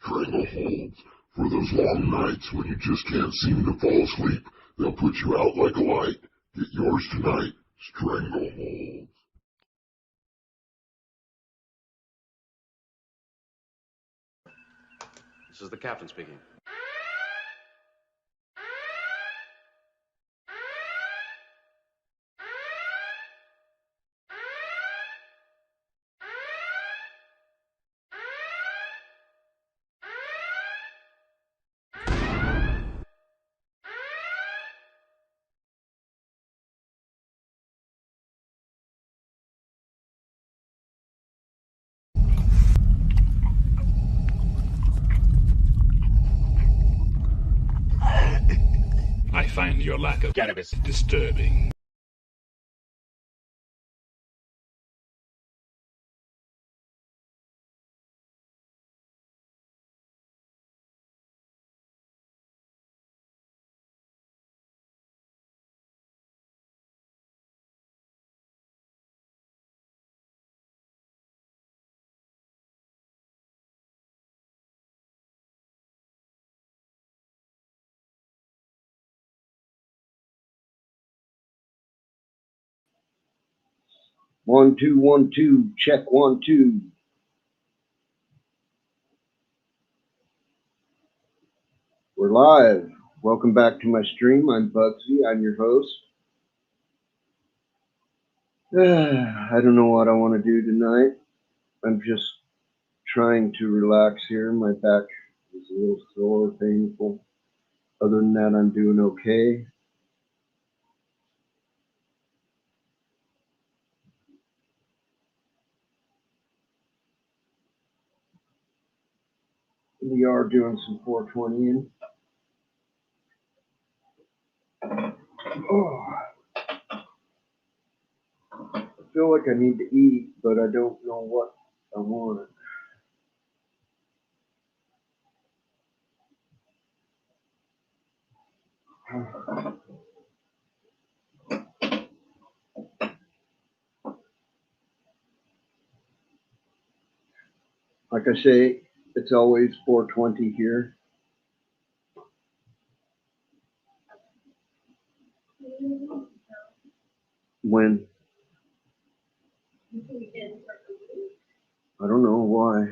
Strangleholds. For those long nights when you just can't seem to fall asleep, they'll put you out like a light. Get yours tonight. Strangleholds. This is the captain speaking. I find your lack of cannabis disturbing. One, two, 1, 2, check 1, 2. We're live. Welcome back to my stream. I'm Bugsy. I'm your host. I don't know what I want to do tonight. I'm just trying to relax here. My back is a little sore, painful. Other than that, I'm doing okay. We are doing some 420ing. Oh, I feel like I need to eat, but I don't know what I want. Like I say, it's always 420 here. When? I don't know why.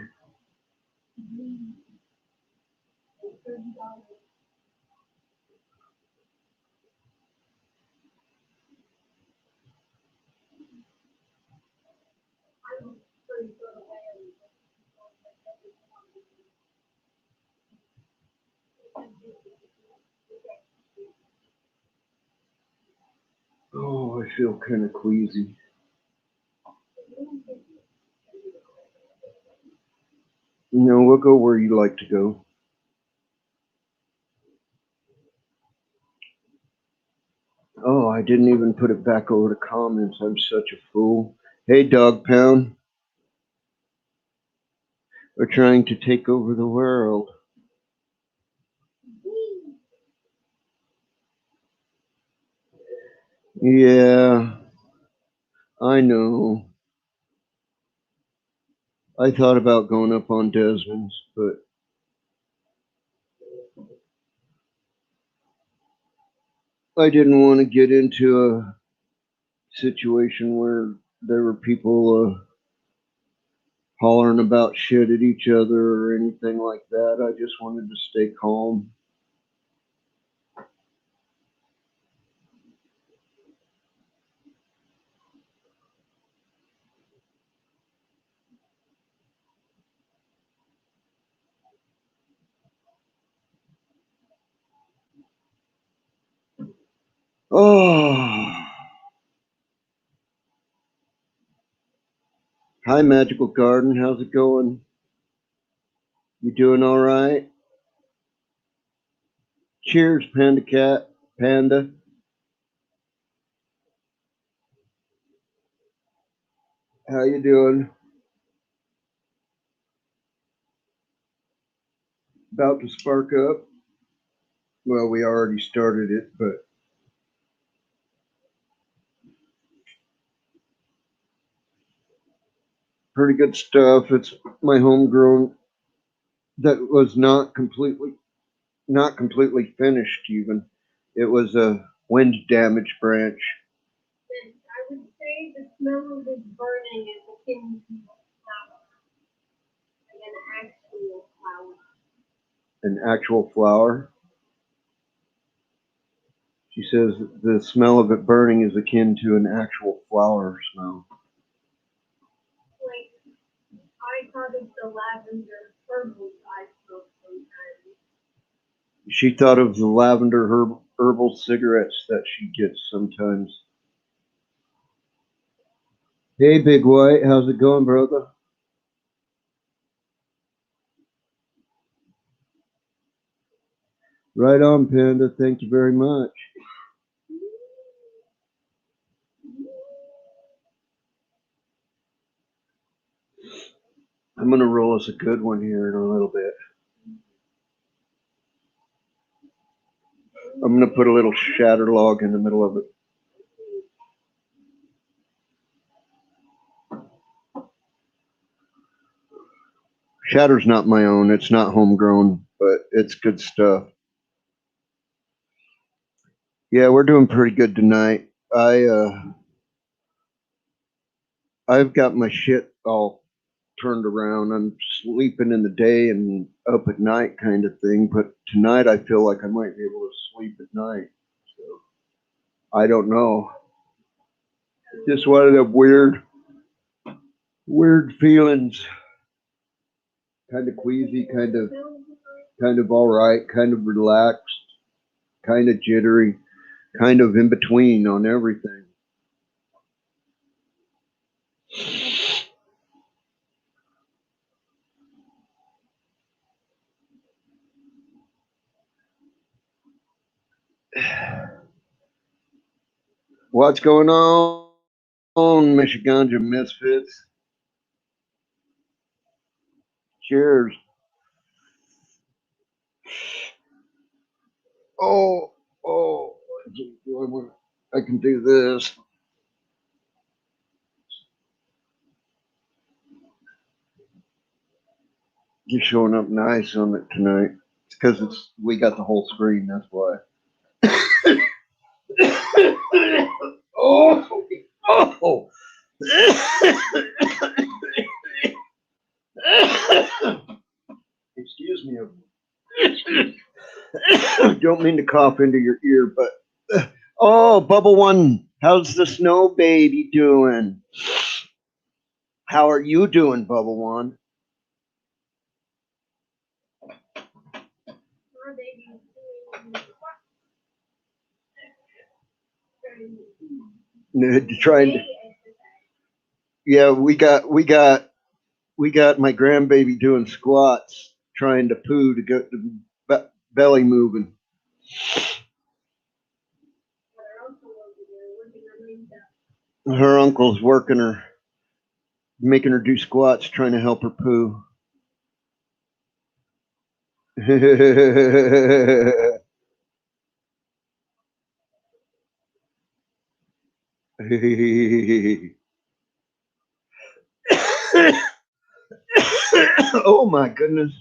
Oh, I feel kind of queasy. No, we'll go where you like to go. Oh, I didn't even put it back over to comments. I'm such a fool. Hey, Dog Pound. We're trying to take over the world. Yeah, I know. I thought about going up on Desmond's, but I didn't want to get into a situation where there were people hollering about shit at each other or anything like that. I just wanted to stay calm. Oh, hi, Magical Garden. How's it going? You doing all right? Cheers, Panda Cat. Panda. How you doing? About to spark up? Well, we already started it, but pretty good stuff. It's my homegrown that was not completely finished even. It was a wind damaged branch. I would say the smell of it burning is akin to a flower, like an actual flower. An actual flower. She says the smell of it burning is akin to an actual flower smell. Like, I thought of the lavender herbal I smoke sometimes. She thought of the lavender herbal cigarettes that she gets sometimes. Hey, Big White, how's it going, brother? Right on, Panda. Thank you very much. I'm going to roll us a good one here in a little bit. I'm going to put a little shatter log in the middle of it. Shatter's not my own. It's not homegrown, but it's good stuff. Yeah, we're doing pretty good tonight. I've got my shit all turned around. I'm sleeping in the day and up at night kind of thing, but tonight I feel like I might be able to sleep at night. So I don't know. Just one of the weird feelings. Kind of queasy, kind of all right, kind of relaxed, kind of jittery, kind of in between on everything. What's going on, Michiganja Misfits? Cheers. Oh, I can do this. You're showing up nice on it tonight. It's because we got the whole screen. That's why. Oh. Excuse me. Don't mean to cough into your ear, but oh, Bubble One, how's the snow baby doing? How are you doing, Bubble One? Trying to, yeah, we got my grandbaby doing squats, trying to poo to get the belly moving. Her uncle's working her, making her do squats, trying to help her poo. Oh my goodness.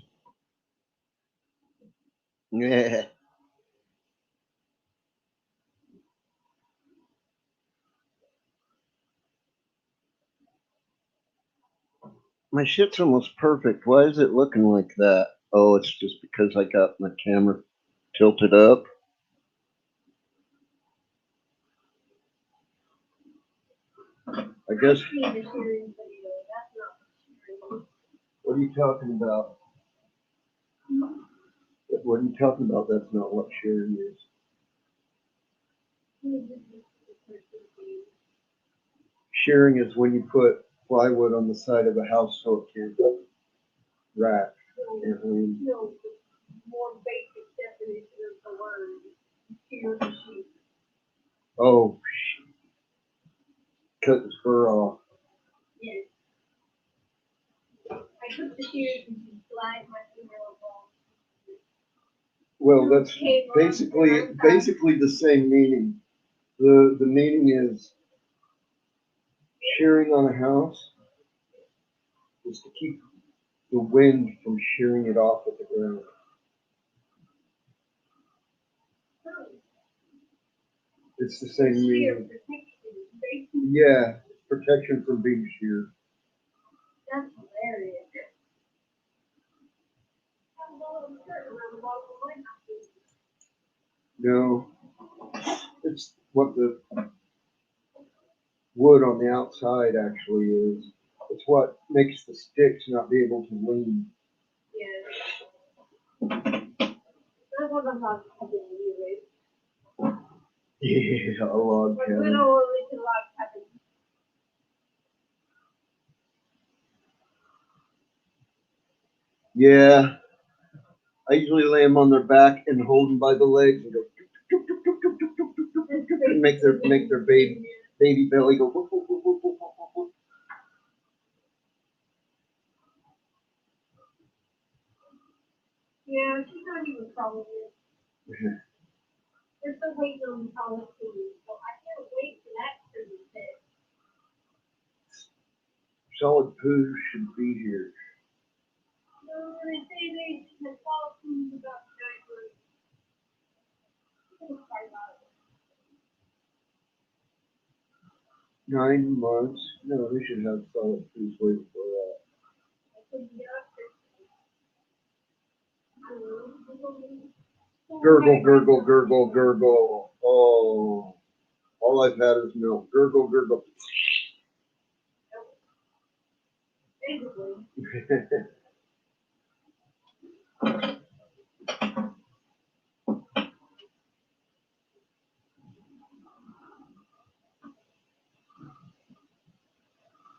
Yeah. My shit's almost perfect. Why is it looking like that? Oh, it's just because I got my camera tilted up. I guess. What are you talking about? What are you talking about? That's not what sharing is. Sharing is when you put plywood on the side of a house so it can't rack. No, more basic definition of the word. Shear the sheep. Oh, cut the fur off. Yes. I took the shears and slide my finger off. Well, that's basically the same meaning. The meaning is shearing on a house is to keep the wind from shearing it off at the ground. It's the same reason. Yeah, protection from being sheared. That's hilarious. No, it's what the wood on the outside actually is. It's what makes the sticks not be able to lean. Yeah. That's what I'm talking about. Yeah, a log But we cabin. don't really do log cabin. Yeah, I usually lay them on their back and hold them by the legs and go and make their baby belly go. Whoop, whoop, whoop, whoop, whoop, whoop, whoop. Yeah, she's not even crawling yet. They're still waiting on the solid food, so I can't wait for that to be fixed. Solid poo should be here. No, they say they have solid food about 9 months. 9 months? No, they should have solid poo's way before that. Gurgle, gurgle, gurgle, gurgle. Oh, all I've had is milk. Gurgle, gurgle.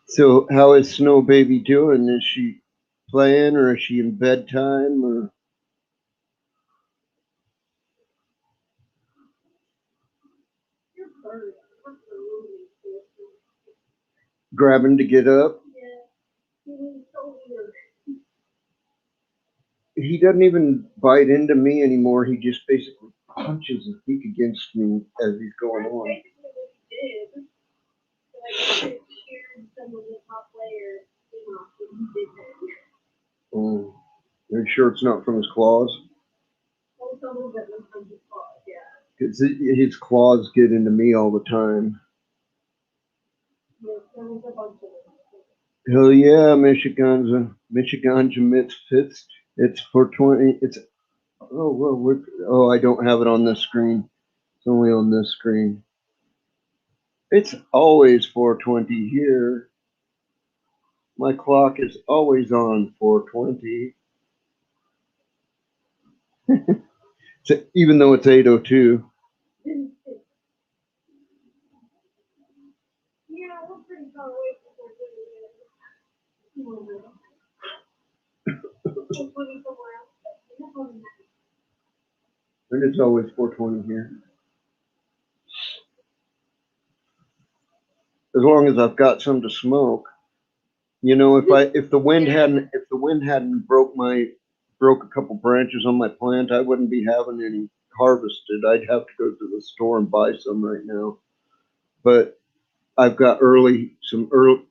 So, how is Snow Baby doing? Is she playing, or is she in bedtime, or grabbing to get up? He doesn't even bite into me anymore. He just basically punches his beak against me as he's going on. Oh, are you sure it's not from his claws? Because his claws get into me all the time. Hell yeah, Michigan's Mitzvist. It's 420. It's I don't have it on this screen. It's only on this screen. It's always 420 here. My clock is always on 420. Even though it's 8:02. Yeah, we're pretty far away from And it's always 420 here. As long as I've got some to smoke. You know, if the wind hadn't broke a couple branches on my plant, I wouldn't be having any harvested. I'd have to go to the store and buy some right now. But I've got some early.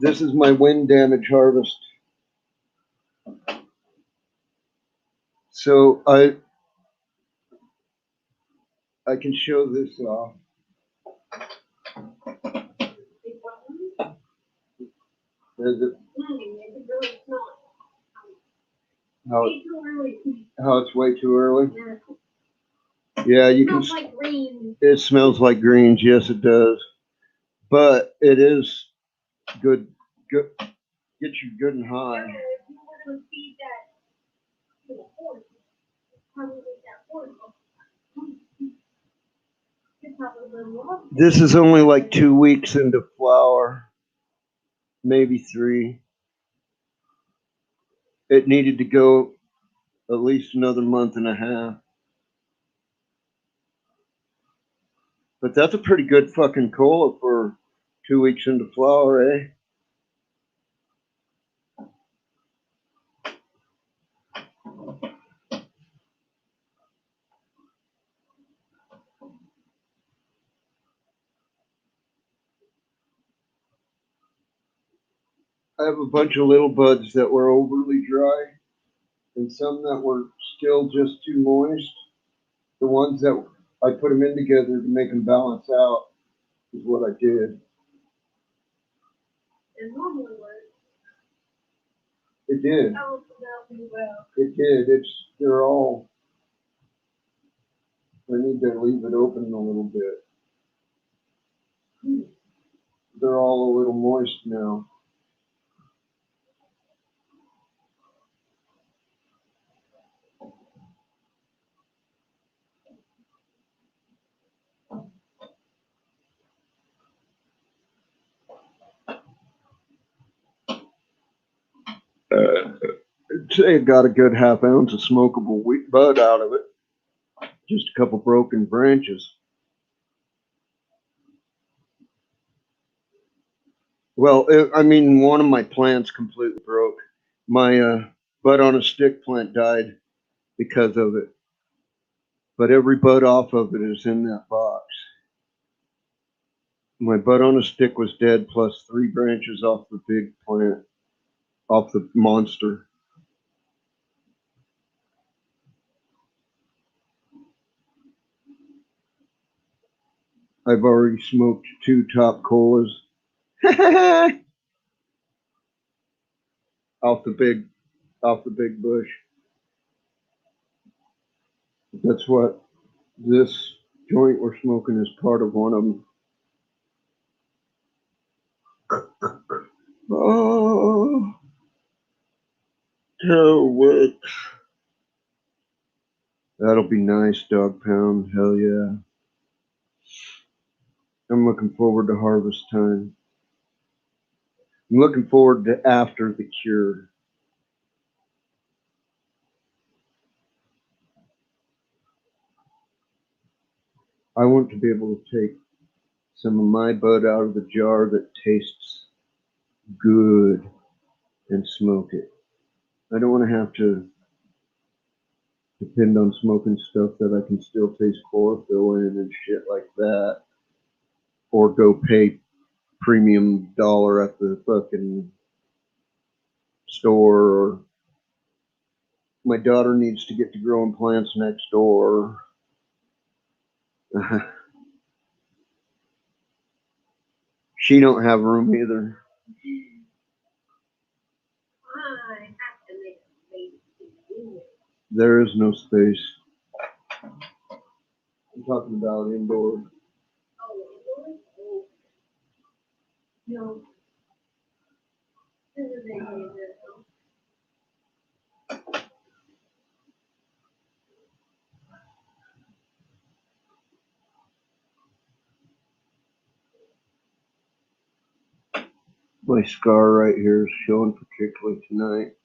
This is my wind damage harvest. So I can show this off. How it's way too early? Yeah, you can. Like green. It smells like greens. Yes, it does. But it is good. Good. Get you good and high. If you were to feed that to the horse, probably that horse. This is only like 2 weeks into flower, maybe 3. It needed to go at least another month and a half. But that's a pretty good fucking cola for 2 weeks into flower, eh? I have a bunch of little buds that were overly dry and some that were still just too moist. The ones that I put them in together to make them balance out is what I did. It normally works. It did. Balance it out pretty well. It did. They're all. I need to leave it open a little bit. They're all a little moist now. Say it got a good half ounce of smokable wheat bud out of it. Just a couple broken branches. Well, I mean, one of my plants completely broke. My bud on a stick plant died because of it. But every bud off of it is in that box. My bud on a stick was dead, plus 3 branches off the big plant, off the monster. I've already smoked 2 top colas off the big bush. That's what this joint we're smoking is part of one of them. Oh, what? That'll be nice, dog pound. Hell yeah. I'm looking forward to harvest time. I'm looking forward to after the cure. I want to be able to take some of my bud out of the jar that tastes good and smoke it. I don't want to have to depend on smoking stuff that I can still taste chlorophyll in and shit like that, or go pay premium dollar at the fucking store, or my daughter needs to get to growing plants next door. She don't have room either. I have to make space to do it. There is no space. I'm talking about indoor. Oh, indoors? Oh. No. This is a little bit. My scar right here is showing particularly tonight.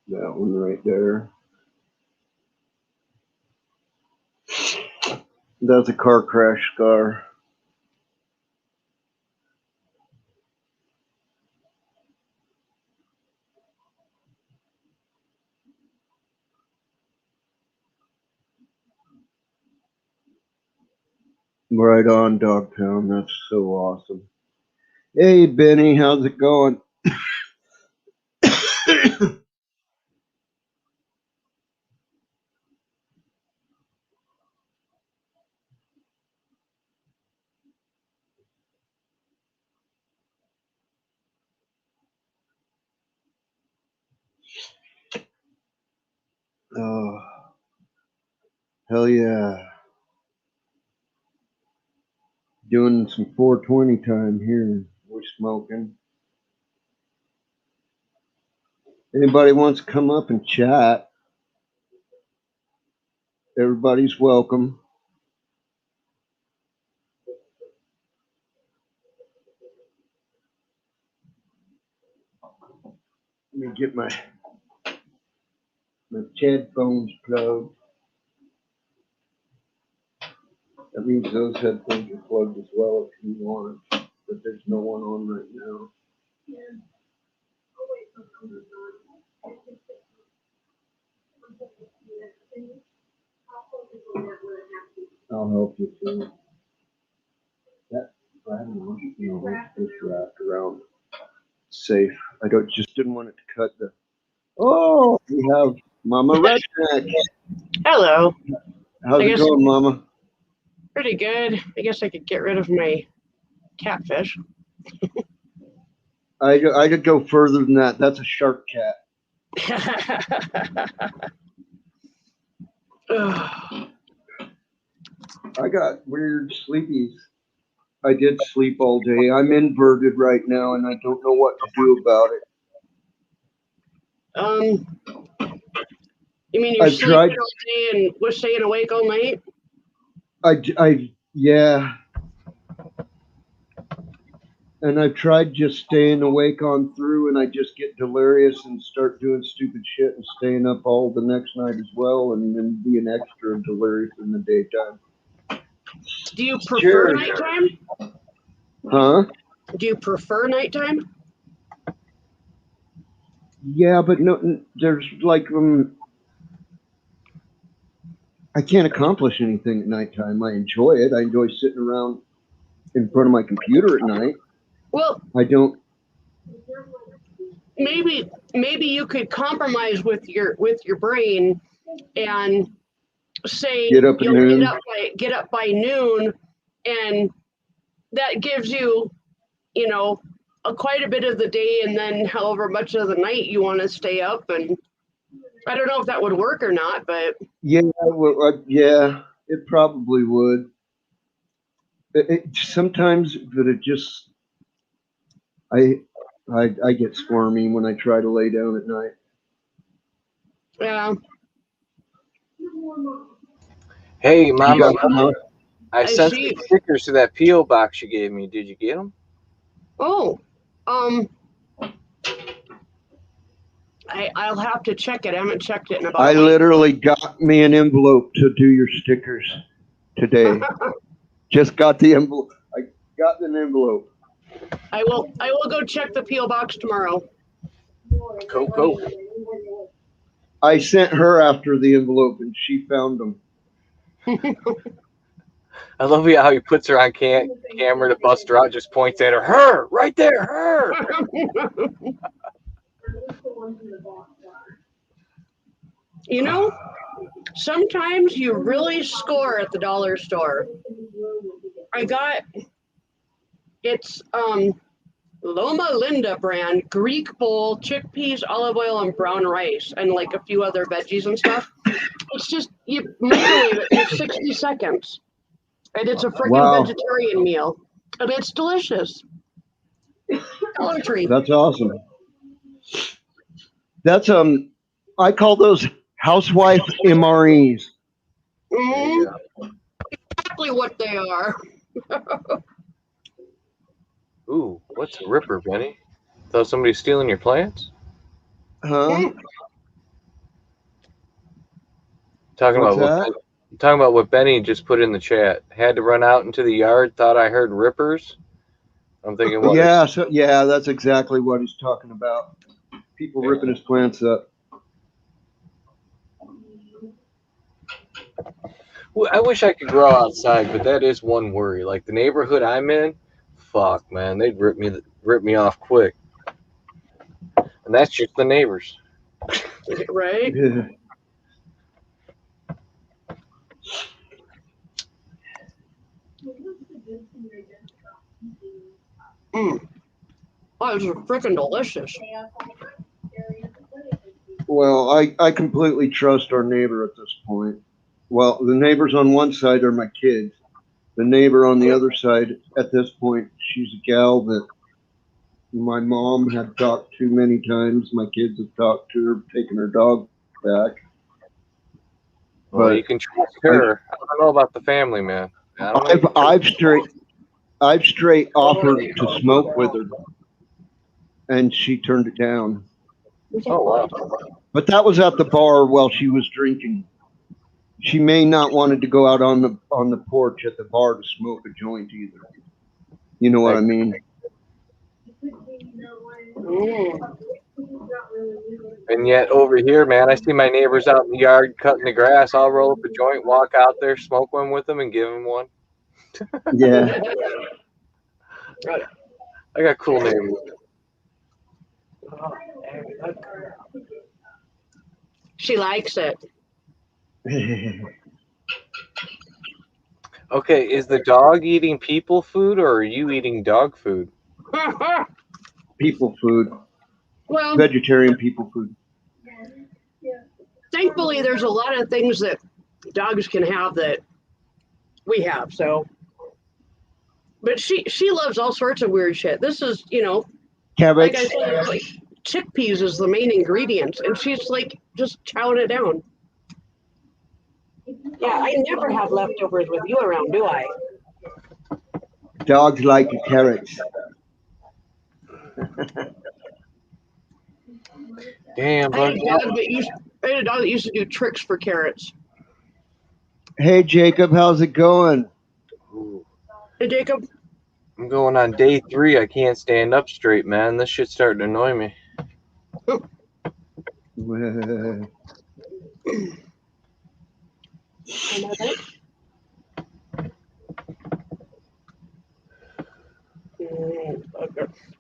That one right there. That's a car crash scar. Right on, Dog Pound. That's so awesome. Hey, Benny, how's it going? Oh, hell yeah. Doing some 420 time here. We're smoking. Anybody wants to come up and chat? Everybody's welcome. Let me get my headphones plugged. That means those headphones are plugged as well if you want, but there's no one on right now. Yeah. I'll wait till someone's on. I'll focus on that when I have to. I'll help you too. That, I don't know. interact around safe. I just didn't want it to cut the. Oh, we have Mama Redneck. Hello. How's it going, Mama? Pretty good. I guess I could get rid of my catfish. I could go further than that. That's a shark cat. I got weird sleepies. I did sleep all day. I'm inverted right now, and I don't know what to do about it. You mean you're sleeping all day and was staying awake all night? Yeah. And I've tried just staying awake on through, and I just get delirious and start doing stupid shit and staying up all the next night as well, and then being extra delirious in the daytime. Do you prefer nighttime? Huh? Do you prefer nighttime? Yeah, but no, there's like I can't accomplish anything at nighttime. I enjoy it. I enjoy sitting around in front of my computer at night. Well, I don't. Maybe you could compromise with your brain and say Get up at noon. Get up by noon, and that gives you, quite a bit of the day, and then however much of the night you want to stay up. And I don't know if that would work or not, but yeah, yeah, it probably would. Sometimes, but it just I get squirmy when I try to lay down at night. Yeah. Hey, Mama, I sent some stickers to that P.O. box you gave me. Did you get them? Oh, I'll have to check it. I haven't checked it in about. I literally got me an envelope to do your stickers today. Just got the envelope. I got an envelope. I will go check the P.O. box tomorrow. Cool. I sent her after the envelope, and she found them. I love how he puts her on camera to bust her out, just points at her. Her! Right there! Her! Sometimes you really score at the dollar store. It's Loma Linda brand Greek bowl, chickpeas, olive oil, and brown rice, and like a few other veggies and stuff. It's just, you microwave it for 60 seconds. And it's a freaking vegetarian meal. And it's delicious. Dollar Tree. That's awesome. That's I call those housewife MREs. Mm-hmm. Exactly what they are. Ooh, what's a ripper, Benny? Thought somebody's stealing your plants? Huh? Talking about what Benny just put in the chat. Had to run out into the yard. Thought I heard rippers. I'm thinking, what? Yeah, that's exactly what he's talking about. People ripping his plants up. Well, I wish I could grow outside, but that is one worry. Like the neighborhood I'm in, fuck, man, they'd rip me off quick. And that's just the neighbors. Right? Yeah. Oh, it's freaking delicious. Well, I completely trust our neighbor at this point. Well, the neighbors on one side are my kids. The neighbor on the other side, at this point, she's a gal that my mom had talked to many times. My kids have talked to her, taken her dog back. Well, you can trust her. I don't know about the family, man. I've straight offered to smoke with her, and she turned it down. Oh, wow. But that was at the bar while she was drinking. She may not wanted to go out on the porch at the bar to smoke a joint either. You know what I mean? And yet over here, man, I see my neighbors out in the yard cutting the grass. I'll roll up a joint, walk out there, smoke one with them, and give them one. Yeah. I got cool neighbors. Oh, there you go, girl. She likes it. Okay, is the dog eating people food or are you eating dog food? People food. Well, Vegetarian people food. thankfully, there's a lot of things that dogs can have that we have. So, but she loves all sorts of weird shit. This is, like I Cabbage. said, it's like chickpeas is the main ingredient, and she's like just chowing it down. Yeah, I never have leftovers with you around, do I? Dogs like carrots. Damn, I had bud. a dog that used to do tricks for carrots. Hey Jacob, how's it going? Ooh, Hey, Jacob. I'm going on day 3. I can't stand up straight, man. This shit's starting to annoy me. Okay.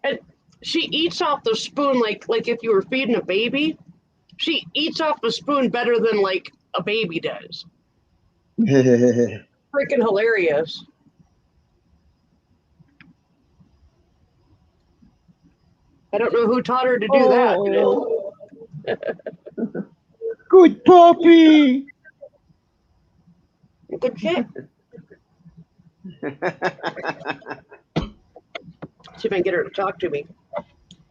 And she eats off the spoon like if you were feeding a baby. She eats off the spoon better than like a baby does. Freaking hilarious. I don't know who taught her to do that. Good puppy. Good shit. See if I can get her to talk to me.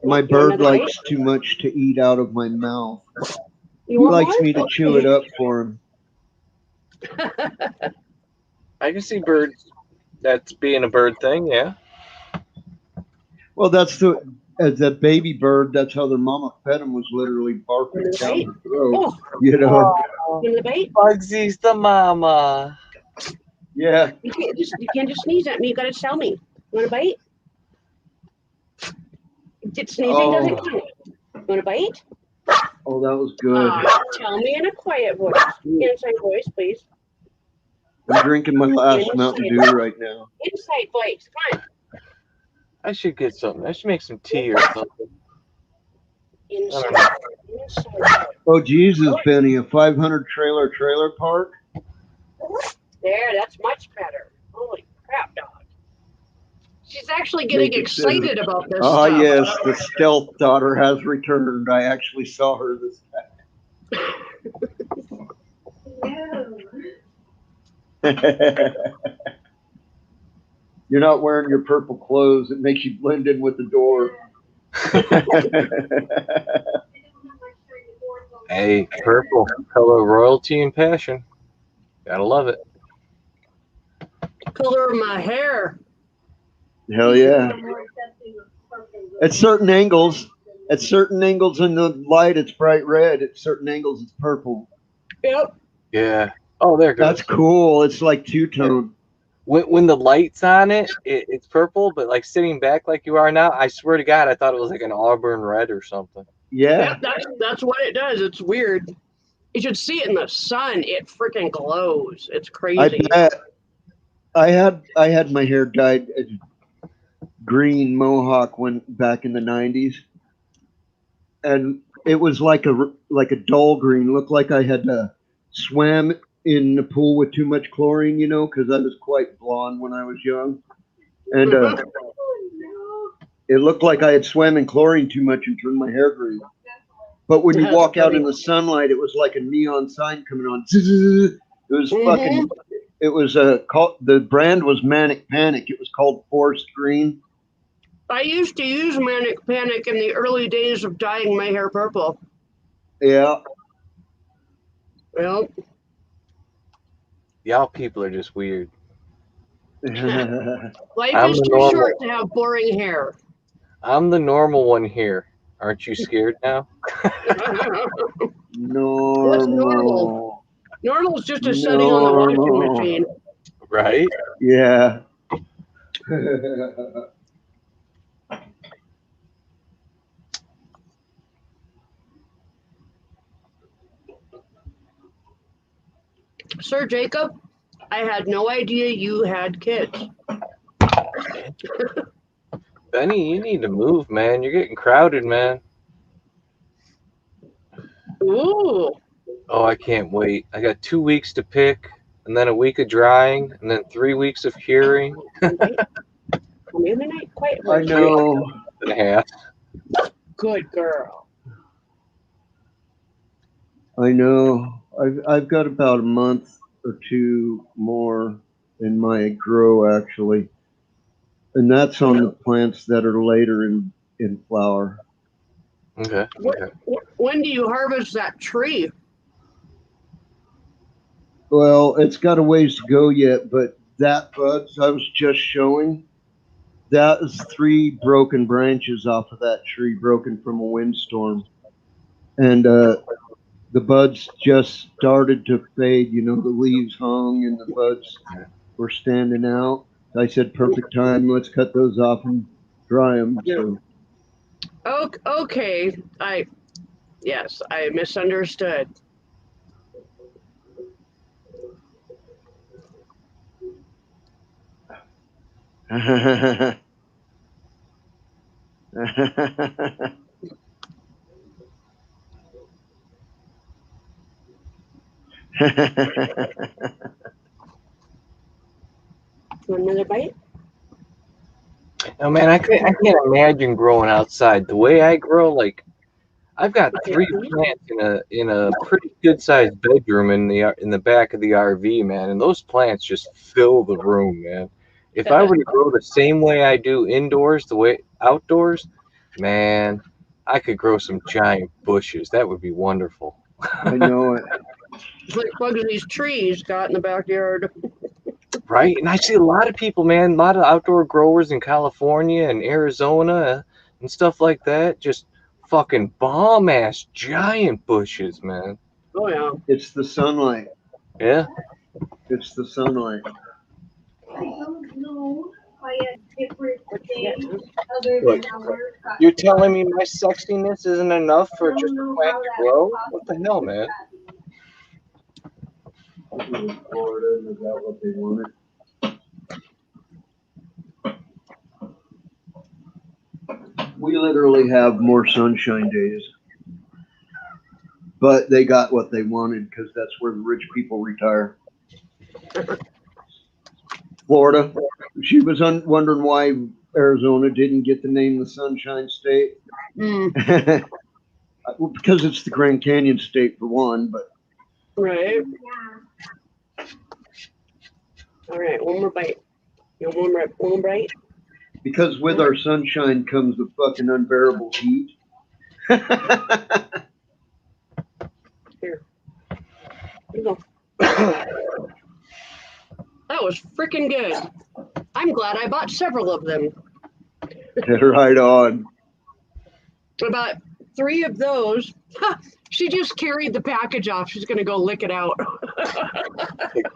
My bird likes too much to eat out of my mouth. He likes me to chew it up for him. I can see birds. That's being a bird thing, yeah. Well, as a baby bird, that's how their mama fed him, was literally barking it down the throat. Oh, you know? In the bait? Bugsy's the mama. Yeah. You can't just sneeze at me. You gotta tell me. You want a bite? Sneezing doesn't count. You want a bite? Oh, that was good. Tell me in a quiet voice. Inside voice, please. I'm drinking my last Mountain Dew right now. Inside voice. Come on. I should get something. I should make some tea or something. Inside. Oh, Jesus, Benny, a 500 trailer park? There, that's much better. Holy crap, dog. She's actually getting excited about this stuff. Ah, yes, the stealth daughter has returned. I actually saw her this time. You're not wearing your purple clothes. It makes you blend in with the door. Hey, purple, color of royalty and passion. Gotta love it. Color of my hair. Hell yeah. At certain angles in the light, it's bright red. At certain angles, it's purple. Yep. Yeah. Oh, there it goes. That's cool. It's like two-tone. When the light's on it, it's purple, but like sitting back like you are now, I swear to God, I thought it was like an auburn red or something. Yeah. That's what it does. It's weird. You should see it in the sun. It freaking glows. It's crazy. I bet. I had my hair dyed green mohawk back in the 90s, and it was like a dull green. Looked like I had swam in the pool with too much chlorine, because I was quite blonde when I was young, and it looked like I had swam in chlorine too much and turned my hair green. But when you walk out in the sunlight, it was like a neon sign coming on. It was fucking. It was the brand was Manic Panic. It was called Forest Green. I used to use Manic Panic in the early days of dyeing my hair purple. Yeah. Well, Y'all people are just weird. Life is too short to have boring hair. I'm the normal one here. Aren't you scared now? Normal. What's normal? Normal is just a setting on the washing machine. Right? Yeah. Sir Jacob, I had no idea you had kids. Benny, you need to move, man. You're getting crowded, man. Ooh. Oh, I can't wait. I got 2 weeks to pick, and then a week of drying, and then 3 weeks of curing. Right? Come in the night quiet. I know. And a half. Good girl. I know. I've got about a month or two more in my grow actually, and that's on the plants that are later in flower. Okay. Okay. When do you harvest that tree? Well, it's got a ways to go yet, but that buds I was just showing, that is 3 broken branches off of that tree, broken from a windstorm, and the buds just started to fade. You know, the leaves hung and the buds were standing out. I said, perfect time. Let's cut those off and dry them. So Okay. Yes, I misunderstood. Want another bite? Oh man, I can't imagine growing outside. The way I grow, like I've got 3 plants in a pretty good sized bedroom in the back of the RV, man, and those plants just fill the room, man. If I were to grow the same way I do indoors, the way outdoors, man, I could grow some giant bushes. That would be wonderful. I know it. It's like Bugsy's trees got in the backyard. Right? And I see a lot of people, man, a lot of outdoor growers in California and Arizona and stuff like that, just fucking bomb ass giant bushes, man. Oh yeah. It's the sunlight. Yeah. It's the sunlight. I don't know by a different stage other Look, than ours. you're telling me my sexiness isn't enough for I don't just a know plant how to that grow? is What the hell, man? Florida, is that what they wanted? We literally have more sunshine days, but they got what they wanted because that's where the rich people retire. Florida, she was wondering why Arizona didn't get the name the Sunshine State. Mm, Well, because it's the Grand Canyon State for one, but right. Yeah. All right. One more bite. You want one more bite? because with our sunshine comes the fucking unbearable heat. Here. Here you go. That was freaking good. I'm glad I bought several of them. Right on. About 3 of those. She just carried the package off. She's gonna go lick it out.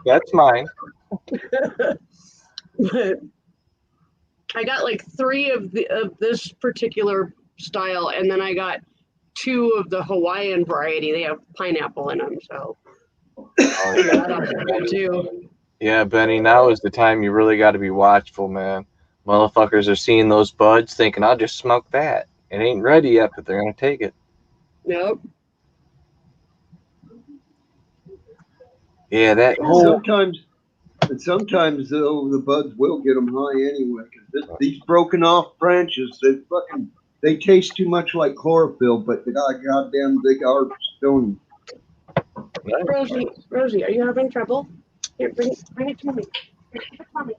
That's mine. But I got like 3 of this particular style, and then I got 2 of the Hawaiian variety. They have pineapple in them, so that too. Yeah, Benny, now is the time you really got to be watchful, man. Motherfuckers are seeing those buds thinking, I'll just smoke that. It ain't ready yet, but they're going to take it. Nope. Yeah, that whole... Sometimes though the buds will get them high anyway because these broken off branches they taste too much like chlorophyll, but they goddamn they are stony. Rosie, are you having trouble? Here, bring it to me. Here, give it to me.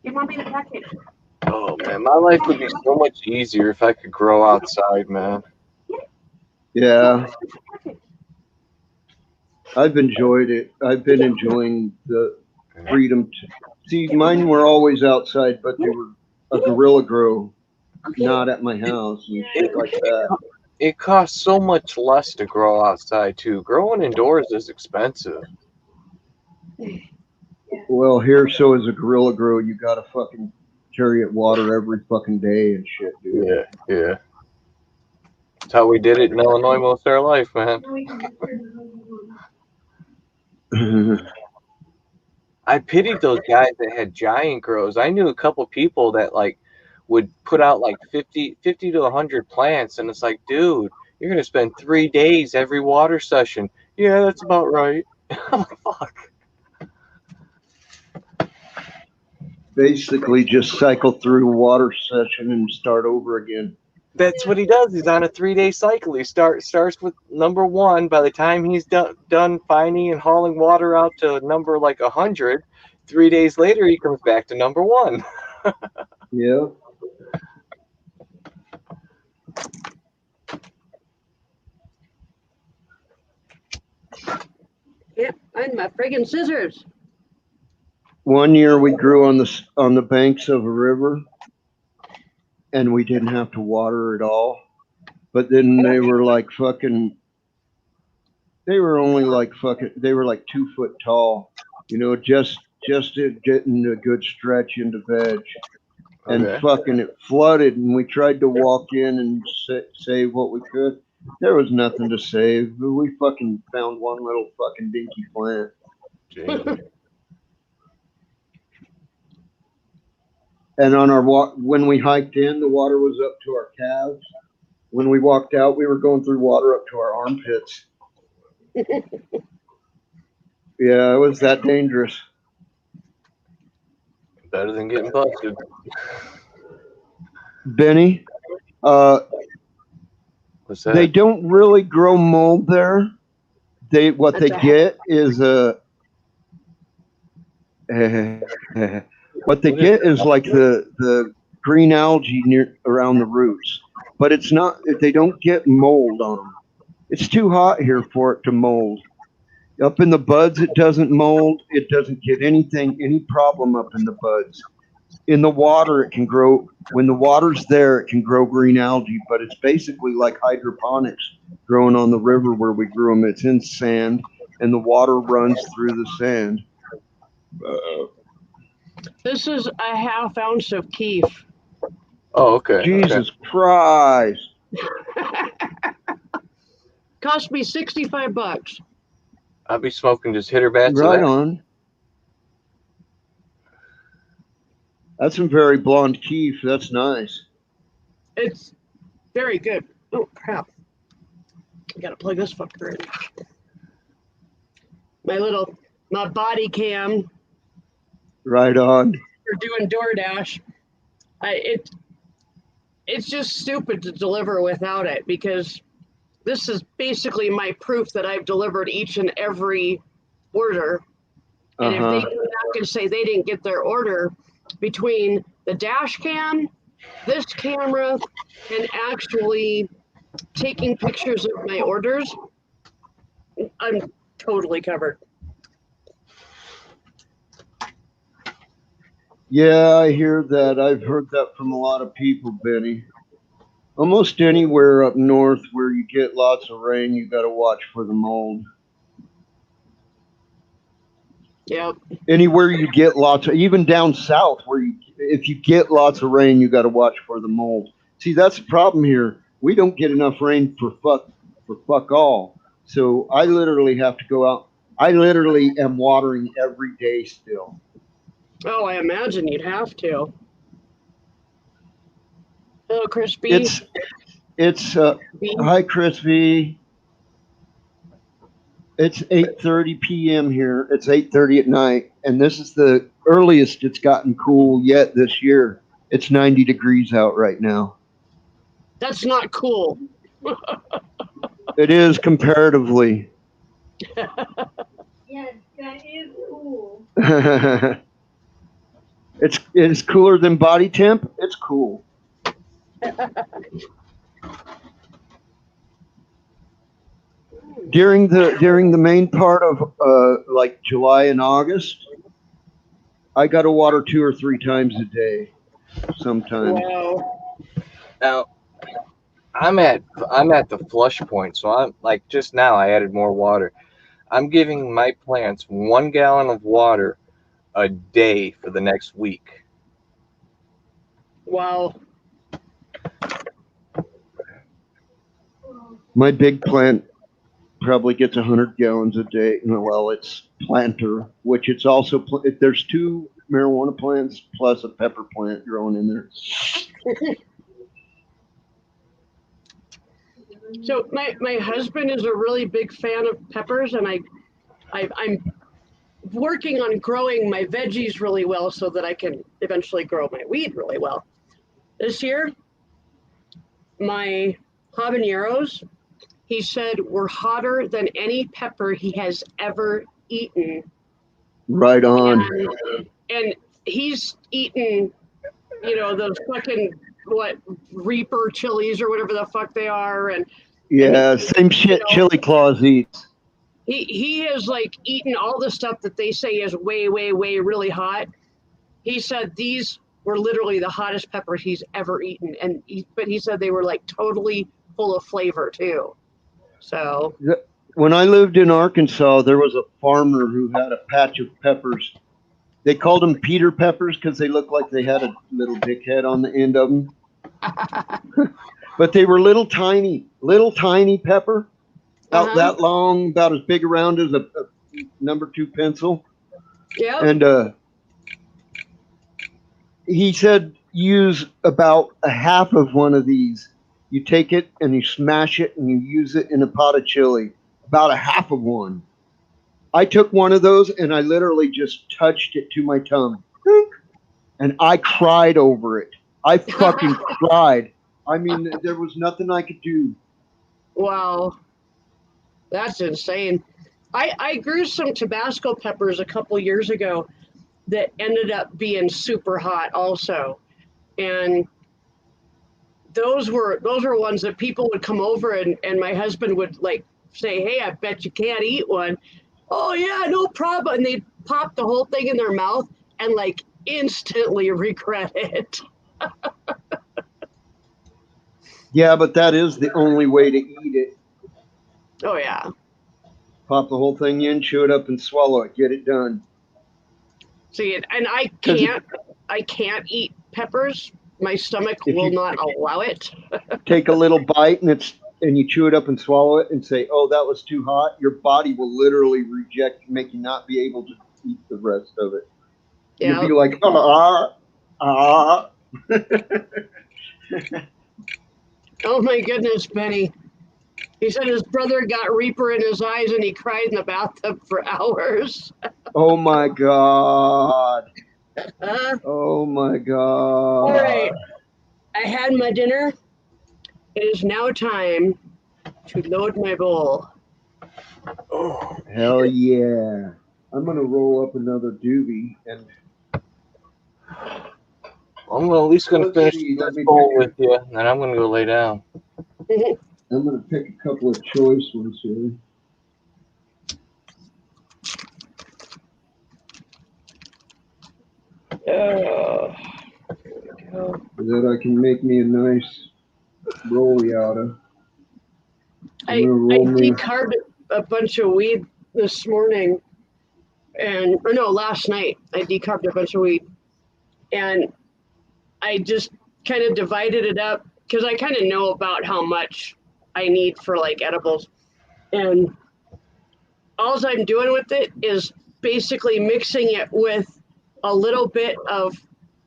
Give mommy the package. Oh, man, my life would be so much easier if I could grow outside, man. Yeah, I've enjoyed it. I've been enjoying the freedom to see. Mine were always outside, but they were a gorilla grow, not at my house and shit like that. It costs so much less to grow outside, too. Growing indoors is expensive. Well, here, so as a gorilla grow, you gotta fucking carry it water every fucking day and shit, dude. Yeah. That's how we did it in Illinois most of our life, man. I pitied those guys that had giant grows. I knew a couple people that, like, would put out like 50 to 100 plants, and it's like, dude, you're gonna spend 3 days every water session. Yeah, that's about right. I'm like, fuck. Basically, just cycle through a water session and start over again. That's what he does. He's on a 3-day cycle. He starts with number 1. By the time he's done finding and hauling water out to number like 100, 3 days later he comes back to number 1. Yeah. Can't find my friggin' scissors. One year we grew on the banks of a river, and we didn't have to water at all. But then they were like fucking. They were only like fucking. They were like 2 foot tall. You know, just getting a good stretch into veg, and Okay. fucking it flooded. And we tried to walk in and save what we could. There was nothing to save. We fucking found one little fucking dinky plant. Jeez. And on our walk, when we hiked in, the water was up to our calves. When we walked out, we were going through water up to our armpits. Yeah, it was that dangerous. Better than getting busted. Benny, What's that? they don't really grow mold there. What they That's a- get is what they get is like the green algae near around the roots, but it's not. They don't get mold on them. It's too hot here for it to mold. Up in the buds, it doesn't mold. It doesn't get any problem up in the buds. In the water, it can grow. When the water's there, it can grow green algae, but it's basically like hydroponics growing on the river where we grew them. It's in sand, and the water runs through the sand. This is a half ounce of keef. Oh, okay. Jesus Christ. Cost me $65. I'll be smoking just hitter bats. Right of that. on. That's some very blonde keef. That's nice. It's very good. Oh crap! I gotta plug this fucker in. My body cam Right on. for doing DoorDash. It's just stupid to deliver without it, because this is basically my proof that I've delivered each and every order. And if they come back and say they didn't get their order, between the dash cam, this camera, and actually taking pictures of my orders, I'm totally covered. Yeah, I hear that. I've heard that from a lot of people, Benny. Almost anywhere up north where you get lots of rain, you got to watch for the mold. Yep. Anywhere you get lots of, even down south where if you get lots of rain, you got to watch for the mold. See, that's the problem here. We don't get enough rain for fuck all. So I literally have to go out. I literally am watering every day still. Oh, I imagine you'd have to. Hello, Crispy. It's hi, Crispy. It's 8:30 p.m. here. It's 8:30 at night, and this is the earliest it's gotten cool yet this year. It's 90 degrees out right now. That's not cool. It is comparatively. Yes, that is cool. It's cooler than body temp. It's cool. During the main part of like July and August, I got to water 2 or 3 times a day, sometimes. Wow. Now, I'm at the flush point, so I'm like, just now I added more water. I'm giving my plants 1 gallon of water a day for the next week. Wow. My big plant probably gets 100 gallons a day. Well, it's planter, which it's also there's 2 marijuana plants plus a pepper plant growing in there. So my husband is a really big fan of peppers, and I'm working on growing my veggies really well so that I can eventually grow my weed really well. This year, my habaneros, he said, were hotter than any pepper he has ever eaten. Right on. And he's eaten, those fucking Reaper chilies or whatever the fuck they are, and yeah, same shit Chili Claus eats. He has like eaten all the stuff that they say is way, way, way really hot. He said these were literally the hottest peppers he's ever eaten, but he said they were like totally full of flavor too. So when I lived in Arkansas, there was a farmer who had a patch of peppers. They called them Peter peppers because they looked like they had a little dickhead on the end of them. But they were little tiny pepper, about that long, about as big around as a number 2 pencil. Yeah. And he said use about a half of one of these. You take it and you smash it and you use it in a pot of chili. About a half of one. I took one of those and I literally just touched it to my tongue. And I cried over it. I fucking cried. I mean, there was nothing I could do. Wow. That's insane. I grew some Tabasco peppers a couple years ago that ended up being super hot also. And those were ones that people would come over and my husband would like say, hey, I bet you can't eat one. Oh yeah, no problem. And they'd pop the whole thing in their mouth and like instantly regret it. Yeah, but that is the only way to eat it. Oh yeah. Pop the whole thing in, chew it up and swallow it. Get it done. See, and I can't eat peppers. My stomach will not allow it. Take a little bite and you chew it up and swallow it and say, oh, that was too hot. Your body will literally reject, make you not be able to eat the rest of it. Yep. You'll be like, Oh my goodness, Benny. He said his brother got Reaper in his eyes and he cried in the bathtub for hours. Oh my God. Oh my God. All right. I had my dinner. It is now time to load my bowl. Oh, hell yeah. I'm going to roll up another doobie and I'm at least going to finish this bowl with you, and then I'm going to go lay down. I'm going to pick a couple of choice ones here. That I can make me a nice rollie out of. I decarbed a bunch of weed this morning, last night. I decarbed a bunch of weed, and I just kind of divided it up because I kind of know about how much I need for like edibles, and all I'm doing with it is basically mixing it with a little bit of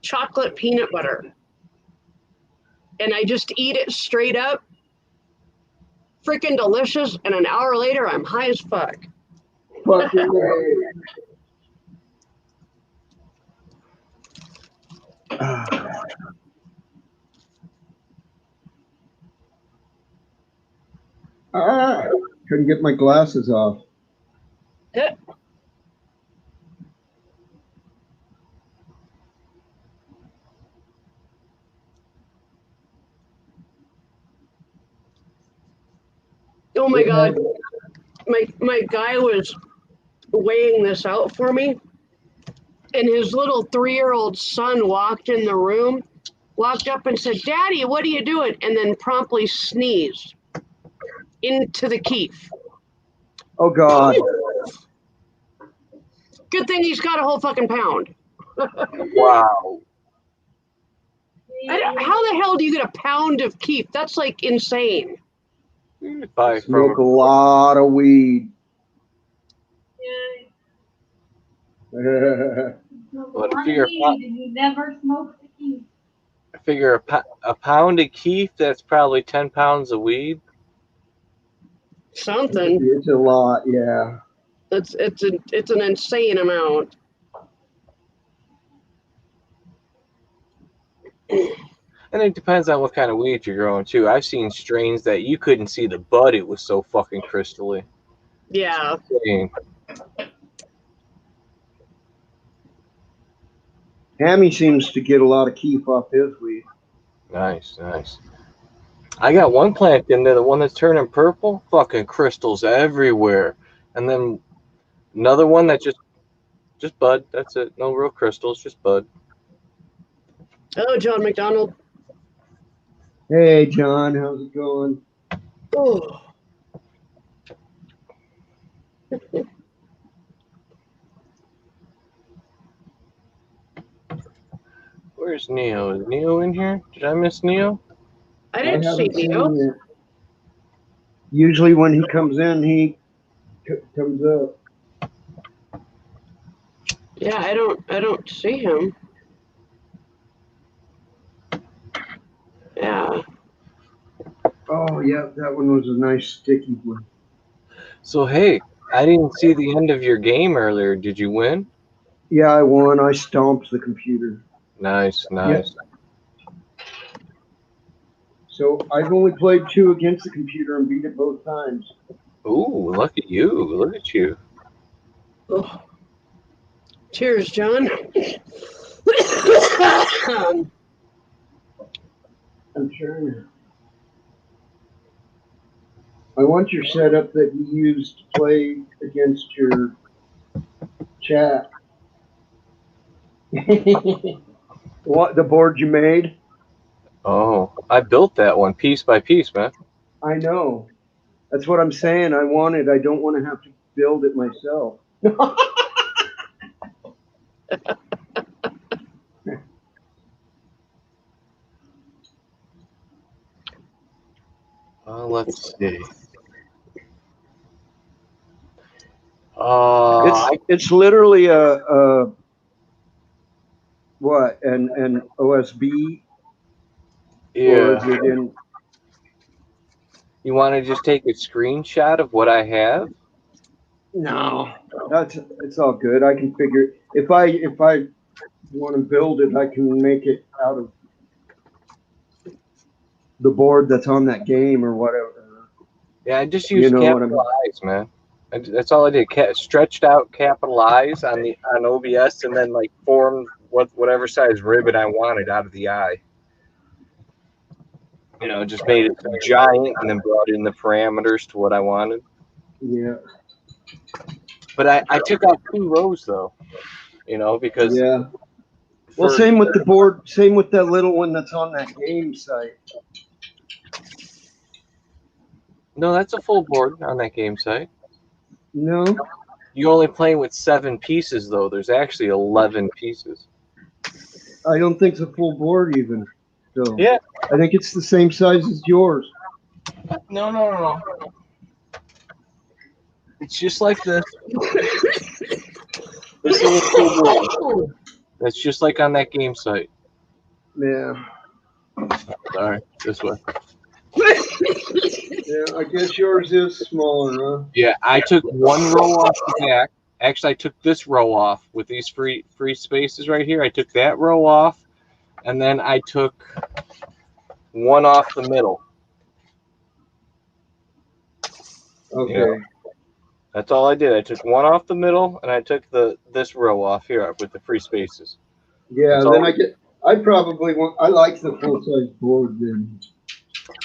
chocolate peanut butter, and I just eat it straight up. Freaking delicious, and an hour later I'm high as fuck. Fucking couldn't get my glasses off. Oh my God. My guy was weighing this out for me, and his little 3-year-old son walked in the room, walked up and said, Daddy, what are you doing? And then promptly sneezed into the keef. Oh God. Good thing he's got a whole fucking pound. Wow. How the hell do you get a pound of keef? That's like insane. Smoke a lot of weed. smoke a But lot of weed and you never smoke the keef. I figure a pound of keef, that's probably 10 pounds of weed. Something. It's a lot, yeah. It's an insane amount. And it depends on what kind of weed you're growing too. I've seen strains that you couldn't see the bud; it was so fucking crystally. Yeah. Insane. Hammy seems to get a lot of keef off his weed. Nice. I got one plant in there, the one that's turning purple, fucking crystals everywhere, and then another one that just bud. That's it. No real crystals, just bud. Oh, John McDonald. Hey, John, how's it going? Oh. Where's Neo? Is Neo in here? Did I miss Neo? I didn't see haven't seen Neo. it. Usually when he comes in, he comes up. Yeah, I don't see him. Yeah. Oh, yeah, that one was a nice sticky one. So hey, I didn't see the end of your game earlier. Did you win? Yeah, I won. I stomped the computer. Nice. So I've only played 2 against the computer and beat it both times. Ooh, look at you. Look at you. Oh. Cheers, John. I'm sure. I want your setup that you use to play against your chat. What, the board you made? Oh, I built that one piece by piece, man. I know. That's what I'm saying. I want it. I don't want to have to build it myself. Let's see. It's literally a what an OSB, or is Yeah. it in? You want to just take a screenshot of what I have? No, it's all good. I can figure if I want to build it, I can make it out of the board that's on that game or whatever. Yeah, I just You used know what I capital mean? I's, man. That's all I did. Stretched out capital I's on OBS, and then like formed whatever size ribbon I wanted out of the eye. You know, just made it giant, and then brought in the parameters to what I wanted. Yeah. But I took out 2 rows though. You know, because Yeah. Well, same with the board. Same with that little one that's on that game site. No, that's a full board on that game site. No. You only play with 7 pieces though. There's actually 11 pieces. I don't think it's a full board even. So Yeah. I think it's the same size as yours. No. It's just like this. This is a full board. That's just like on that game site. Yeah. Sorry, this way. Yeah, I guess yours is smaller, huh? Yeah, I took 1 row off the back. Actually, I took this row off with these free spaces right here. I took that row off, and then I took 1 off the middle. Okay. You know, that's all I did. I took 1 off the middle, and I took this row off here with the free spaces. Yeah, then I probably want. I like the full size board then.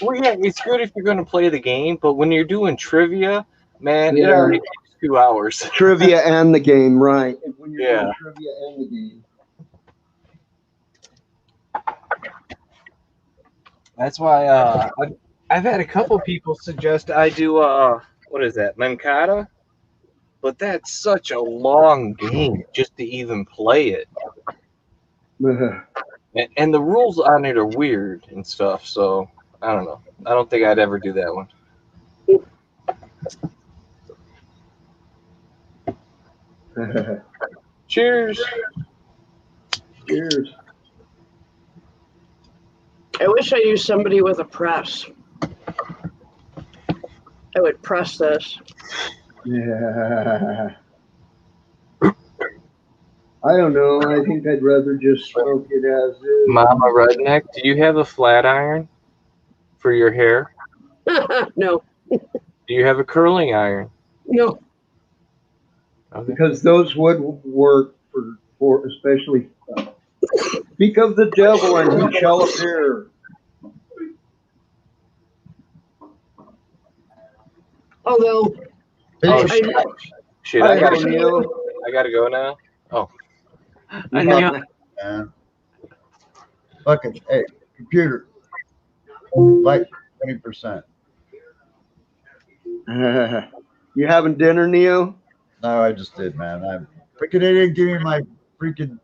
Well, yeah, it's good if you're going to play the game, but when you're doing trivia, man, it Yeah. already takes 2 hours. Trivia and the game, right? And when you're Yeah. doing trivia and the game. That's why I've had a couple people suggest I do what is that, Mancata? But that's such a long game just to even play it. And the rules on it are weird and stuff, so I don't know. I don't think I'd ever do that one. Cheers. Cheers. I wish I knew somebody with a press. I would press this. Yeah. I don't know. I think I'd rather just smoke it as is. Mama Redneck, do you have a flat iron for your hair? No. Do you have a curling iron? No. Okay. Because those would work for especially. Speak of the devil and he shall appear. Although, Oh, I, shit, Hi, I gotta O'Neill. go now. Oh. I know. Man. Fucking, hey, computer. Like 20%. You having dinner, Neo? No, I just did, man. I'm freaking, they didn't give me my freaking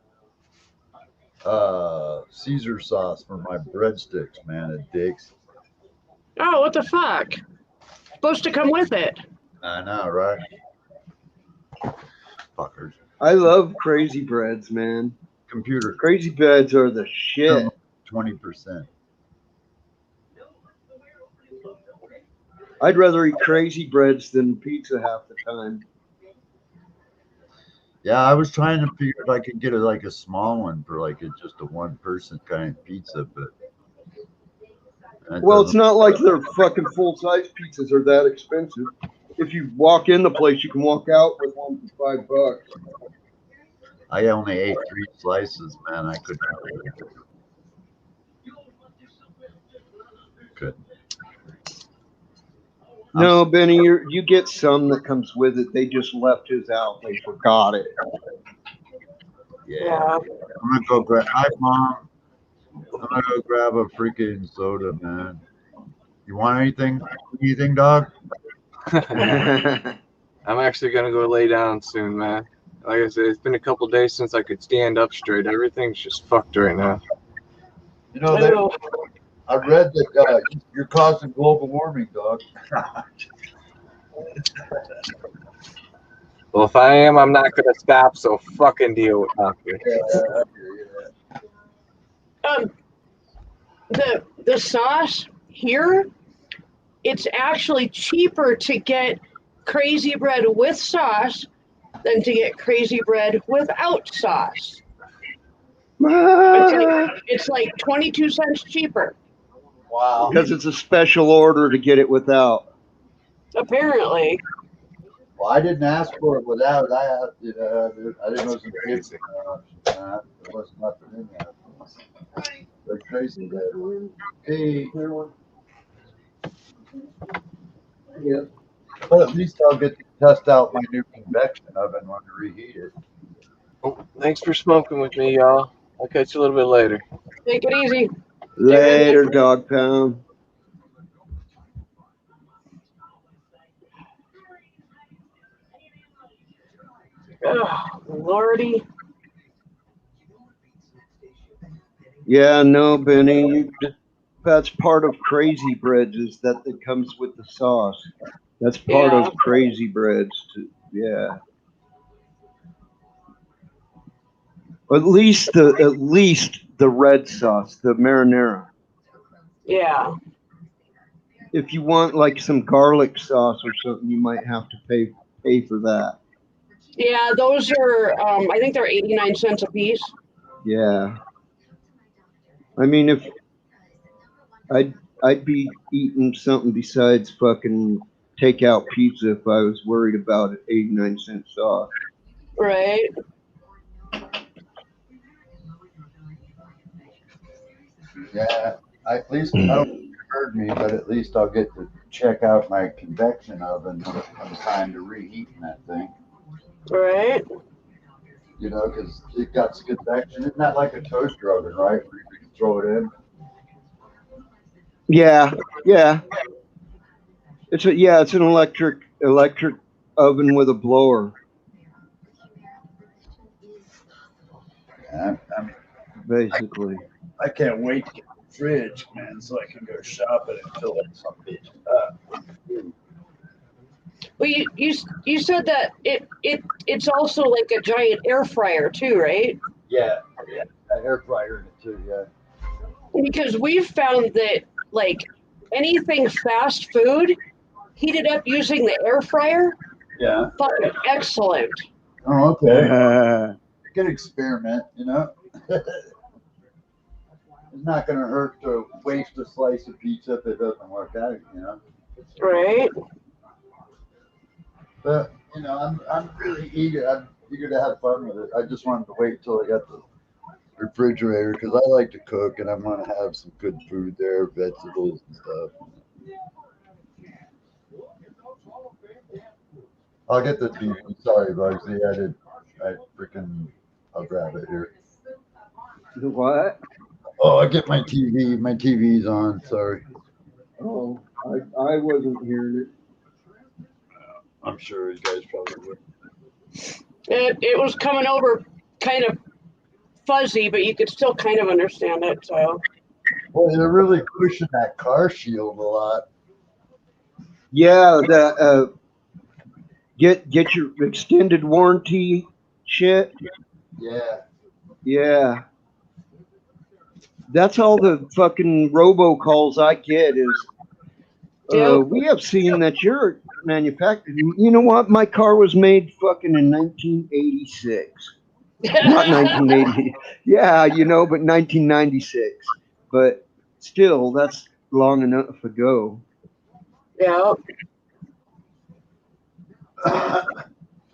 Caesar sauce for my breadsticks, man. It dicks. Oh, what the fuck? Supposed to come with it. I know, right? Fuckers. I love crazy breads, man. Computer. Crazy breads are the shit. 20%. I'd rather eat crazy breads than pizza half the time. Yeah, I was trying to figure if I could get like a small one for like just a one person kind of pizza, but Well, it's not like their fucking full size pizzas are that expensive. If you walk in the place, you can walk out with one for $5. I only ate 3 slices, man. I couldn't. No, Benny, you get some that comes with it. They just left his out. They forgot it. Yeah. I'm gonna go grab. Hi, Mom. I'm gonna go grab a freaking soda, man. You want anything? Anything, dog? I'm actually gonna go lay down soon, man. Like I said, it's been a couple days since I could stand up straight. Everything's just fucked right now. You know, I read that you're causing global warming, dog. Well, if I am, I'm not gonna stop. So fucking deal with me. The sauce here, it's actually cheaper to get crazy bread with sauce than to get crazy bread without sauce. It's like 22 cents cheaper. Wow. Because it's a special order to get it without. Apparently. Well, I didn't ask for it without. I asked it. I didn't know it was crazy. There was nothing in there. They're crazy. Hey. Yeah. But at least I'll get to test out my new convection oven when I reheat it. Oh, thanks for smoking with me, y'all. I'll catch you a little bit later. Take it easy. Later, dog pound. Oh, Lordy. Yeah, no, Benny. That's part of crazy breads is that it comes with the sauce. That's part of crazy breads. Yeah. At least the red sauce, the marinara. Yeah. If you want like some garlic sauce or something, you might have to pay for that. Yeah, those are I think they're 89 cents a piece. Yeah. I mean, if I'd be eating something besides fucking takeout pizza if I was worried about an 89-cent sauce. Right. Yeah, at least I don't think you heard me, but at least I'll get to check out my convection oven when it comes time to reheat that thing. Right. You know, because it got convection. Isn't that like a toaster oven, right? Where you can throw it in. Yeah. It's an electric oven with a blower. Yeah, I mean, Basically. I can't wait to get the fridge, man, so I can go shopping and fill it some bitch up. Well, you said that it's also like a giant air fryer too, right? Yeah. An air fryer in it too, yeah. Because we've found that like anything fast food heated up using the air fryer, Yeah. fucking excellent. Oh, okay. You can experiment, you know. It's not going to hurt to waste a slice of pizza if it doesn't work out, you know. Right? But you know, I'm really eager. I'm eager to have fun with it. I just wanted to wait till I got the refrigerator because I like to cook and I want to have some good food there, vegetables and stuff. I'll get the TV. Sorry, Bugsy. I'll grab it here. The what? Oh, I get my TV. My TV's on. Sorry. Oh, I wasn't hearing it. I'm sure you guys probably would. It was coming over kind of fuzzy, but you could still kind of understand it. So Boy, they're really pushing that car shield a lot. Yeah, get your extended warranty shit. Yeah. Yeah. That's all the fucking robocalls I get is, Yep. we have seen that you're manufactured. You know what? My car was made fucking in 1986. Not 1980. Yeah, you know, but 1996. But still, that's long enough ago. Yeah.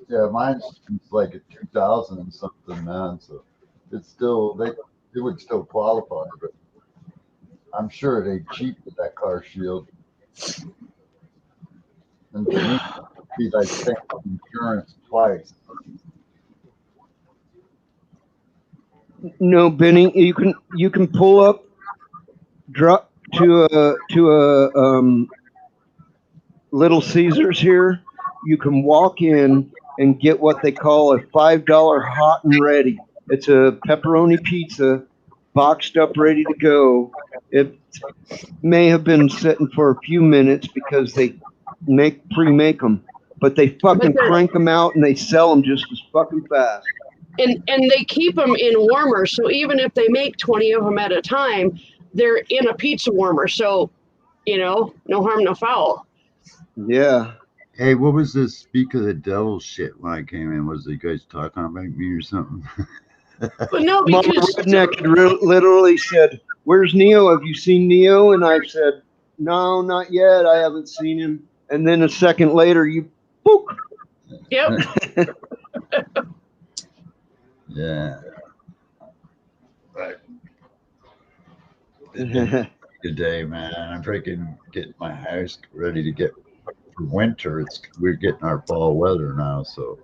Yeah, mine's like a 2000 and something, man. So it's still it would still qualify, but I'm sure it ain't cheap with that car shield. And to me, it'd be like paying insurance twice. No, Benny, you can pull up, drop to a Little Caesars here. You can walk in and get what they call a $5 hot and ready. It's a pepperoni pizza, boxed up, ready to go. It may have been sitting for a few minutes because they pre-make them, but they fucking crank them out and they sell them just as fucking fast. And they keep them in warmers, so even if they make 20 of them at a time, they're in a pizza warmer. So, you know, no harm, no foul. Yeah. Hey, what was this speak of the devil shit when I came in? Was you guys talking about me or something? But no, Mama because Redneck literally said, "Where's Neo? Have you seen Neo?" And I said, "No, not yet. I haven't seen him." And then a second later, you, book. Yep. Yeah. Right. Good day, man. I'm freaking getting my house ready to get for winter. We're getting our fall weather now, so.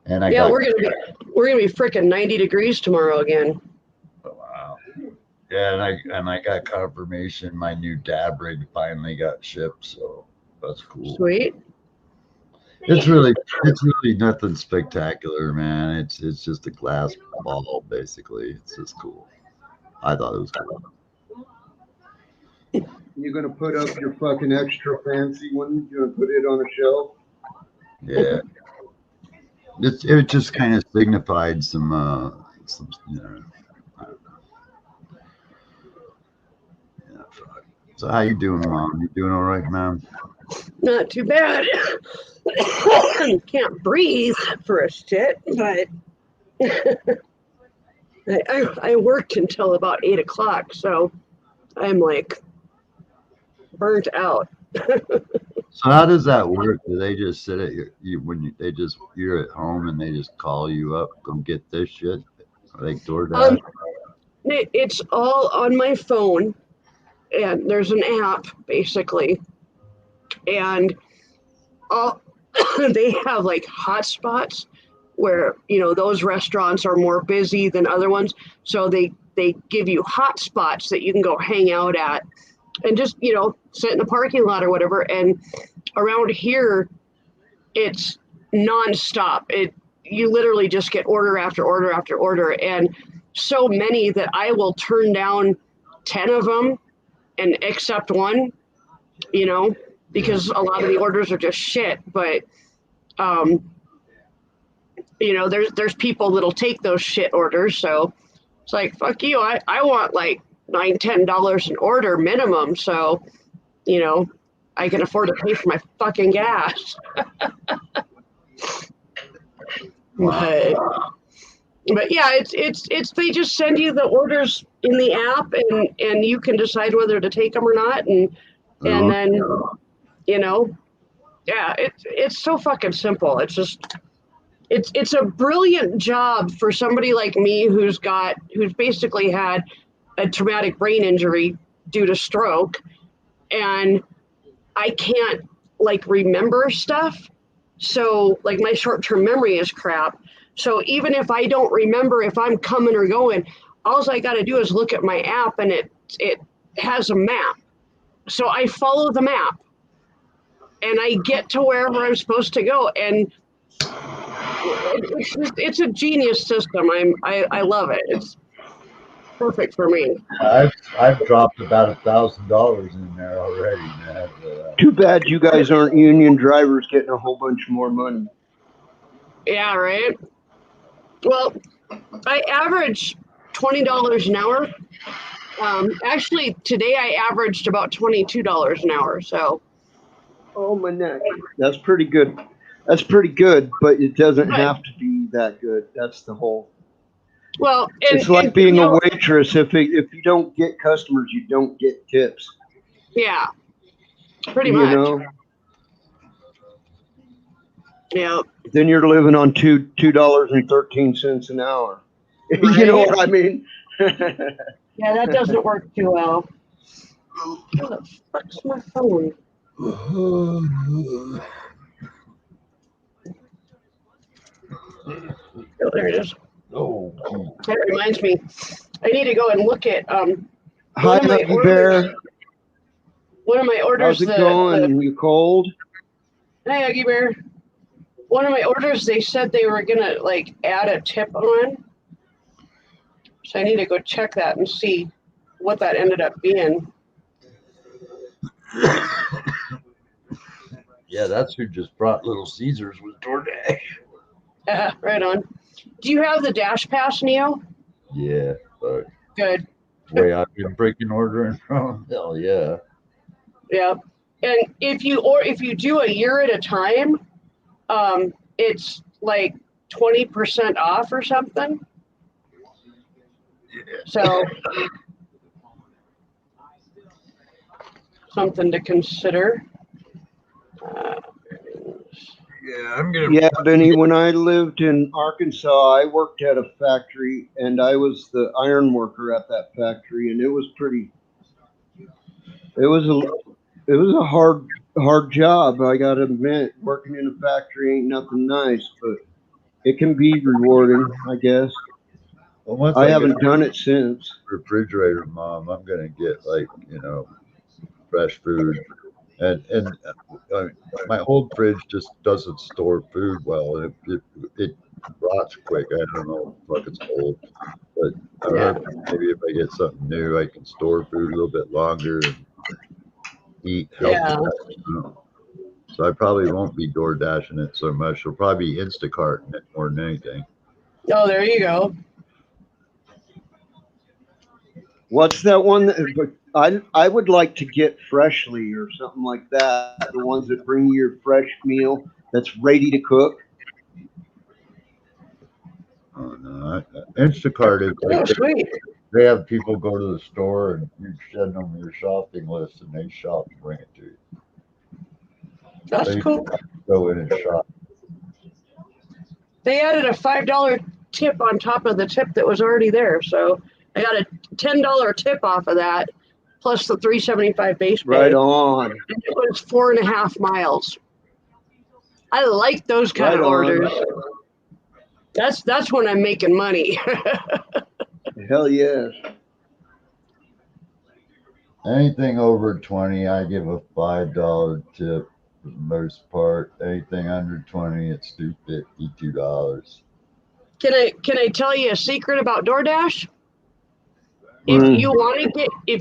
And I got. We're gonna be freaking 90 degrees tomorrow again. Oh, wow. Yeah, and I got confirmation my new dab rig finally got shipped, so that's cool. Sweet. It's really nothing spectacular, man. It's just a glass ball basically. It's just cool. I thought it was cool. You're gonna put up your fucking extra fancy one. You're gonna put it on a shelf. Yeah. It just kind of signified some you know. Yeah, fuck. So how you doing, Mom? You doing all right, man? Not too bad. Can't breathe for a shit, but I worked until about 8 o'clock, so I'm like burnt out. So how does that work? Do they just sit at you're at home and they just call you up, go get this shit, like DoorDash? It's all on my phone, and there's an app basically, and all they have like hotspots where those restaurants are more busy than other ones, so they give you hotspots that you can go hang out at and just sit in the parking lot or whatever. And around here it's nonstop. You literally just get order after order after order, and so many that I will turn down 10 of them and accept one, because a lot of the orders are just shit. But you know, there's people that'll take those shit orders. So it's like, fuck you. I want like $9-10 an order minimum. So, you know, I can afford to pay for my fucking gas. But yeah, it's they just send you the orders in the app, and you can decide whether to take them or not, and then, you know, yeah, it's so fucking simple. It's just it's a brilliant job for somebody like me who's basically had a traumatic brain injury due to stroke, and I can't like remember stuff. So like my short-term memory is crap. So even if I don't remember if I'm coming or going, all I got to do is look at my app, and it has a map. So I follow the map, and I get to wherever I'm supposed to go. And it's a genius system. I love it. It's perfect for me. I've dropped about $1,000 in there already, man. Too bad you guys aren't union drivers getting a whole bunch more money. Yeah, right. Well, I average $20 an hour. Actually, today I averaged about $22 an hour. So. Oh my neck. That's pretty good. That's pretty good, but it doesn't Right. have to be that good. That's the whole. Well, it's like being a waitress. If you don't get customers, you don't get tips. Yeah, pretty much. You know. Yeah. Then you're living on $2.13 an hour. Right. You know what I mean? Yeah, that doesn't work too well. Where the fuck's my phone? Oh, there it is. Oh, that reminds me. I need to go and look at Hi, Huggy Bear. One of my orders. How's it going? You cold? Hi, Huggy Bear. One of my orders, they said they were gonna like add a tip on. So I need to go check that and see what that ended up being. Yeah, that's who just brought Little Caesars was DoorDash. Right on. Do you have the Dash Pass, Neo? Yeah, but good. Way I've been breaking ordering from. Hell yeah. Yeah, and if you do a year at a time, it's like 20% off or something. Yeah. So something to consider. Yeah, I'm gonna. Yeah, Benny. When I lived in Arkansas, I worked at a factory, and I was the iron worker at that factory, and it was pretty. It was a hard job. I gotta admit, working in a factory ain't nothing nice, but it can be rewarding, I guess. Well, once I haven't done it since. Refrigerator, Mom, I'm gonna get fresh food, and my old fridge just doesn't store food well. It rots quick. I don't know if it's old, but I heard maybe if I get something new, I can store food a little bit longer and eat healthy. Yeah. So I probably won't be door dashing it so much. I'll probably be Instacarting it more than anything. Oh, there you go. What's that one? I would like to get Freshly or something like that. The ones that bring you your fresh meal that's ready to cook. Oh no, Instacart is like sweet. They have people go to the store and you send them your shopping list and they shop and bring it to you. That's cool. Go in and shop. They added a $5 tip on top of the tip that was already there, so I got a $10 tip off of that, plus the $3.75 base pay. Right on. And it was 4.5 miles. I like those kind of orders. That's when I'm making money. Hell yes. Anything over 20, I give a $5 tip for the most part. Anything under 20, it's $2.50, $2. Can I tell you a secret about DoorDash? If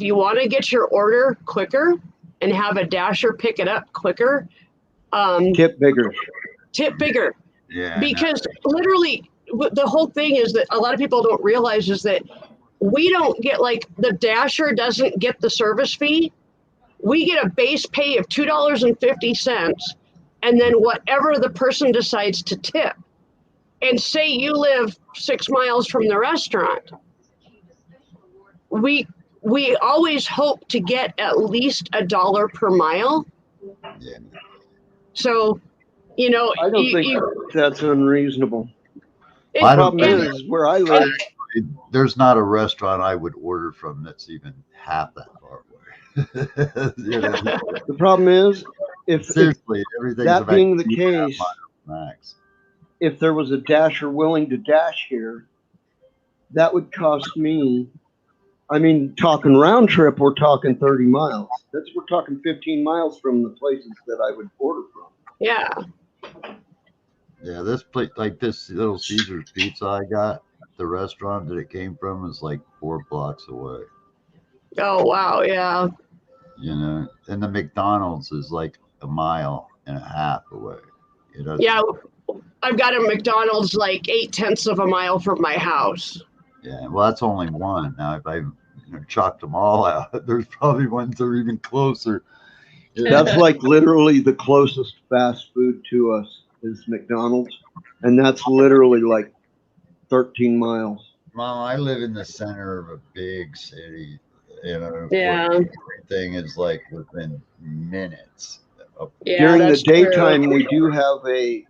you want to get your order quicker and have a dasher pick it up quicker, tip bigger. Tip bigger. Yeah. Because literally, the whole thing is that a lot of people don't realize is that we don't get, like, the dasher doesn't get the service fee. We get a base pay of $2.50, and then whatever the person decides to tip. And say you live 6 miles from the restaurant, we always hope to get at least $1 per mile. Yeah. So, you know, I don't think that's unreasonable. The I don't problem think is where I live. there's not a restaurant I would order from that's even half that far away. You know, The problem is if seriously, everything's that about being the 2.5 case, miles max. if there was a dasher willing to dash here, that would cost me. I mean, talking round trip, we're talking 30 miles. We're talking 15 miles from the places that I would order from. yeah. Yeah, this place, like this Little Caesar's Pizza I got, the restaurant that it came from is like 4 blocks away. Oh, wow. Yeah. You know, and the McDonald's is like 1.5 miles away. You know. Yeah. I've got a McDonald's like 0.8 of a mile from my house. Yeah, well, that's only one. Now, if I chalked them all out, there's probably ones that are even closer. That's like literally the closest fast food to us is McDonald's, and that's literally like 13 miles. Mom, I live in the center of a big city. You know, Yeah. where everything is like within minutes. Yeah. During the That's daytime, true. we do have a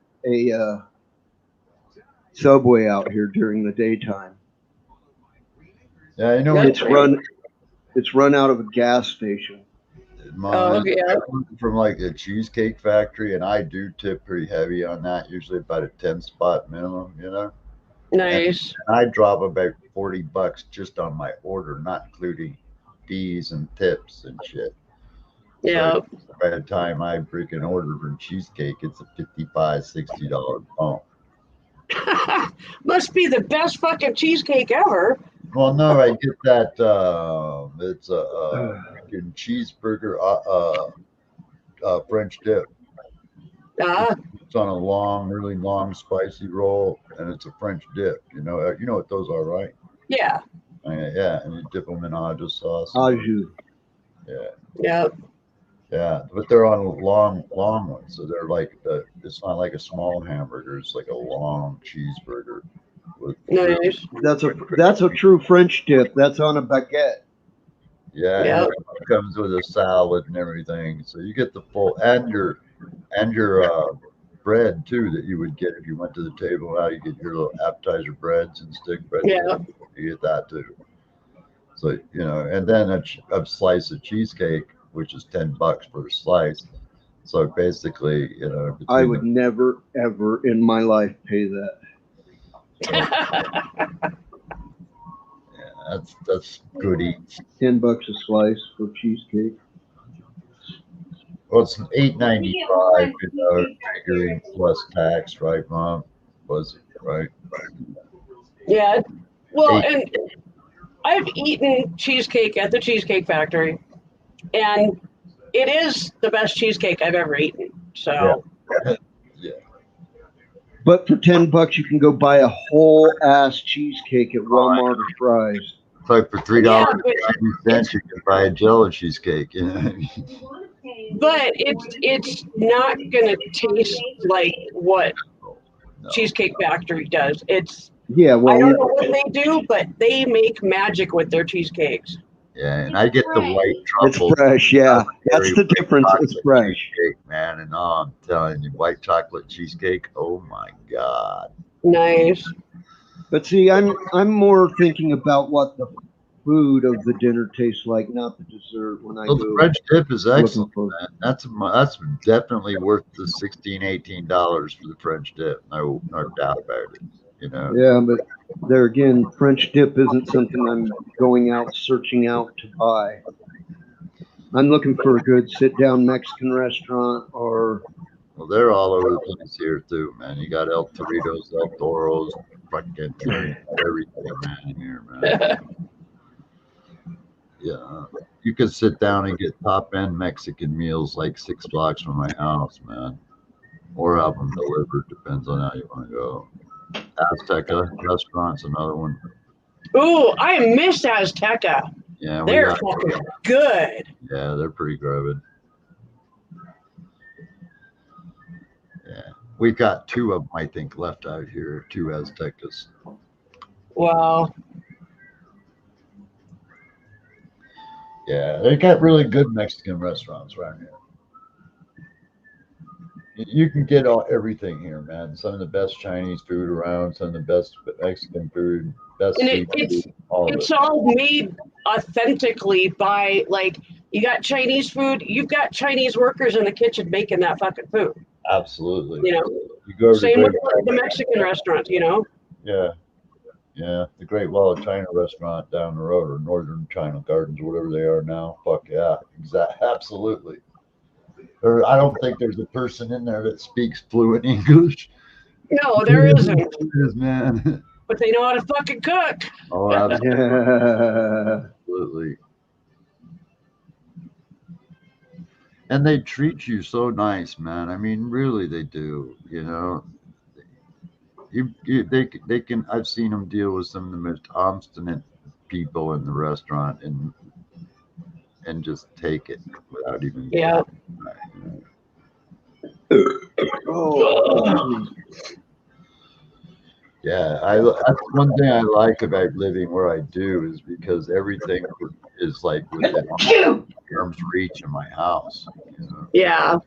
Subway out here during the daytime. Yeah, I know. It's run out of a gas station. Oh, yeah. I come from like a cheesecake factory, and I do tip pretty heavy on that. Usually about a 10 spot minimum. You know. Nice. And I drop about $40 just on my order, not including fees and tips and shit. Yeah. So by the time I freaking order for cheesecake, it's a $55-$60 bump. Must be the best fucking cheesecake ever. Well, no, I get that. It's a freaking cheeseburger, French dip. It's on a long, really long, spicy roll, and it's a French dip. You know what those are, right? Yeah. Yeah, and you dip them in au jus sauce. Au jus. Yeah. Yep. Yeah, but they're on long ones, so they're like it's not like a small hamburger; it's like a long cheeseburger. With Nice. That's a true French dip. That's on a baguette. Yeah, Yep. and it comes with a salad and everything, so you get the full and your bread too that you would get if you went to the table. Now you get your little appetizer breads and stick bread. Yeah. You get that too. So and then a slice of cheesecake, which is $10 for a slice. So basically, I would never ever in my life pay that. Yeah, that's good eats. $10 a slice for cheesecake. Well, it's $8.95, figuring plus tax, right, Mom? Was it right? Yeah. Well, and I've eaten cheesecake at the Cheesecake Factory, and it is the best cheesecake I've ever eaten. So. Yeah. But for $10, you can go buy a whole ass cheesecake at Walmart or Fry's. It's like for $3.50, you can buy a Jello cheesecake. But it's not gonna taste like what Cheesecake Factory does. Yeah, well, I don't know what they do, but they make magic with their cheesecakes. Yeah, and I get the white truffle. It's fresh, yeah. That's the difference. It's fresh. Cheesecake, man, and I'm telling you, white chocolate cheesecake. Oh my God. Nice. But see, I'm more thinking about what the food of the dinner tastes like, not the dessert. When I go, the French dip is excellent, for- man. That's definitely worth the $16-$18 for the French dip. No doubt about it. Yeah, but there again, French dip isn't something I'm going out searching out to buy. I'm looking for a good sit-down Mexican restaurant or. Well, they're all over the place here too, man. You got El Torritos, El Toros, fucking everything, man. Here, man. Yeah, you could sit down and get top-end Mexican meals like 6 blocks from my house, man. or have them delivered. Depends on how you want to go. Azteca restaurant's another one. Ooh, I miss Azteca. Yeah, we They're got. fucking good. Yeah, they're pretty good. Yeah, we've got two of them, I think, left out here. Two Aztecas. Wow. Yeah, they got really good Mexican restaurants around here. You can get everything here, man. Some of the best Chinese food around, some of the best Mexican food, best And seafood, all of it's it. all made authentically by, like, you got Chinese food, you've got Chinese workers in the kitchen making that fucking food. Absolutely. You know, You go to the same with Great, the Mexican restaurants, you know? yeah, yeah, the Great Wall of China restaurant down the road, or Northern China Gardens, whatever they are now. Fuck yeah, absolutely. I don't think there's a person in there that speaks fluent English. No, there isn't. Yes, man. But they know how to fucking cook. Oh, Yeah. absolutely. And they treat you so nice, man. I mean, really, they do. You know, they can. I've seen them deal with some of the most obstinate people in the restaurant, and just take it without even. Yeah. You Oh, Yeah, that's one thing I like about living where I do is because everything is like within arm's reach in my house. You know? Yeah.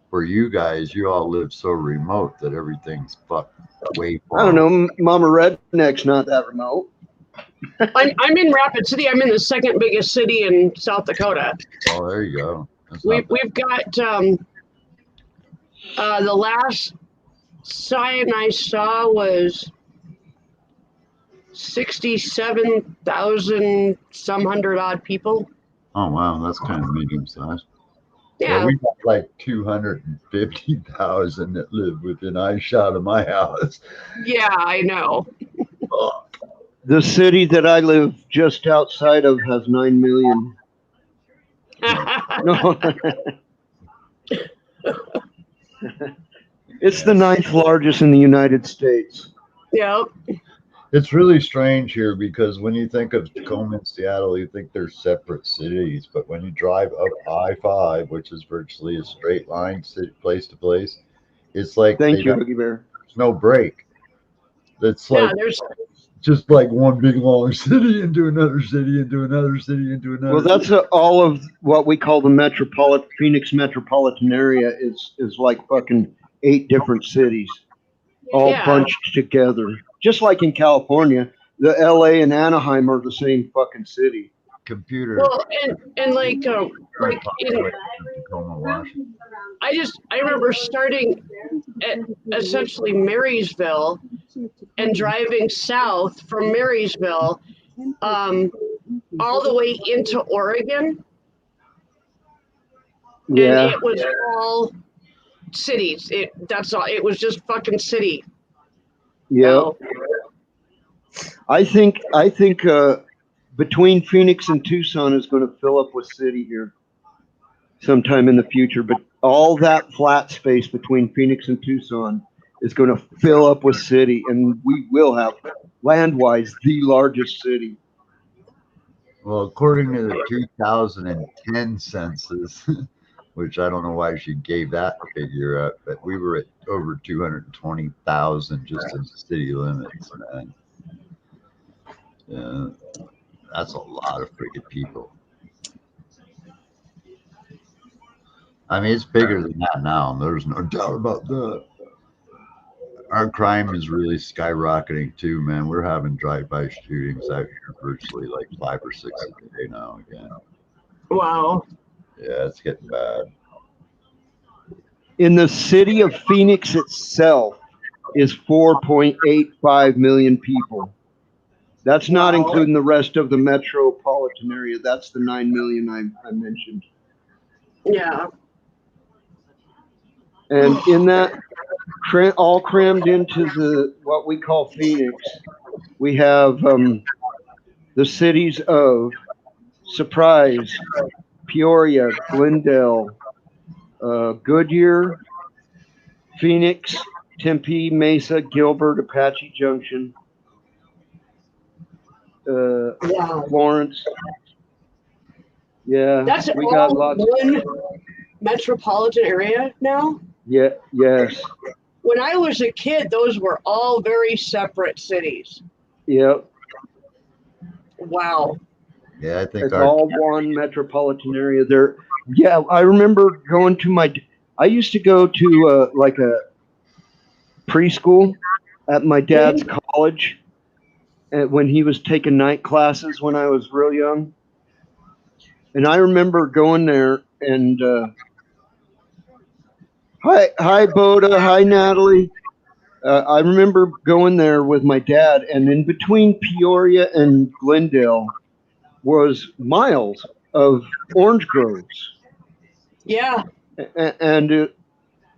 For you guys, you all live so remote that everything's fucked way far. I don't know. Mama Redneck's not that remote. I'm in Rapid City. I'm in the second biggest city in South Dakota. Oh, there you go. We've got the last sign I saw was 67,000 some hundred odd people. Oh wow, that's kind of medium sized. Yeah. We got like 250,000 that live within eyeshot of my house. Yeah, I know. The city that I live just outside of has 9 million. No. It's the ninth largest in the United States. Yep. It's really strange here because when you think of Tacoma and Seattle, you think they're separate cities. But when you drive up I-5, which is virtually a straight line place to place, it's like Thank you, Hoogie Bear. There's no break. It's like there's just like one big long city into another city into another city into another. Well, that's all of what we call the Phoenix metropolitan area is like fucking 8 different cities, all bunched together. Just like in California, the LA and Anaheim are the same fucking city. Computer. Well, and like in, Tacoma, Washington. I remember starting at essentially Marysville and driving south from Marysville all the way into Oregon. Yeah. And it was all cities. That's all. It was just fucking city. Yeah. I think between Phoenix and Tucson is going to fill up with city here sometime in the future. But all that flat space between Phoenix and Tucson is going to fill up with city, and we will have, land-wise, the largest city. Well, according to the 2010 census, which I don't know why she gave that figure up, but we were at over 220,000 just in the city limits, man. Yeah, that's a lot of freaking people. I mean, it's bigger than that now. There's no doubt about that. Our crime is really skyrocketing too, man. We're having drive-by shootings out here virtually like 5 or 6 a day now again. Wow. Yeah, it's getting bad. In the city of Phoenix itself is 4.85 million people. That's not including the rest of the metropolitan area. That's the 9 million I mentioned. Yeah. And in that, all crammed into what we call Phoenix, we have the cities of Surprise, Peoria, Glendale, Goodyear, Phoenix, Tempe, Mesa, Gilbert, Apache Junction, Wow. Florence. Yeah, That's we got all lots. one metropolitan area now? Yeah, yes, When I was a kid, those were all very separate cities. yep. Wow. Yeah, I think It's our all one metropolitan area there. Yeah, I remember going to I used to go to like a preschool at my dad's college when he was taking night classes when I was real young. And I remember going there and hi Boda, hi Natalie. I remember going there with my dad, and in between Peoria and Glendale was miles of orange groves, Yeah. and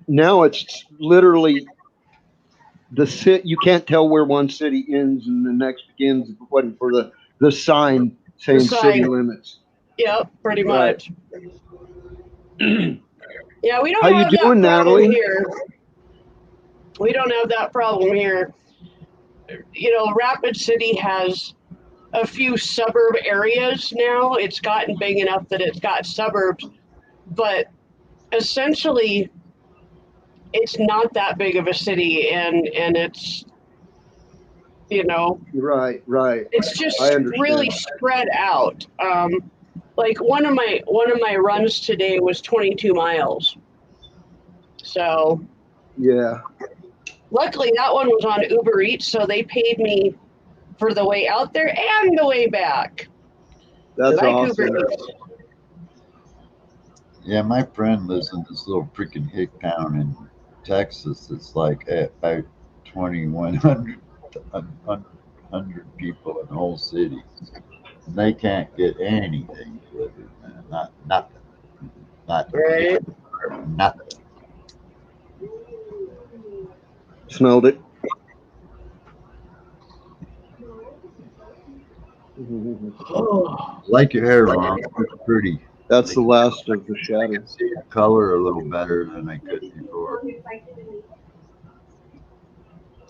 now it's literally the city. You can't tell where one city ends and the next begins, if it wasn't for the sign saying city sign. limits. Yep, pretty Right. much. Yeah, we don't How you have that doing, problem Natalie? here. We don't have that problem here. You know, Rapid City has a few suburb areas now. It's gotten big enough that it's got suburbs, but essentially it's not that big of a city, and it's, you know, Right. it's just I understand. really spread out. Like one of my runs today was 22 miles. So Yeah, luckily that one was on Uber Eats, so they paid me for the way out there and the way back. that's Like awesome. Uber Eats. Yeah, my friend lives in this little freaking hick town in Texas. It's like about 2,100 people in the whole city. And they can't get anything delivered, man. Nothing. Right. Nothing. Smelled it. Oh, Like your hair, Mom. It's pretty. That's the last of the I shadow. can see the color a little better than I could before.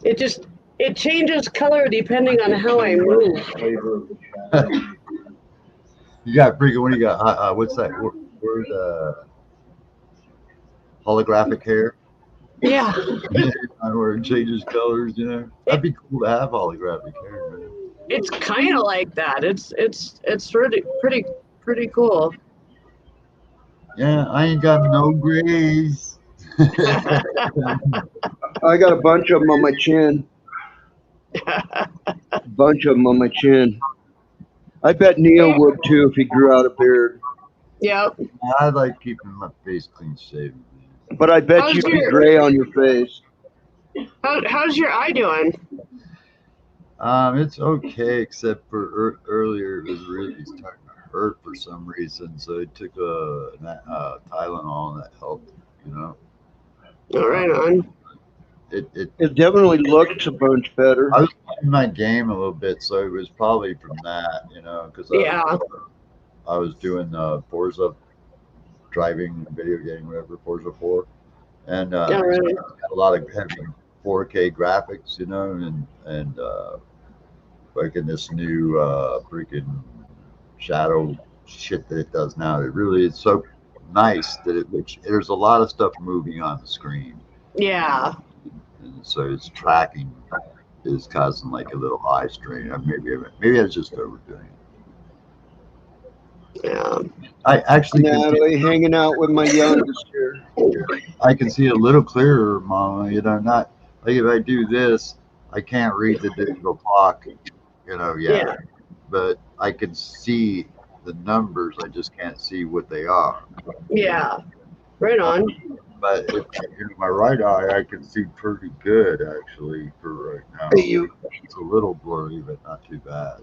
it changes color depending on how I move. Flavor of the shadow. You got freaking. What do you got? What's that word? Holographic hair. Yeah. Where it changes colors. You know, that'd be cool to have holographic hair, man. It's kind of like that. It's pretty cool. Yeah, I ain't got no grays. I got a bunch of them on my chin. Bunch of them on my chin. I bet Neil would too if he grew out a beard. Yep. I like keeping my face clean shaven. But I bet How's you'd be your- gray on your face. How's your eye doing? It's okay, except for earlier it was really starting to hurt for some reason. So I took a Tylenol and that helped. You know, All right on. It definitely looks a bunch better. I was playing my game a little bit, so it was probably from that. You know, because Yeah. I was doing Forza driving video game, whatever, Forza 4, and All right. had a lot of heavy 4K graphics, you know, and like in this new freaking shadow shit that it does now. It really is so nice that there's a lot of stuff moving on the screen, Yeah. and so its tracking is causing like a little eye strain. Maybe I was just overdoing it. Yeah. I actually can Natalie hanging out with my youngest here. I can see a little clearer, Mama. You know, not like if I do this, I can't read the digital clock, you know, yet. Yeah. But I can see the numbers. I just can't see what they are. Yeah. Right on. But in my right eye, I can see pretty good actually for right now. It's a little blurry, but not too bad.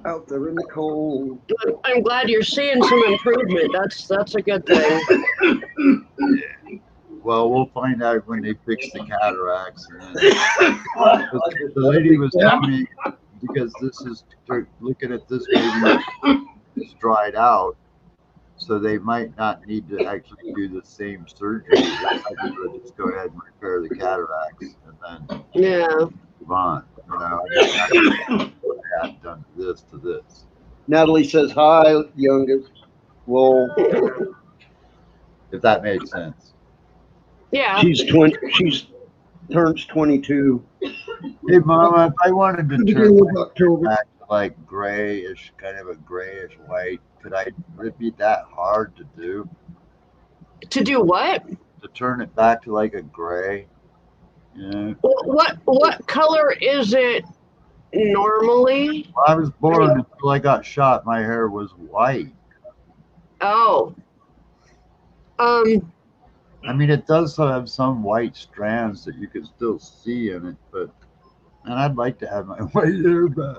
Out there in the cold. I'm glad you're seeing some improvement. That's a good thing. Well, we'll find out when they fix the cataracts. The lady was telling me, because this is looking at this baby, it's dried out, so they might not need to actually do the same surgery. They might be able to just go ahead and repair the cataracts and then Yeah. move on. You know, I just had done this to this. Natalie says hi, youngest. Well, If that made sense. Yeah. She's turns 22. Hey, Mama, if I wanted to turn Beginning of my hair October. back to like grayish, kind of a grayish white, would it be that hard to do? To do what? To turn it back to like a gray? Yeah. What color is it normally? When I was born until I got shot, my hair was white. Oh. I mean, it does have some white strands that you can still see in it, but and I'd like to have my white hair back.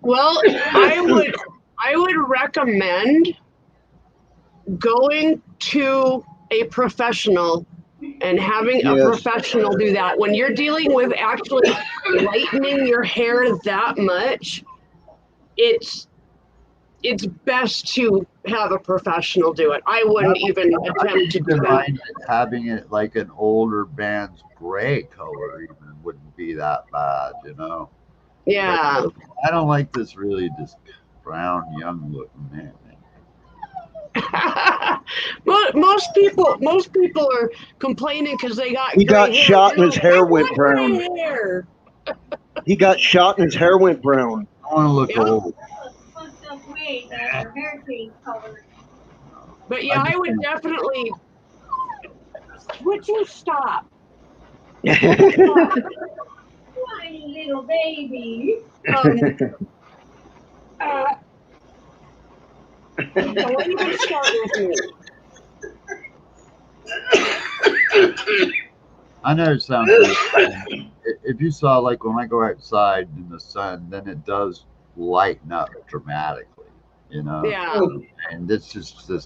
Well, I would recommend going to a professional and having a Yes. professional do that. When you're dealing with actually lightening your hair that much, it's best to have a professional do it. I wouldn't even attempt to do that. Having it like an older band's gray color even wouldn't be that bad, you know. Yeah. But I don't like this really just brown young looking man. most people are complaining because they got He gray got hair. shot and his hair went "I want brown." gray hair." He got shot and his hair went brown. I want to look Yeah. old. Fucked up way that her hair changed color. But yeah, I would definitely. Would you stop? Whiny little baby. Don't even start with me. I know it sounds weird. If you saw like when I go outside in the sun, then it does lighten up dramatically, you know. Yeah. And this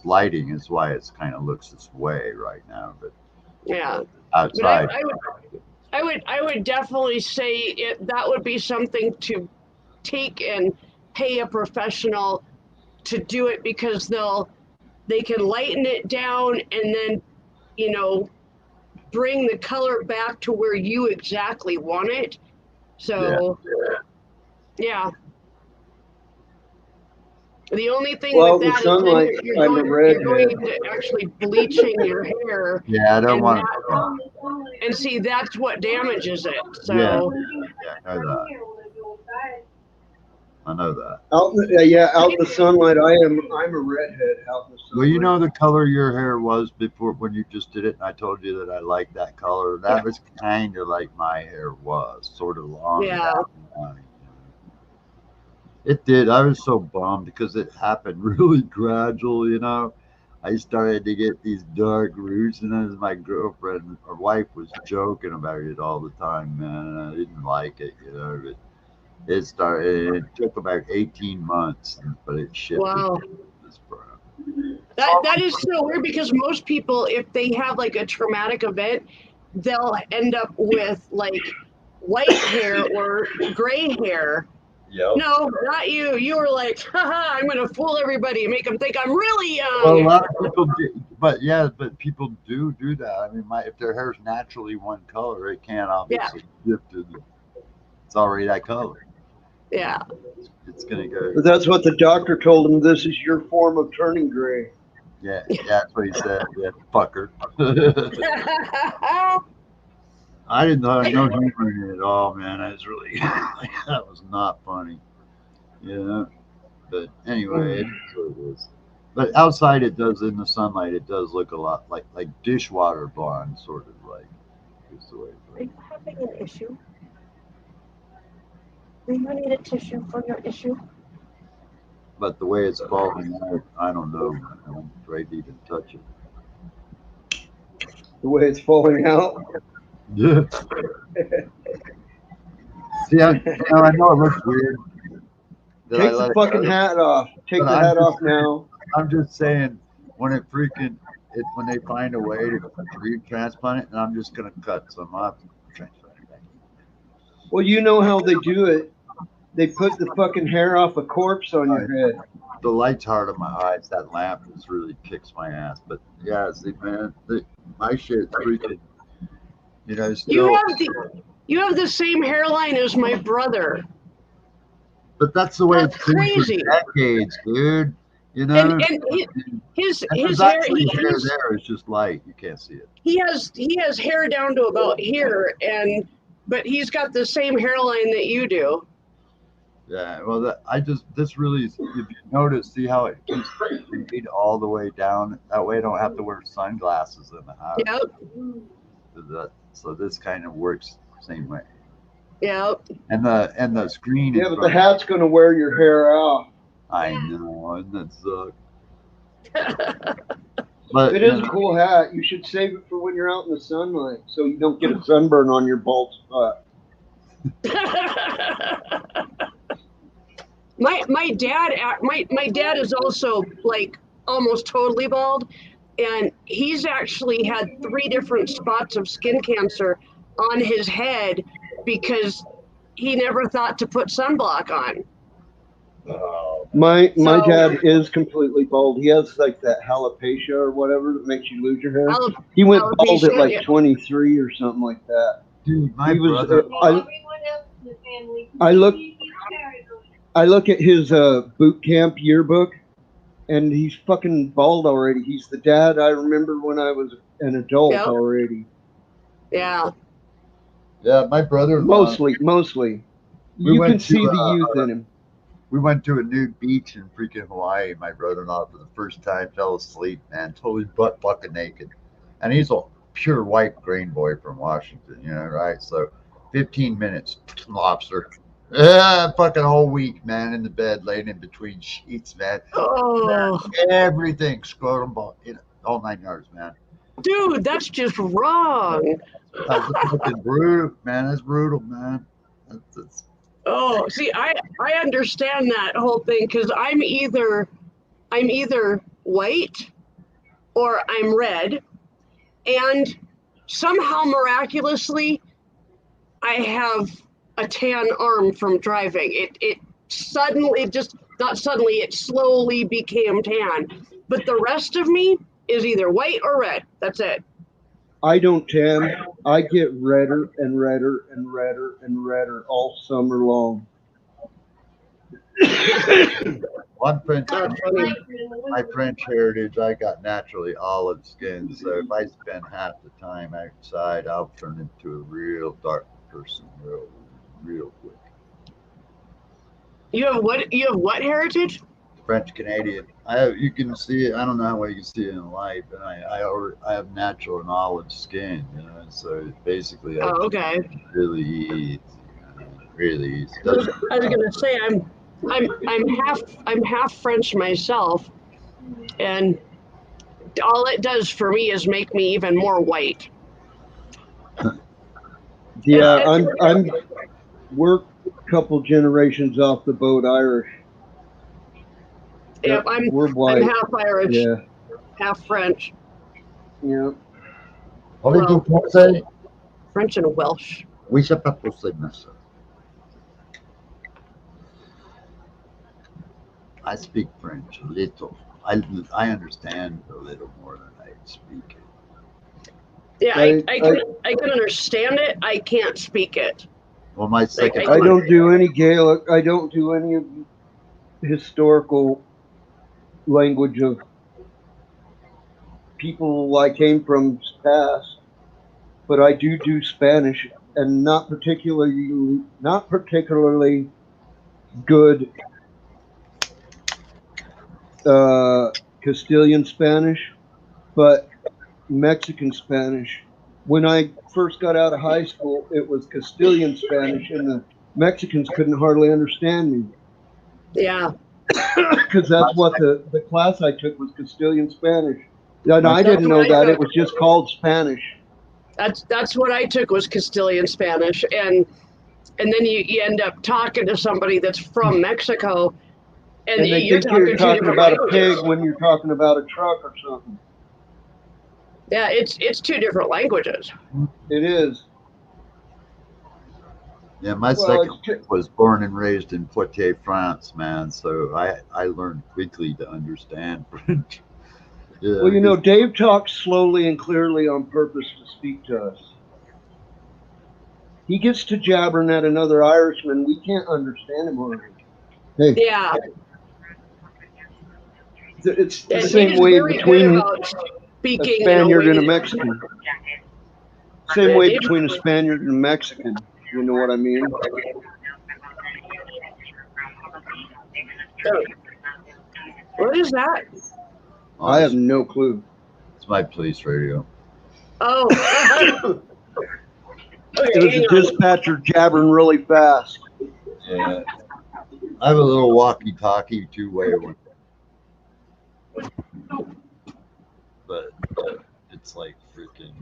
lighting is why it's kind of looks this way right now. But Yeah. outside, But I would definitely say that would be something to take and pay a professional to do it, because they can lighten it down and then, you know, bring the color back to where you exactly want it. So yeah. The only thing Well, with the that sunlight, is then I'm a you're going redhead. to actually bleaching your hair. yeah, I don't And want And see, that's what damages it. So Yeah. I know that. I know that. Out in the sunlight, I'm a redhead out in the sunlight. Well, you know the color your hair was before when you just did it, and I told you that I liked that color. That was kind of like my hair was, sort of long. Yeah. It did. I was so bummed because it happened really gradual, you know. I started to get these dark roots, and then my girlfriend or wife was joking about it all the time, man. And I didn't like it, you know. But it started. It took about 18 months, but it shifted. Wow. This brown. That is so weird, because most people, if they have like a traumatic event, they'll end up with like white hair or gray hair. Yep. No, not you. You were like, haha, I'm going to fool everybody and make them think I'm really young. Well, a lot of people do, but people do that. I mean, if their hair's naturally one color, it can't obviously shift it. It's already that color. Yeah. It's gonna go. But that's what the doctor told him. This is your form of turning gray. Yeah, that's what he said. Yeah, fucker. I didn't know humor in it at all, man. I was really that was not funny. Yeah, but anyway, it's what it is. But outside, it does in the sunlight. It does look a lot like dishwater blonde, sort of like. Is the way Are you having an issue? Do you need a tissue for your issue? But the way it's falling out, I don't know. I'm afraid to even touch it. The way it's falling out. Yeah. See, I know it looks weird. Take the fucking hat off. Take the hat off now. I'm just saying, when when they find a way to transplant it, and I'm just gonna cut some up. Well, you know how they do it. They put the fucking hair off a corpse on your head. The light's hard on my eyes. That lamp just really kicks my ass. But yeah, see, man, my shit's freaking. You know, still. You have the same hairline as my brother. But that's the way That's it's been crazy. for decades, dude. You know. And his there's hair actually hair there. It's just light. You can't see it. he has hair down to about here, but he's got the same hairline that you do. Yeah, well, this really, if you notice, see how it keeps fade all the way down. That way, I don't have to wear sunglasses in the house. Yep. So this kind of works the same way. Yep. And the screen. Yeah, but the hat's gonna wear your hair out. I know, and that sucks. But It is a cool hat. You should save it for when you're out in the sunlight, so you don't get a sunburn on your bald spot. My dad is also like almost totally bald, and he's actually had 3 different spots of skin cancer on his head because he never thought to put sunblock on. My dad is completely bald. He has like that alopecia or whatever that makes you lose your hair. He went bald at like 23 or something like that. Dude, my brother. I look at his boot camp yearbook, and he's fucking bald already. He's the dad I remember when I was an adult already. Yeah. Yeah, my brother. Mostly. You can see the youth in him. We went to a nude beach in freaking Hawaii. My brother-in-law, for the first time, fell asleep, man, totally butt fucking naked. And he's a pure white grain boy from Washington, you know, right? So 15 minutes, lobster. Fucking whole week, man, in the bed, laying in between sheets, man. Oh. Everything, scrotum, all 9 yards, man. Dude, that's just wrong. That's fucking brutal, man. That's brutal, man. That's Oh, see, I understand that whole thing because I'm either white or I'm red, and somehow miraculously I have a tan arm from driving. It slowly became tan, but the rest of me is either white or red. That's it. I don't tan. I get redder and redder and redder and redder all summer long. One French, my French heritage, I got naturally olive skin. So if I spend half the time outside, I'll turn into a real dark person real quick. You have what? You have what heritage? French Canadian. You can see it. I don't know how well you can see it in light, but I have natural and olive skin, you know. So basically, okay. Really easy, really easy. I was gonna say I'm half French myself, and all it does for me is make me even more white. Yeah, we're a couple generations off the boat Irish. Yep, we're white. I'm half Irish, half French. Yeah. Well, say French and Welsh. We should say ça. I speak French a little. I understand a little more than I speak it. Yeah, I can understand it. I can't speak it. Well, my second. I don't do any Gaelic. I don't do any of the historical language of people I came from past, but I do Spanish, and not particularly good Castilian Spanish, but Mexican Spanish. When I first got out of high school, it was Castilian Spanish, and the Mexicans couldn't hardly understand me. Yeah. Because that's what the class I took was Castilian Spanish. And I didn't know that. It was just called Spanish. That's what I took was Castilian Spanish. And then you end up talking to somebody that's from Mexico. And they think you're talking about a pig when you're talking about a truck or something. Yeah, it's 2 different languages. It is. Yeah, my Well, second it's ju- was born and raised in Poitiers, France, man. So I learned quickly to understand French. Yeah, well, you know, because Dave talks slowly and clearly on purpose to speak to us. He gets to jabbering at another Irishman. We can't understand him hardly. Hey, Yeah, it's the and same he's way very good between about a speaking in a Spaniard way and a that Mexican. Same yeah, way Dave. between a Spaniard and a Mexican. You know what I mean? Oh, what is that? I have it's, no clue. it's my police radio. Oh, It okay, was hang a on. dispatcher jabbering really fast. Yeah, I have a little walkie-talkie two-way one, but it's like freaking.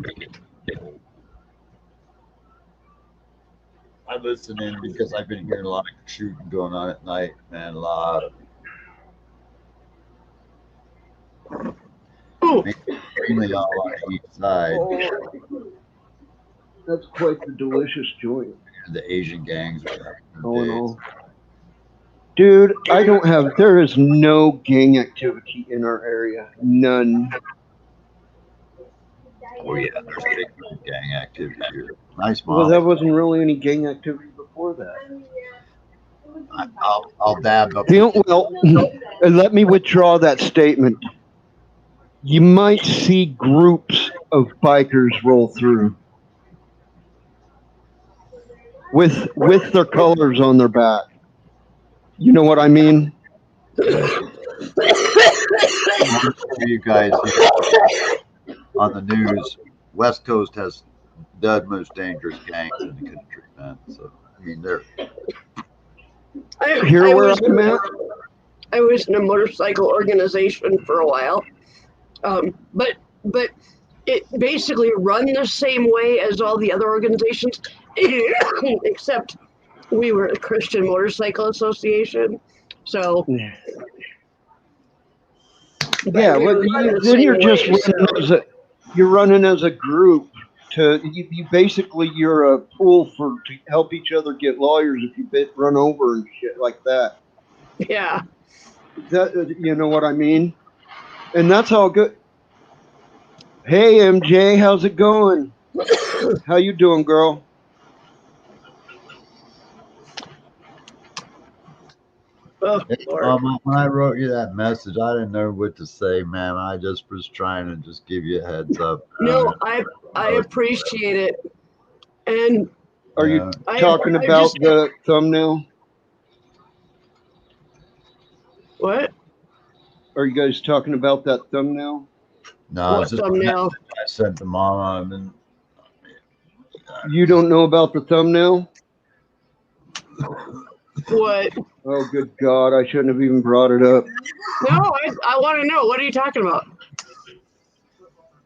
I listen in because I've been hearing a lot of shooting going on at night, man. A lot of Ooh, mainly all on the east side. Oh, that's quite the delicious joint. The Asian gangs were having All in their days. all. Dude, there is no gang activity in our area. None. Oh yeah, there's big gang activity here. Nice Well, mom. that wasn't really any gang activity before that. I'll dab up. The, Well, let me withdraw that statement. You might see groups of bikers roll through with their colors on their back. You know what I mean? you guys on the news, West Coast has the most dangerous gangs in the country, man. So I mean, they're I, Here I where was I'm at, I was in a motorcycle organization for a while, but it basically run the same way as all the other organizations, except we were a Christian Motorcycle Association, so but yeah. we Well, run the then same way. So you're running as a group you basically you're a pool to help each other get lawyers if you get run over and shit like that. yeah, You know what I mean? And that's all good. Hey MJ, how's it going? How you doing, girl? oh Hey, Lord, when I wrote you that message, I didn't know what to say, man. I just was trying to just give you a heads up. no, I appreciate it, and Are you Yeah. talking I just about the thumbnail? what Are you guys talking about that thumbnail? No, it's what just a message thumbnail? I sent to Mama, and You don't know about the thumbnail? What? Oh, good God! I shouldn't have even brought it up. No, I want to know. What are you talking about?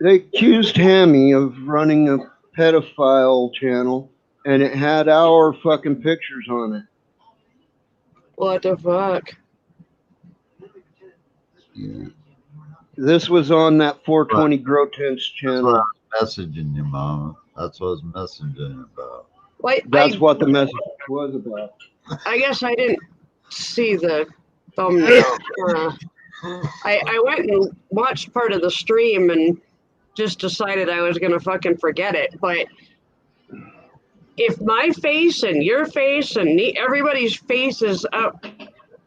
They accused Hammy of running a pedophile channel, and it had our fucking pictures on it. What the fuck? yeah, This was on that 420 Grow Tents that's what I channel. was messaging you, Mama. That's what I was messaging about. Wait, That's what the message was about. I guess I didn't see the thumbnail. I went and watched part of the stream and just decided I was gonna fucking forget it. But if my face and your face and everybody's face is up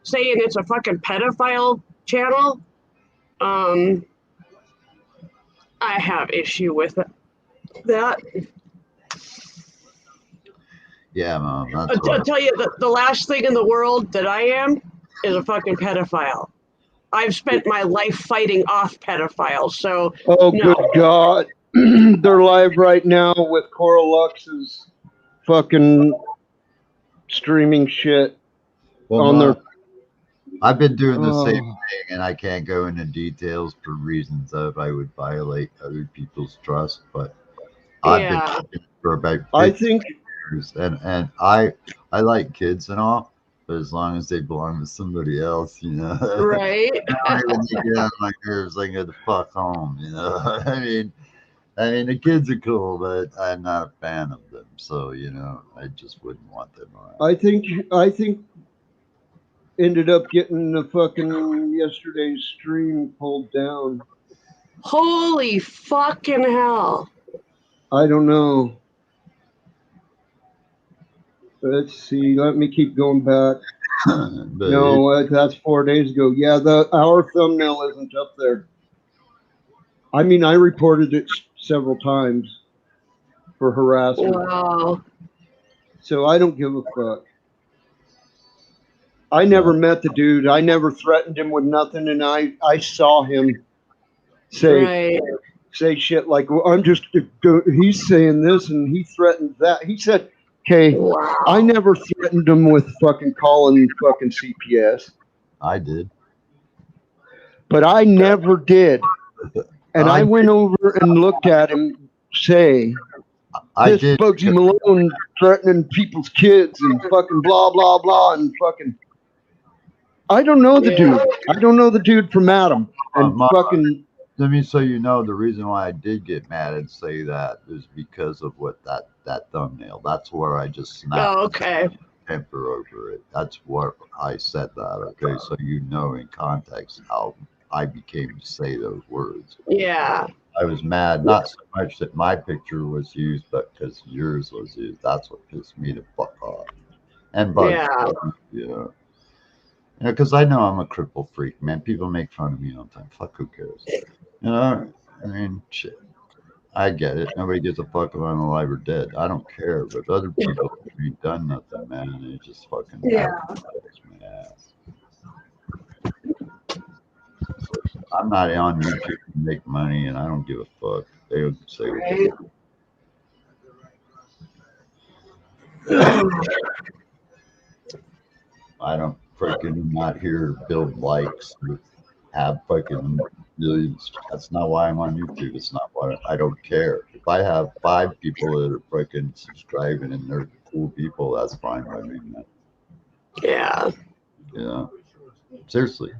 saying it's a fucking pedophile channel, I have issue with that. Yeah, Mom. That's I'll what. tell you, the last thing in the world that I am is a fucking pedophile. I've spent my life fighting off pedophiles, so Oh, no. good God. They're live right now with Coral Lux's fucking streaming shit Well, on Mom, their. I've been doing the same Oh, thing, and I can't go into details for reasons of I would violate other people's trust. But I've been Yeah, doing it for about I 50 think years, and I like kids and all, but as long as they belong to somebody else, you know. right. Now when they get on my nerves, I go the fuck home, you know. I mean, I mean, the kids are cool, but I'm not a fan of them. So, I just wouldn't want them around. I think ended up getting the fucking yesterday's stream pulled down. Holy fucking hell. I don't know. Let's see. Let me keep going back. But No, that's 4 days ago. Yeah, our thumbnail isn't up there. I mean, I reported it several times for harassment, Wow. so I don't give a fuck. I never met the dude. I never threatened him with nothing, and I saw him say shit like, well, I'm just, he's saying this and he threatened that. He said, okay, Wow. I never threatened him with fucking calling fucking CPS, I did. but I never did. And I went over and looked at him say, I this did. Bugsy Malone threatening people's kids and fucking blah, blah, blah, and fucking. I don't know the dude. I don't know the dude from Adam. And fucking. Let me so you know the reason why I did get mad and say that is because of what that thumbnail. That's where I just snapped. Oh, okay. Temper over it. That's what I said that. Okay, so you know in context how I became to say those words. Yeah. I was mad, not so much that my picture was used, but because yours was used. That's what pissed me the fuck off. And Bug, because I know I'm a cripple freak, man. People make fun of me all the time. Fuck, who cares? I mean, shit. I get it. Nobody gives a fuck if I'm alive or dead. I don't care. But other people ain't done nothing, man. And they just fucking advertise my ass. I'm not on YouTube to make money, and I don't give a fuck. They don't say what they I don't freaking not here to build likes or have fucking millions. That's not why I'm on YouTube. It's not why I don't care. If I have 5 people that are freaking subscribing and they're cool people, that's fine by me, man. Yeah. Yeah. Seriously.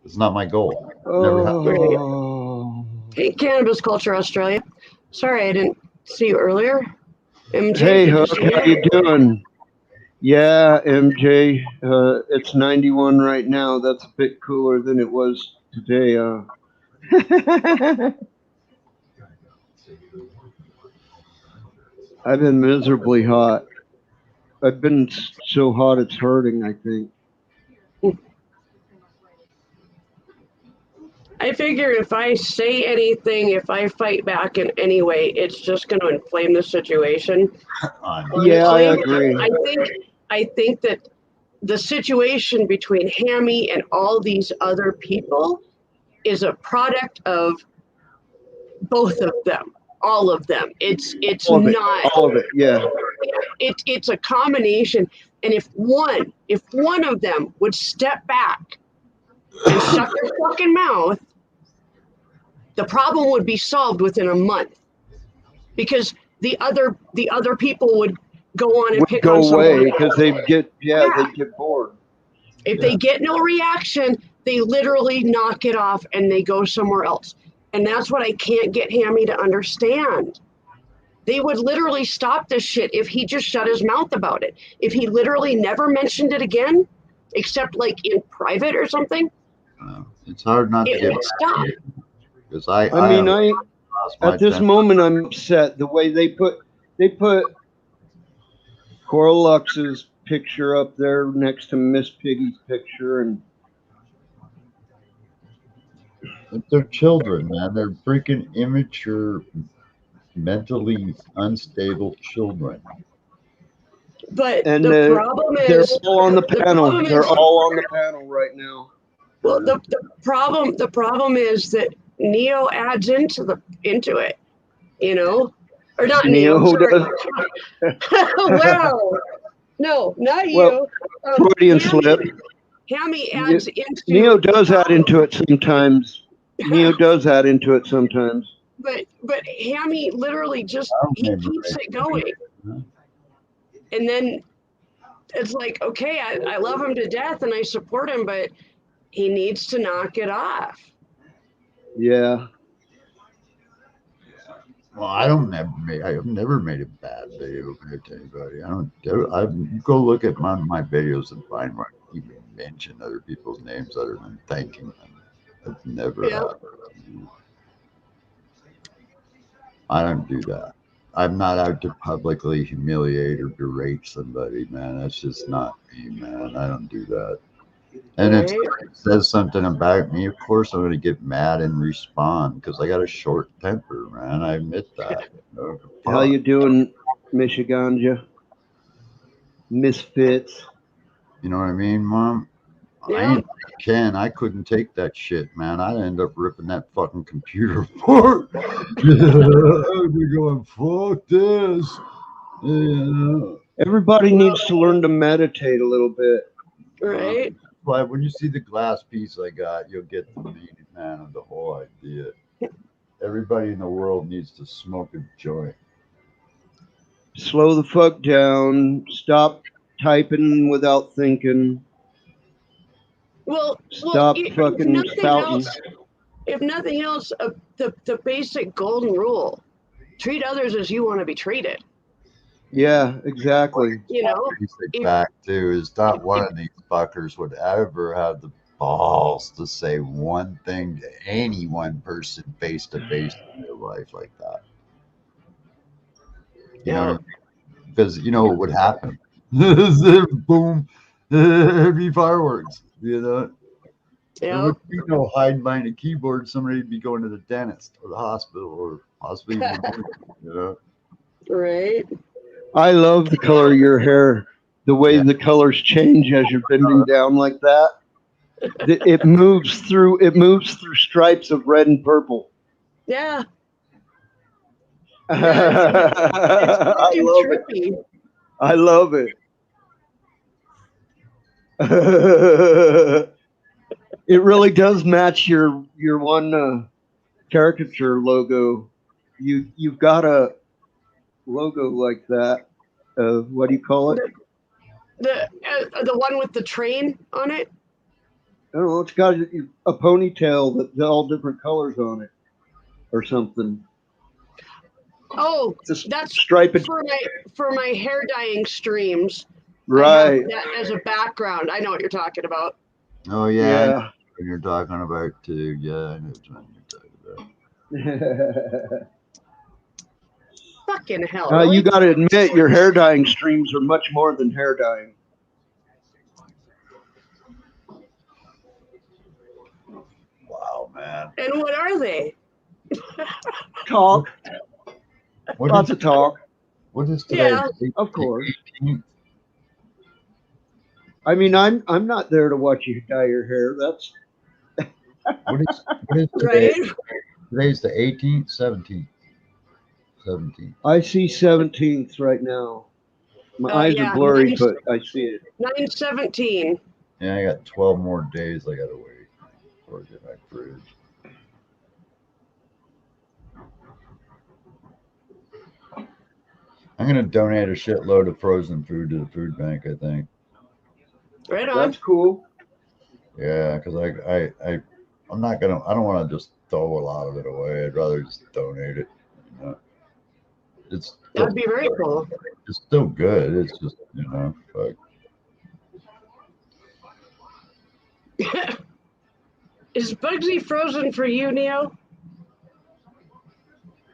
It's not my goal. Hey, Cannabis Culture Australia. Sorry, I didn't see you earlier. MJ, hey, Hook, how you doing? Yeah, MJ. It's 91 right now. That's a bit cooler than it was today. I've been miserably hot. I've been so hot it's hurting, I think. I figure if I say anything, if I fight back in any way, it's just going to inflame the situation. Yeah, I agree. I think that the situation between Hammy and all these other people is a product of both of them, all of them. It's not all of it. Yeah. It's a combination. And if one of them would step back and shut their fucking mouth, the problem would be solved within a month, because the other people would go on and pick on away because they get bored. If they get no reaction, they literally knock it off and they go somewhere else. And that's what I can't get Hammy to understand. They would literally stop this shit if he just shut his mouth about it. If he literally never mentioned it again, except like in private or something. It's hard not to get stop. Because at this moment I'm upset the way they put Coral Lux's picture up there next to Miss Piggy's picture, and they're children, man. They're freaking immature, mentally unstable children. But the problem is they're all on the panel. They're all on the panel right now. Well, the problem is that Neo adds into it, or not Neo. Wow, no, not you. Freudian slip. Hammy adds into. Neo does add into it sometimes. But Hammy literally just keeps it going, and then it's like, okay, I love him to death and I support him, but he needs to knock it off. Yeah. Well, I've never made a bad video to anybody. I go look at my videos and find where I even mention other people's names other than thanking them. I've never Yeah. had. I don't do that. I'm not out to publicly humiliate or berate somebody, man. That's just not me, man. I don't do that. And if Right. somebody says something about me, of course I'm going to get mad and respond because I got a short temper, man. I admit that. You know, How fuck. you doing, Michiganja? Misfits. You know what I mean, Mom? I Yeah. ain't like Ken. I couldn't take that shit, man. I'd end up ripping that fucking computer apart. I'd be going, fuck this. Yeah. Everybody needs to learn to meditate a little bit. Right. But when you see the glass piece I got, you'll get the meaning, man, of the whole idea. Everybody in the world needs to smoke a joint. Slow the fuck down. Stop typing without thinking. Well, Stop if fucking nothing spouting. else, the basic golden rule: treat others as you want to be treated. Yeah, exactly. You know, Basic if, fact too is not if, one if of these fuckers would ever have the balls to say one thing to any one person face to face in their life like that. You know what I yeah, mean? Because you know what would happen? Boom, it'd be fireworks. You know, there yeah, would be no hide behind a keyboard. Somebody would be going to the dentist or the hospital or possibly even home. You know, right. I love the color of your hair. The way yeah. the colors change as you're bending down like that. It moves through. It moves through stripes of red and purple. Yeah, yeah. It's I fucking love it. trippy. I love it. It really does match your one caricature logo. You've got a logo like that. What do you call it? The one with the train on it. I don't know. It's got a ponytail that's all different colors on it, or something. Oh, It's a that's striped. for my hair dyeing streams. I have Right. that as a background. I know what you're talking about. Oh yeah, I know Yeah. what you're talking about too. Yeah, I know what you're talking about. Fucking hell, You really? got to admit, your hair dyeing streams are much more than hair dyeing. Wow, man. And what are they? Talk. What Lots is of talk. what is today? Yeah. Of course. 18th? I mean, I'm not there to watch you dye your hair. That's What is today? Right. Today's the 18th, 17th. 17th. I see 17th right now. My eyes are Yeah. blurry, but I see it. 9/17. Yeah, I got 12 more days I gotta wait before I get my fridge. I'm gonna donate a shitload of frozen food to the food bank, I think. Right on. That's cool. Yeah, because I'm not gonna I don't wanna just throw a lot of it away. I'd rather just donate it. You know? It's That'd still, be very cool. it's still good. It's just, fuck. Is Bugsy frozen for you, Neo?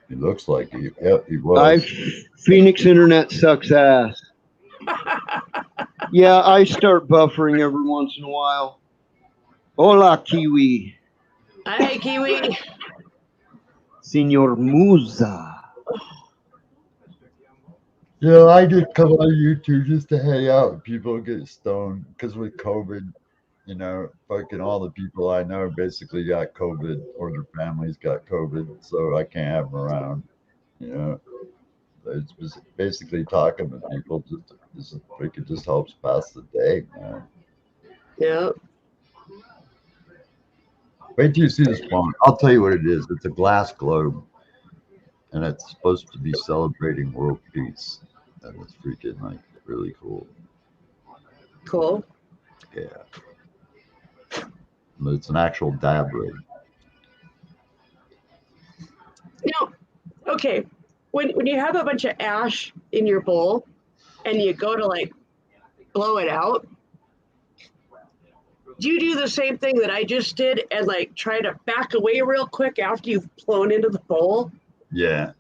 He looks like yep, he I was. Phoenix internet sucks ass. Yeah, I start buffering every once in a while. Hola, Kiwi. Hi, Kiwi. Senor Musa. Yeah, I did come on YouTube just to hang out and people get stoned because with COVID, fucking all the people I know basically got COVID or their families got COVID, so I can't have them around. You know, it's just basically talking to people just it just helps pass the day, man. Yeah. Wait till you see this phone. I'll tell you what it is. It's a glass globe, and it's supposed to be celebrating world peace. And it's freaking really cool. Cool. Yeah. But it's an actual dab rig. Now, okay. when you have a bunch of ash in your bowl and you go to like blow it out, do you do the same thing that I just did and like try to back away real quick after you've blown into the bowl? Yeah.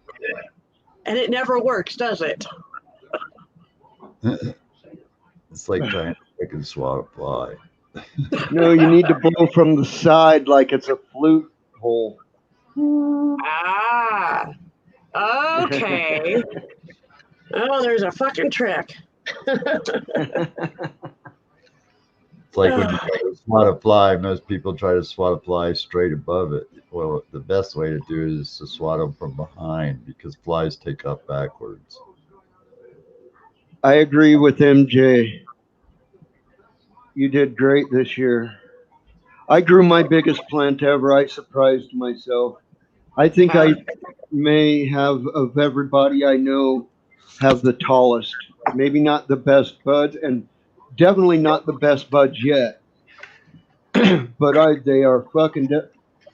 And it never works, does it? It's like trying to freaking swat a fly. No, you need to blow from the side like it's a flute hole. Ah, okay. Oh, there's a fucking trick. It's like when you try to swat a fly, most people try to swat a fly straight above it. Well, the best way to do it is to swat them from behind because flies take off backwards. I agree with MJ. You did great this year. I grew my biggest plant ever. I surprised myself. I think I may have, of everybody I know, have the tallest. Maybe not the best buds, and definitely not the best buds yet. But they are fucking.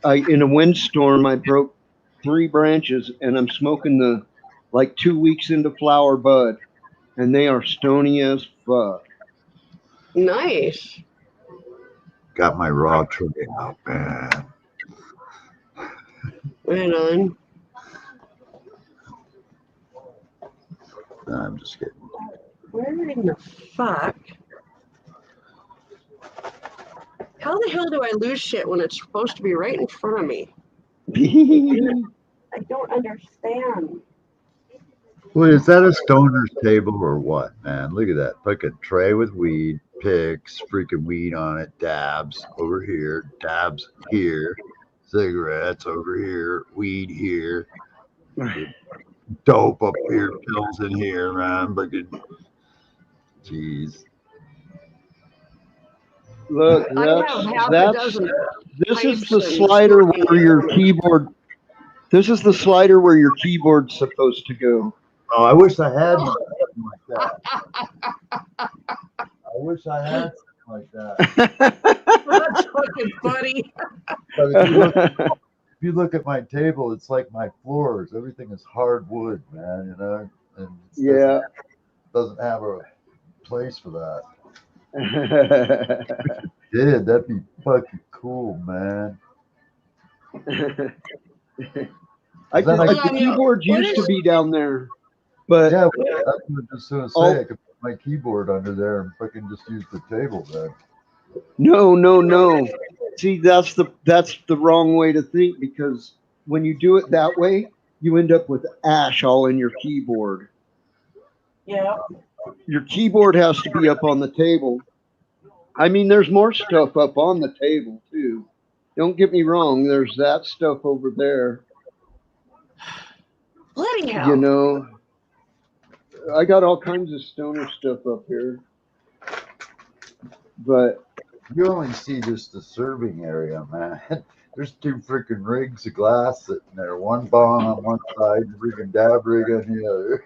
In a windstorm, I broke 3 branches, and I'm smoking the like 2 weeks into flower bud, and they are stony as fuck. Nice. Got my raw tray out, man. Right on. I'm just kidding. Where in the fuck? How the hell do I lose shit when it's supposed to be right in front of me? I don't understand. Well, is that a stoner's table or what, man? Look at that. Fucking tray with weed, picks, freaking weed on it, dabs over here, dabs here, cigarettes over here, weed here, dope up here, pills in here, man. Fucking, jeez. Look, I have half a that's dozen. this is pipes the and slider smoking where your equipment. keyboard. This is the slider where your keyboard's supposed to go. Oh, I wish I had something like that. I wish I had something like that. That's fucking funny. But if you look at my table, it's like my floors. Everything is hardwood, man. You know, and it Yeah. doesn't have a place for that. Yeah, that'd be fucking cool, man. The keyboards used to be down there, but yeah, that's what I was just gonna say. I could put my keyboard under there and fucking just use the table then. No. See, that's the wrong way to think, because when you do it that way, you end up with ash all in your keyboard. Yeah. Your keyboard has to be up on the table. I mean, there's more stuff up on the table too. Don't get me wrong. There's that stuff over there. Bloody hell. You know, I got all kinds of stoner stuff up here, but you only see just the serving area, man. There's 2 freaking rigs of glass sitting there. One bong on one side, and freaking dab rig on the other.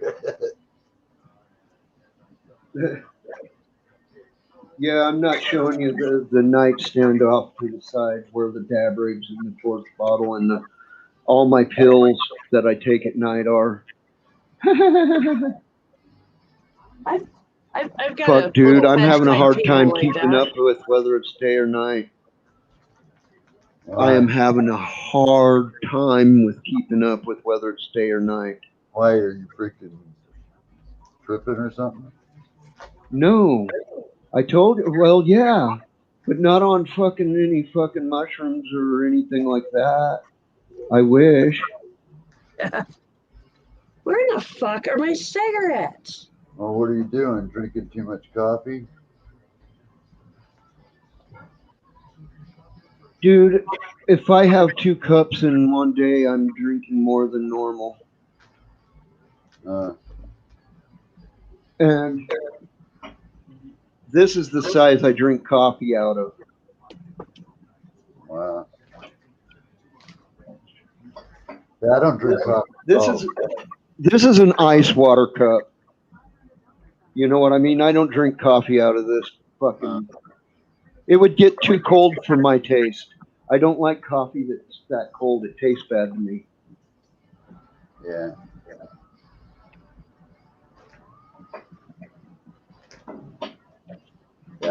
Yeah, I'm not showing you the nightstand off to the side where the dab rigs and the fourth bottle and all my pills that I take at night are. I've got Fuck, dude, I'm having a hard time like keeping that. up with whether it's day or night. I am having a hard time with keeping up with whether it's day or night. Why, are you freaking tripping or something? No. I told you, well, yeah, but not on fucking any fucking mushrooms or anything like that. I wish. Where in the fuck are my cigarettes? Well, what are you doing? Drinking too much coffee? Dude, if I have 2 cups in one day, I'm drinking more than normal. And this is the size I drink coffee out of. Wow. Yeah, I don't drink coffee. This is an ice water cup. You know what I mean? I don't drink coffee out of this fucking. It would get too cold for my taste. I don't like coffee that's that cold. It tastes bad to me. Yeah.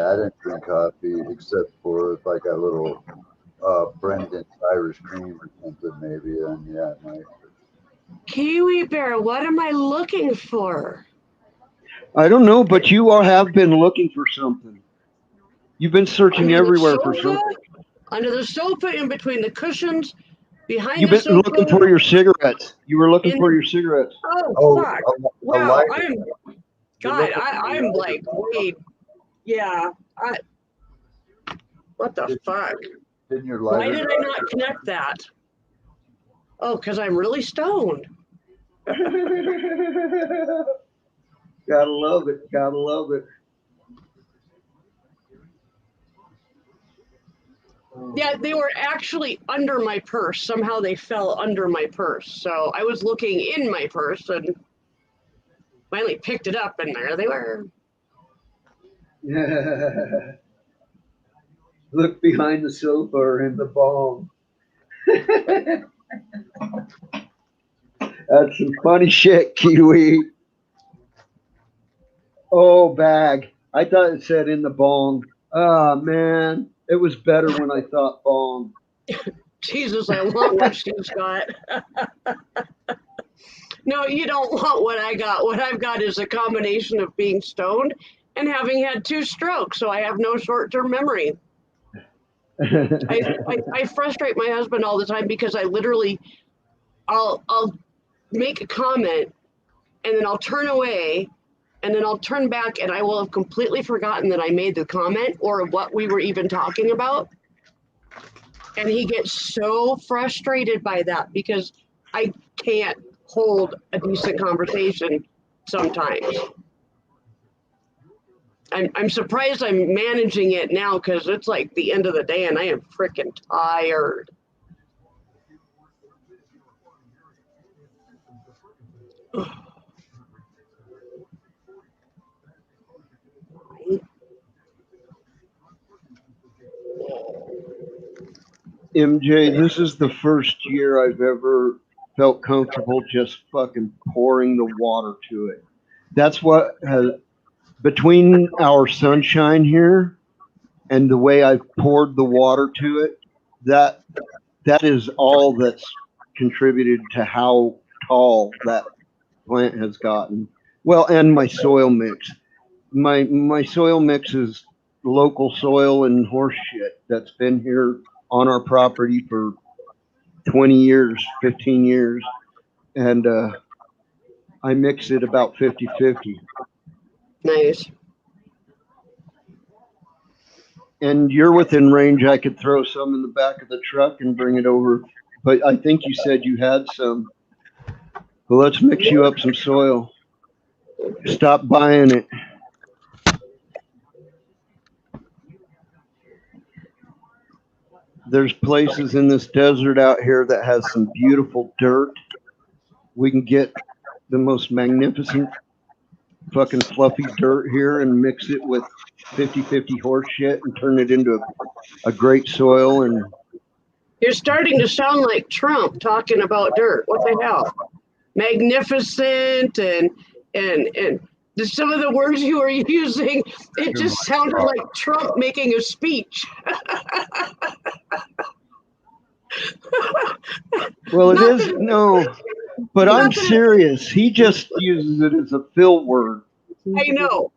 I didn't drink coffee except for if I got a little Brendan's Irish cream or something, maybe. And yeah, I might. Kiwi Bear, what am I looking for? I don't know, but you all have been looking for something. You've been searching Under the everywhere for sofa? something. Under the sofa, in between the cushions, behind You've the been sofa. looking for your cigarettes. You were looking In for the- your cigarettes. Oh, fuck. a Wow, lighter. I'm, You're God, looking for a I'm lighter. like, wait, yeah, what the fuck? Didn't your Why lighter? did I not connect that? Oh, because I'm really stoned. Gotta love it. Gotta love it. Yeah, they were actually under my purse. Somehow they fell under my purse. So I was looking in my purse and finally picked it up, and there they were. Look behind the sofa or in the bong. That's some funny shit, Kiwi. Oh, bag. I thought it said in the bong. Ah, man. It was better when I thought bong. Jesus, I want what she's got. No, you don't want what I got. What I've got is a combination of being stoned and having had 2 strokes, so I have no short-term memory. I frustrate my husband all the time because I literally, I'll make a comment and then I'll turn away and then I'll turn back and I will have completely forgotten that I made the comment or what we were even talking about. And he gets so frustrated by that because I can't hold a decent conversation sometimes. I'm surprised I'm managing it now because it's like the end of the day and I am freaking tired. MJ, this is the first year I've ever felt comfortable just fucking pouring the water to it. That's what has, between our sunshine here and the way I've poured the water to it, that is all that's contributed to how tall that plant has gotten. Well, and my soil mix. My soil mix is local soil and horse shit that's been here on our property for 20 years, 15 years. And I mix it about 50-50. Nice. And you're within range. I could throw some in the back of the truck and bring it over. But I think you said you had some. Well, let's mix you up some soil. Stop buying it. There's places in this desert out here that has some beautiful dirt. We can get the most magnificent fucking fluffy dirt here and mix it with 50-50 horse shit and turn it into a great soil. And You're starting to sound like Trump talking about dirt. What the hell? Magnificent and some of the words you were using, it just sounded like Trump making a speech. well, it Not is that- no, but not I'm that it- serious. He just uses it as a fill word. I know.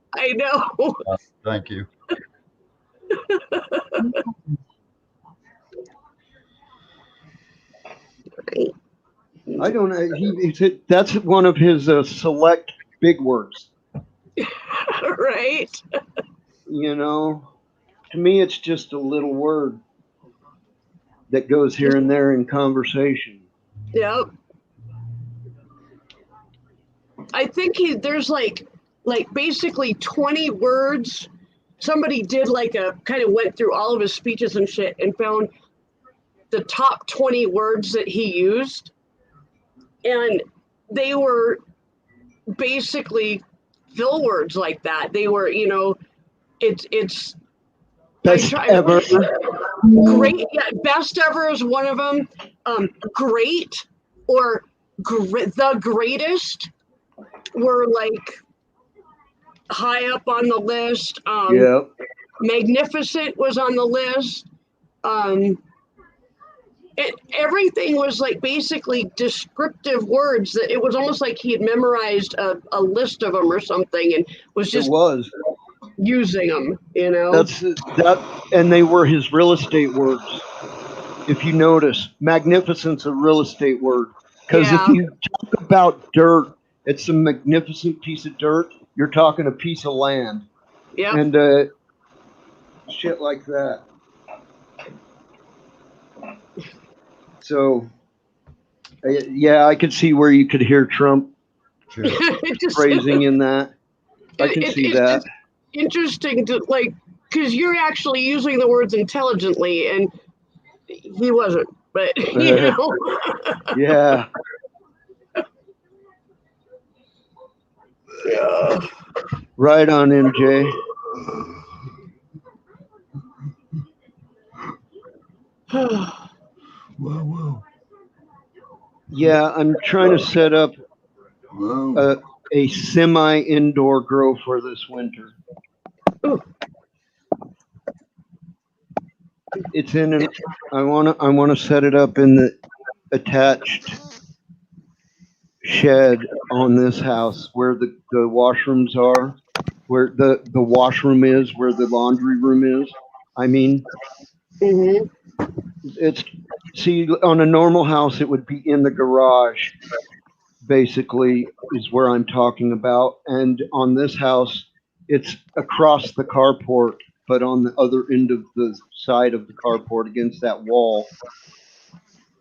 Thank you. I don't know. That's one of his select big words. Right? You know, to me, it's just a little word that goes here and there in conversation. Yep. I think there's like basically 20 words. Somebody did like a kind of went through all of his speeches and shit and found the top 20 words that he used. And they were basically fill words like that. They were, it's Best ever. Great. Yeah, best ever is one of them. Great or the greatest were like high up on the list. Yep. Magnificent was on the list. Everything was like basically descriptive words that it was almost like he had memorized a list of them or something and was It just was. using them, That's that, and they were his real estate words. If you notice, magnificent's a real estate word. Because if Yeah. you talk about dirt, it's a magnificent piece of dirt. You're talking a piece of land, Yep. and shit like that. So, yeah, I could see where you could hear Trump phrasing in that. I can see that. It's interesting to like, because you're actually using the words intelligently, and he wasn't. But Yeah. Yeah. Right on, MJ. Wow. Yeah, I'm trying to set up a semi-indoor grow for this winter. Ooh. It's in an. I wanna set it up in the attached shed on this house where the washrooms are, where the washroom is, where the laundry room is. I mean, Mhm. it's see on a normal house it would be in the garage, basically is where I'm talking about, and on this house it's across the carport, but on the other end of the side of the carport against that wall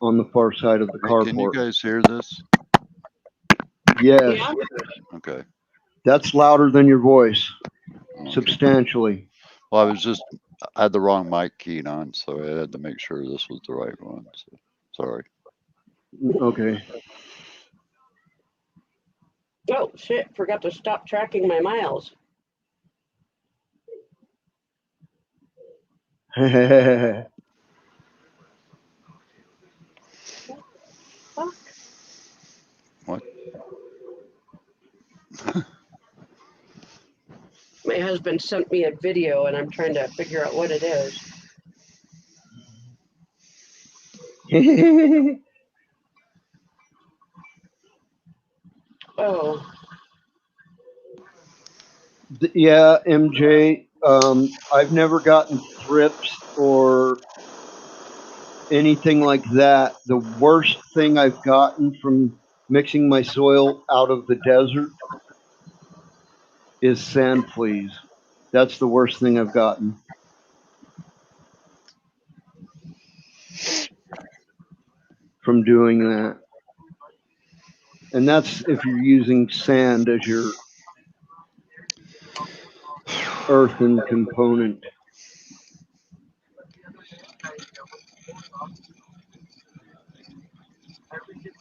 on the far side of the carport. Can you guys hear this? Yes. Yeah. Okay. That's louder than your voice, Okay. substantially. Well, I had the wrong mic keyed on, so I had to make sure this was the right one. So, sorry. Okay. Oh shit! Forgot to stop tracking my miles. Fuck. What? My husband sent me a video, and I'm trying to figure out what it is. Oh. Yeah, MJ. I've never gotten thrips or anything like that. The worst thing I've gotten from mixing my soil out of the desert is sand fleas. That's the worst thing I've gotten. From doing that. And that's if you're using sand as your earthen component.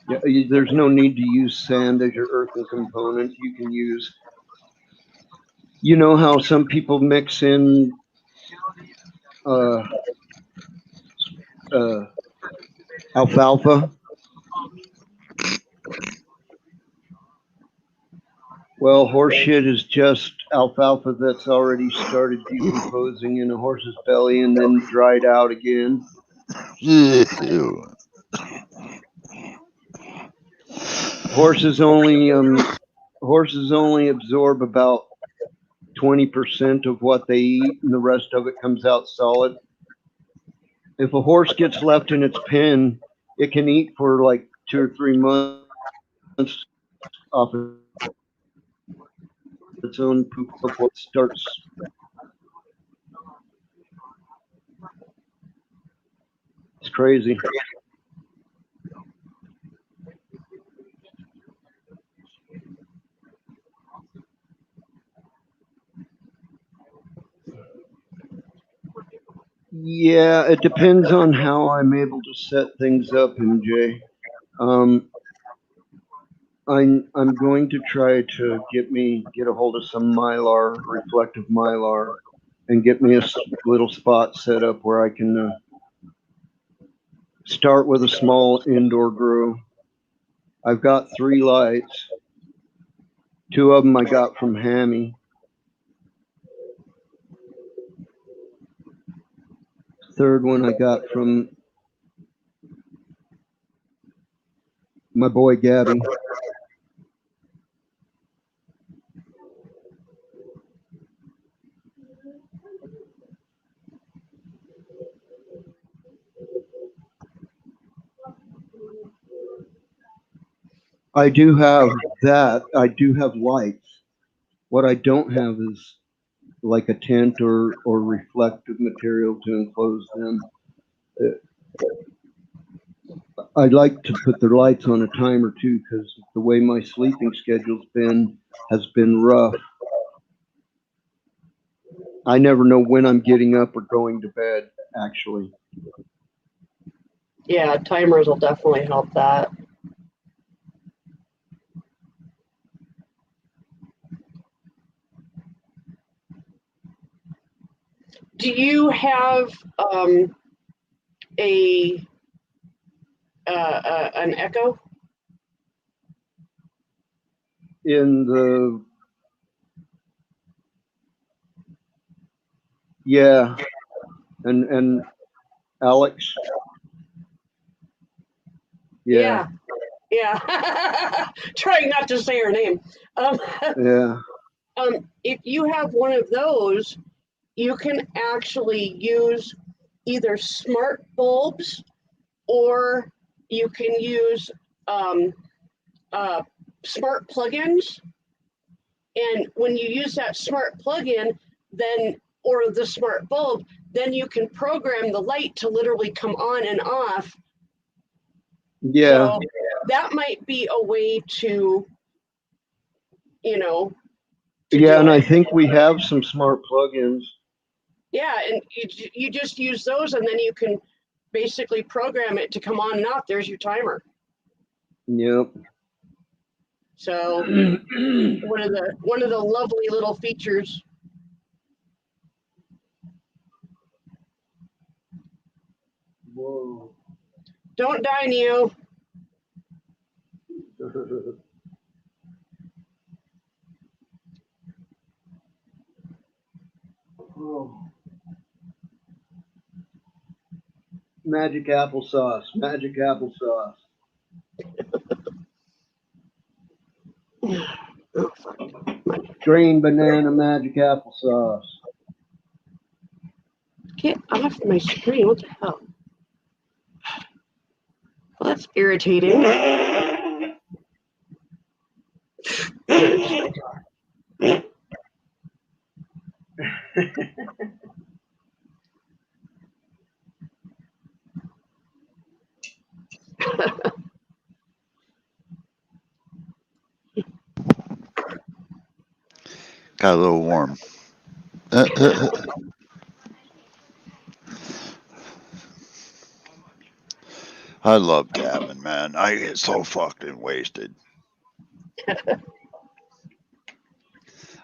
Yeah, there's no need to use sand as your earthen component. You can use, you know how some people mix in alfalfa? Well, horse shit is just alfalfa that's already started decomposing in a horse's belly and then dried out again. Horses only absorb about 20% of what they eat, and the rest of it comes out solid. If a horse gets left in its pen, it can eat for like 2 or 3 months off of its own poop before it starts. It's crazy. Yeah, it depends on how I'm able to set things up, MJ. I'm going to try to get a hold of some mylar, reflective mylar, and get me a little spot set up where I can start with a small indoor grow. I've got 3 lights. 2 of them I got from Hammy. third one I got from my boy Gabby. I do have that. I do have lights. What I don't have is like a tent or reflective material to enclose them. I'd like to put the lights on a timer too, because the way my sleeping schedule's been has been rough. I never know when I'm getting up or going to bed, actually. Yeah, timers will definitely help that. Do you have an Echo? In the yeah, and Alex. Yeah. Trying not to say her name. Yeah. If you have one of those, you can actually use either smart bulbs or you can use smart plugins. And when you use that smart plug-in, then or the smart bulb, then you can program the light to literally come on and off. Yeah. So that might be a way to, Yeah, and I think we have some smart plugins. Yeah, and you just use those, and then you can basically program it to come on and off. There's your timer. Yep. So one of the lovely little features. Whoa. Don't die, Neo. Oh. Magic applesauce. Magic applesauce. Green banana magic applesauce. Get off my screen. What the hell? Well, that's irritating. Got a little warm. I love dabbing, man. I get so fucking wasted.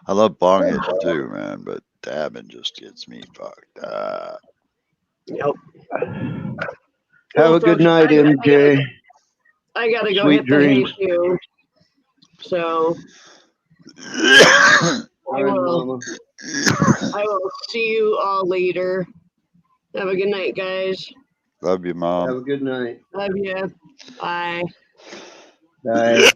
I love bong hits too, man, but dabbing just gets me fucked up. Yep. Have a good night, MJ. I gotta go Sweet hit the hay dreams. too. So I will see you all later. Have a good night, guys. Love you, Mom. Have a good night. Love you. Bye. Bye.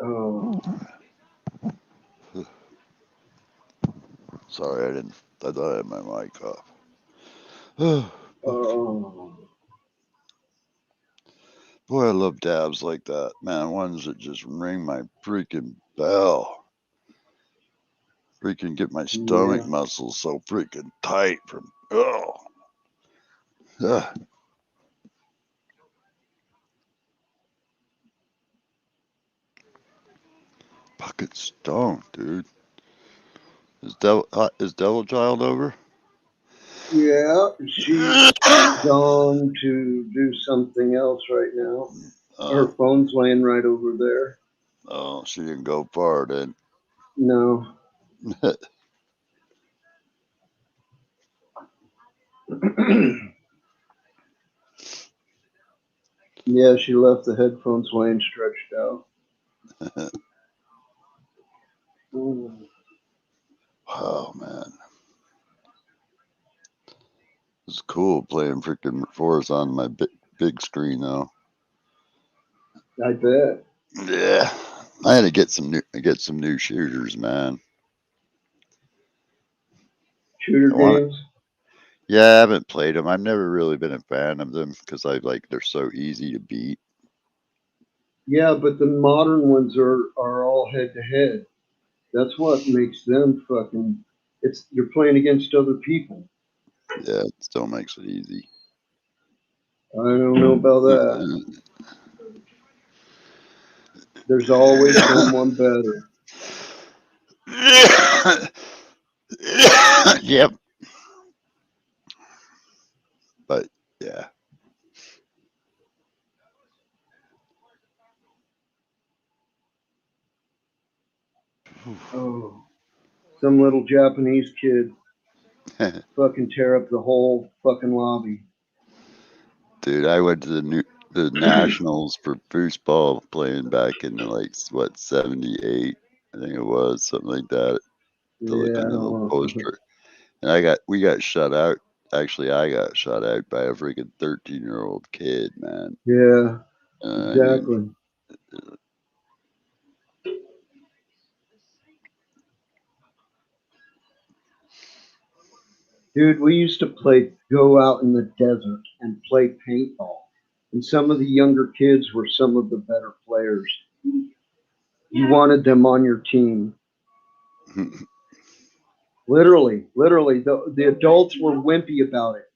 Oh. Sorry, I thought I had my mic off. Oh. Boy, I love dabs like that, man. Ones that just ring my freaking bell. Freaking get my stomach muscles so freaking tight from, Fucking stoned, dude. Is Devil Child over? Yeah, she's gone to do something else right now. Her phone's laying right over there. Oh, she didn't go far then. No. Yeah, she left the headphones laying stretched out. Ooh. Oh man, it's cool playing freaking Forza on my big screen though. I bet. Yeah, I had to get some new shooters, man. Shooter I want. games? Yeah, I haven't played them. I've never really been a fan of them because they're so easy to beat. Yeah, but the modern ones are all head to head. That's what makes them fucking. It's you're playing against other people. Yeah, it still makes it easy. I don't know about that. There's always someone better. Yep, but yeah. Oh, some little Japanese kid fucking tear up the whole fucking lobby. Dude, I went to the nationals for foosball playing back in like what 78, I think it was something like that. To look Yeah, on I the little don't know. poster, and we got shut out. Actually, I got shut out by a freaking 13-year-old kid, man. Yeah, I mean, exactly. Dude, we used to go out in the desert and play paintball. And some of the younger kids were some of the better players. You wanted them on your team. Literally, literally. The adults were wimpy about it.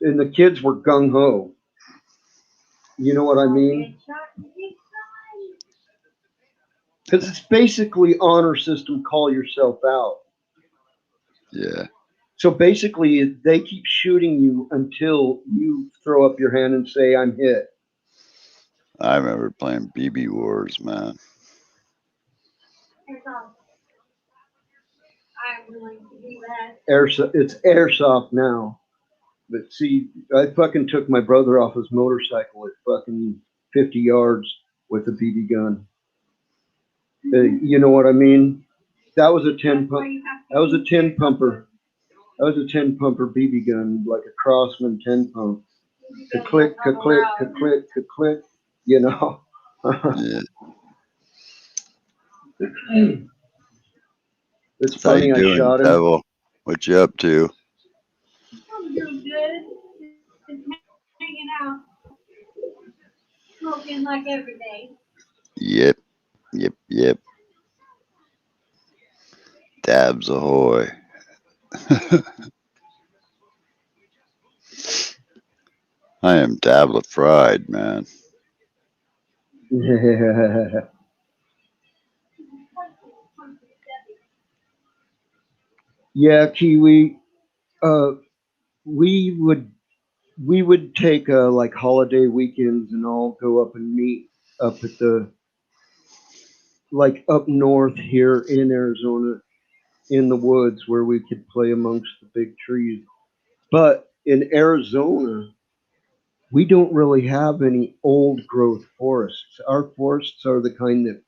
And the kids were gung ho. You know what I mean? Because it's basically honor system, call yourself out. yeah, So basically, they keep shooting you until you throw up your hand and say, I'm hit. I remember playing BB Wars, man. It's airsoft now. But see, I fucking took my brother off his motorcycle at fucking 50 yards with a BB gun. You know what I mean? That was a 10 pump. That was a 10 pumper. That was a 10 pumper BB gun, like a Crossman 10 pump. To click, to click, to click, to click. You know. Yeah. It's How you funny. I doing, shot him. Devil? What you up to? I'm doing good. Just hanging out, smoking like every day. Yep, yep. Dabs ahoy. I am Dabla fried, man. Yeah, Kiwi. Uh, we would take like holiday weekends and all go up and meet up at the like up north here in Arizona in the woods where we could play amongst the big trees. But in Arizona, we don't really have any old growth forests. Our forests are the kind that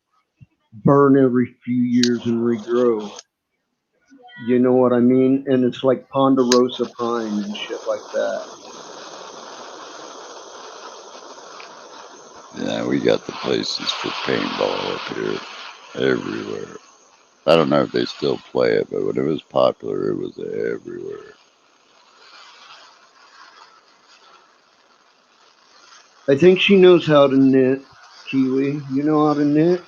burn every few years and regrow. You know what I mean? And it's like ponderosa pine and shit like that. Yeah, we got the places for paintball up here everywhere. I don't know if they still play it, but when it was popular, it was everywhere. I think she knows how to knit, Kiwi. You know how to knit?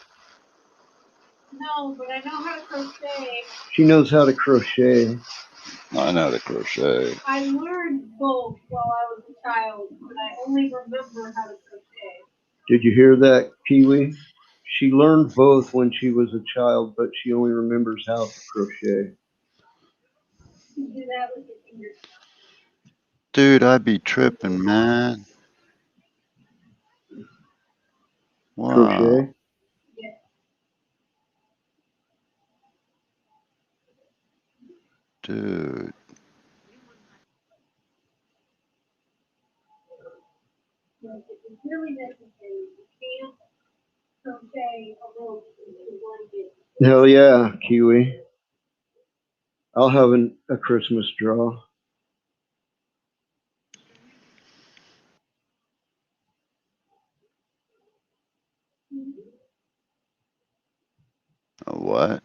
No, but I know how to crochet. She knows how to crochet. I know how to crochet. I learned both while I was a child, but I only remember how to crochet. Did you hear that, Kiwi? She learned both when she was a child, but she only remembers how to crochet. You do that with your fingers. Dude, I be tripping, man. Wow. Crochet? Yeah. Dude. really necessary. You can't crochet a rope into blanket. Hell yeah, Kiwi. I'll have a Christmas draw. A what?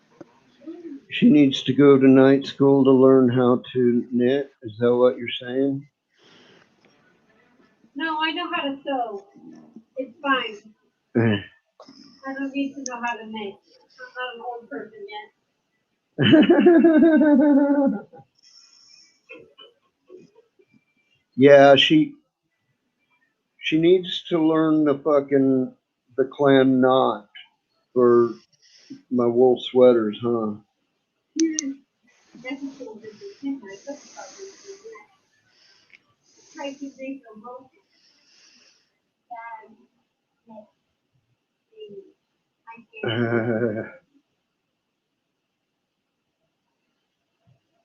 She needs to go to night school to learn how to knit. Is that what you're saying? No, I know how to sew. It's fine. Eh. I don't need to know how to knit. I'm not an old person yet. Yeah, she needs to learn the clan knot for my wool sweaters, huh? That's a cool business. I thought about this. Try to make a rope that I can't.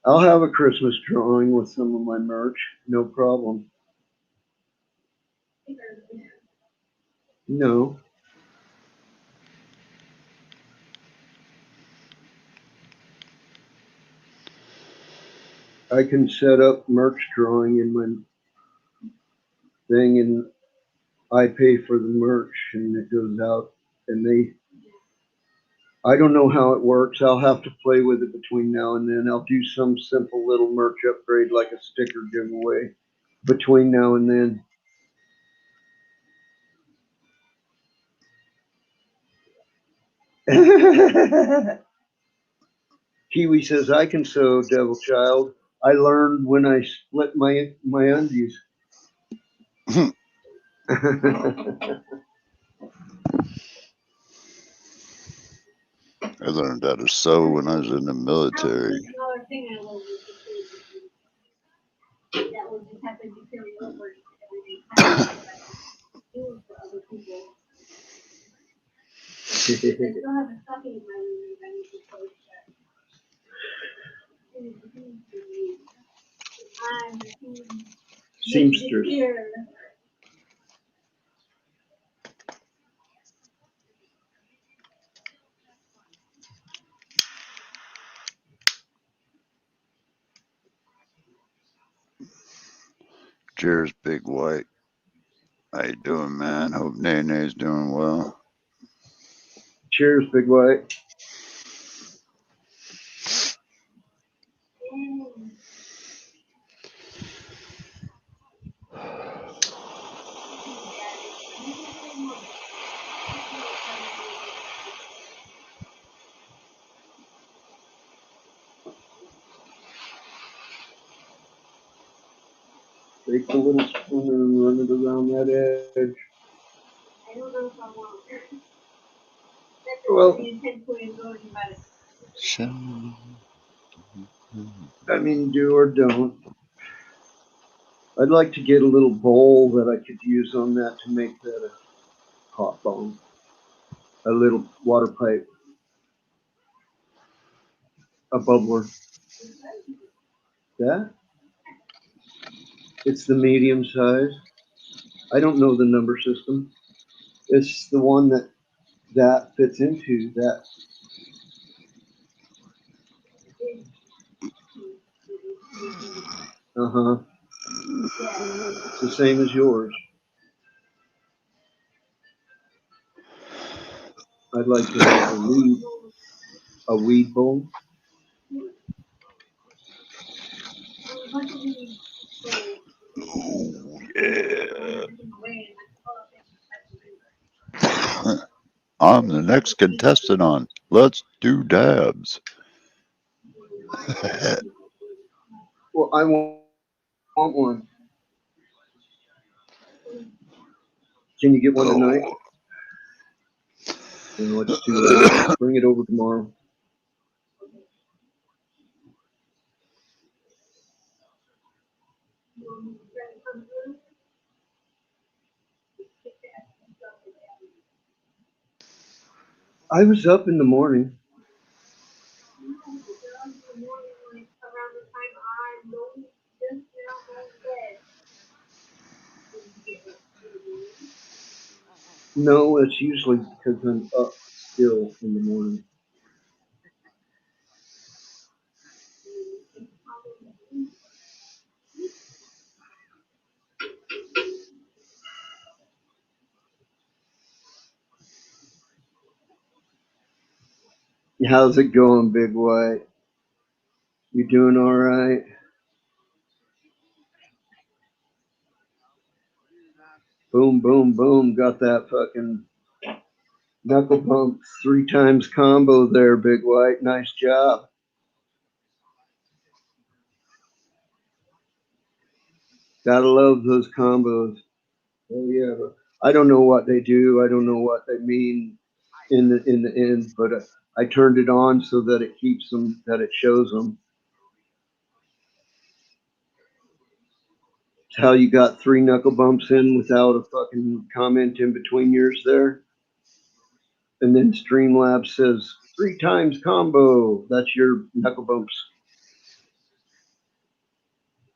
I'll have a Christmas drawing with some of my merch, no problem. No. I can set up merch drawing in my thing and I pay for the merch and it goes out and I don't know how it works. I'll have to play with it between now and then. I'll do some simple little merch upgrade like a sticker giveaway between now and then. Kiwi says, I can sew, Devil Child. I learned when I split my undies. I learned how to sew when I was in the military. Another thing I love is the that will just happen to carry over to everyday time. Do for other people. I still have a stocking in my room if I need to post that. I'm a Seamstress. Cheers, Big White. How you doing, man? Hope Nene's doing well. Cheers, Big White. Take the little spooner and run it around that edge. I don't know if I want. Well, I mean, do or don't. I'd like to get a little bowl that I could use on that to make that a hot bomb. A little water pipe. A bubbler. That? It's the medium size. I don't know the number system. It's the one that fits into that. Uh-huh. It's the same as yours. I'd like to have a weed bowl. Oh, yeah. I'm the next contestant on Let's Do Dabs. Well, I want one. Can you get one tonight? No, it's too late. Bring it over tomorrow. I was up in the morning. No, it's usually because I'm up still in the morning. How's it going, Big White? You doing all right? Boom, boom, boom. Got that fucking knuckle bump 3 times combo there, Big White. Nice job. Gotta love those combos. Oh yeah. I don't know what they do. I don't know what they mean in the end, but I turned it on so that it keeps them, that it shows them. It's how you got 3 knuckle bumps in without a fucking comment in between yours there. And then Streamlabs says 3 times combo. That's your knuckle bumps.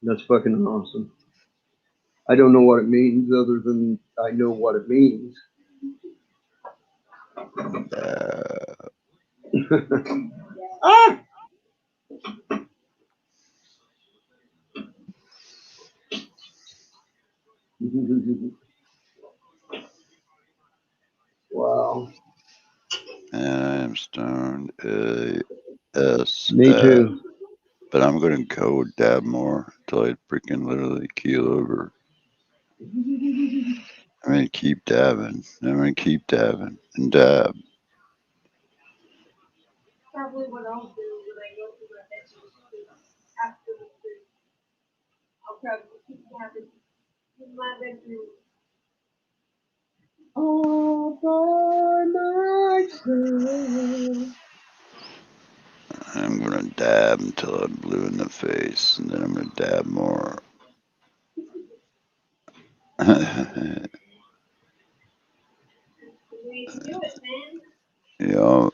That's fucking awesome. I don't know what it means other than I know what it means. Ah! Wow. I'm stoned AS. Me too. But I'm gonna go dab more until I freaking literally keel over. I'm gonna keep dabbing. I'm gonna keep dabbing and dab. Probably what I'll do when I go to my bedroom is after the food, I'll probably keep having in my bedroom. All by myself. I'm gonna dab until I'm blue in the face, and then I'm gonna dab more. The way to do it, man. Yeah.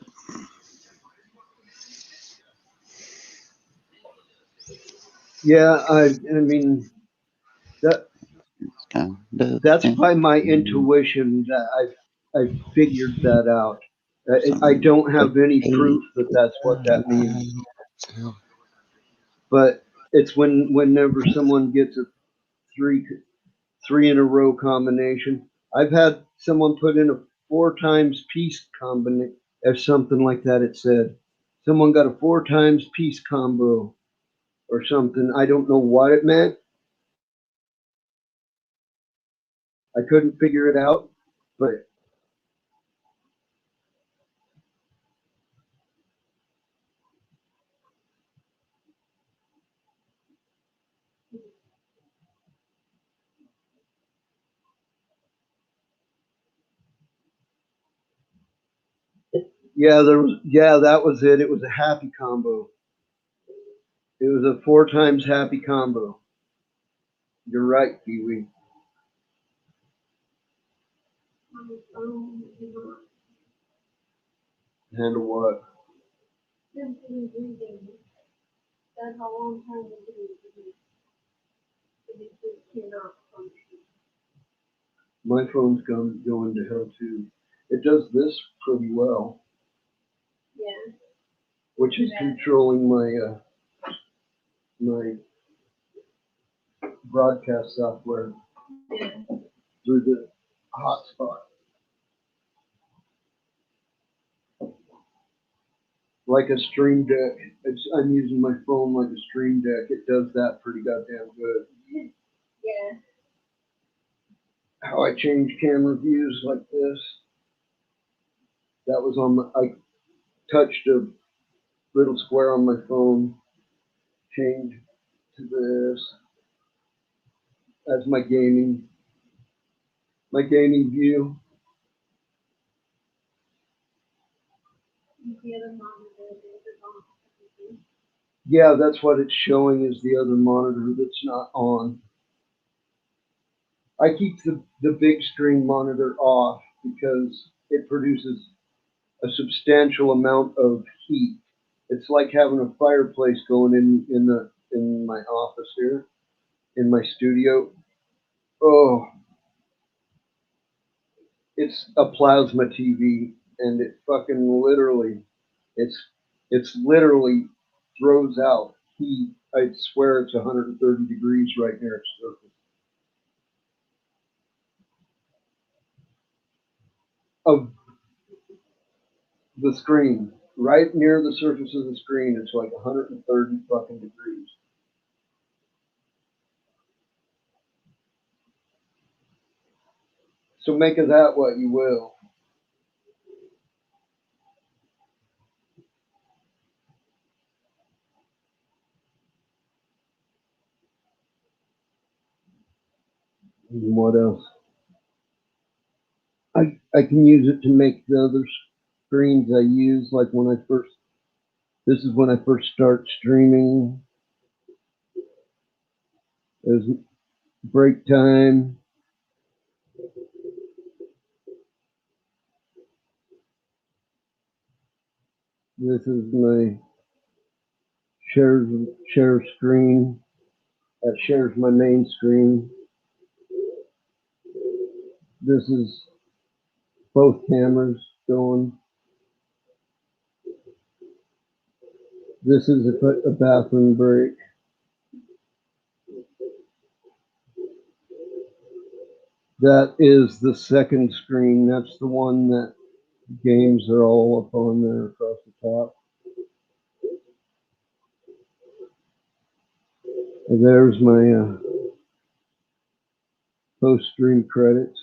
Yeah, I mean that's by my intuition that I figured that out. I don't have any proof that that's what that means, but it's whenever someone gets a three in a row combination. I've had someone put in a 4 times piece combination or something like that. It said someone got a 4 times piece combo or something. I don't know what it meant. I couldn't figure it out, but yeah, that was it. It was a happy combo. It was a 4 times happy combo. You're right, Kiwi. Handle what? Simply breathing. That's a long time to do it. It just cannot function. My phone's going to hell too. It does this pretty well, Yeah. which is controlling my broadcast software Yeah. through the hotspot. Like a stream deck. I'm using my phone like a stream deck. It does that pretty goddamn good. Yeah. How I change camera views like this. That was I touched a little square on my phone, changed to this as my gaming view. The other monitor is on. Yeah, that's what it's showing is the other monitor that's not on. I keep the big screen monitor off because it produces a substantial amount of heat. It's like having a fireplace going in my office here, in my studio. Oh, It's a plasma TV, and it fucking literally, it's literally throws out heat. I swear it's 130 degrees right near its surface. Of the screen, right near the surface of the screen, it's like 130 fucking degrees. So make of that what you will. And what else? I can use it to make the other screens I use, like when I first. This is when I first start streaming. There's break time. This is my share screen. That shares my main screen. This is both cameras going. This is a bathroom break. That is the second screen. That's the one that games are all up on there across the top. And there's my post-stream credits.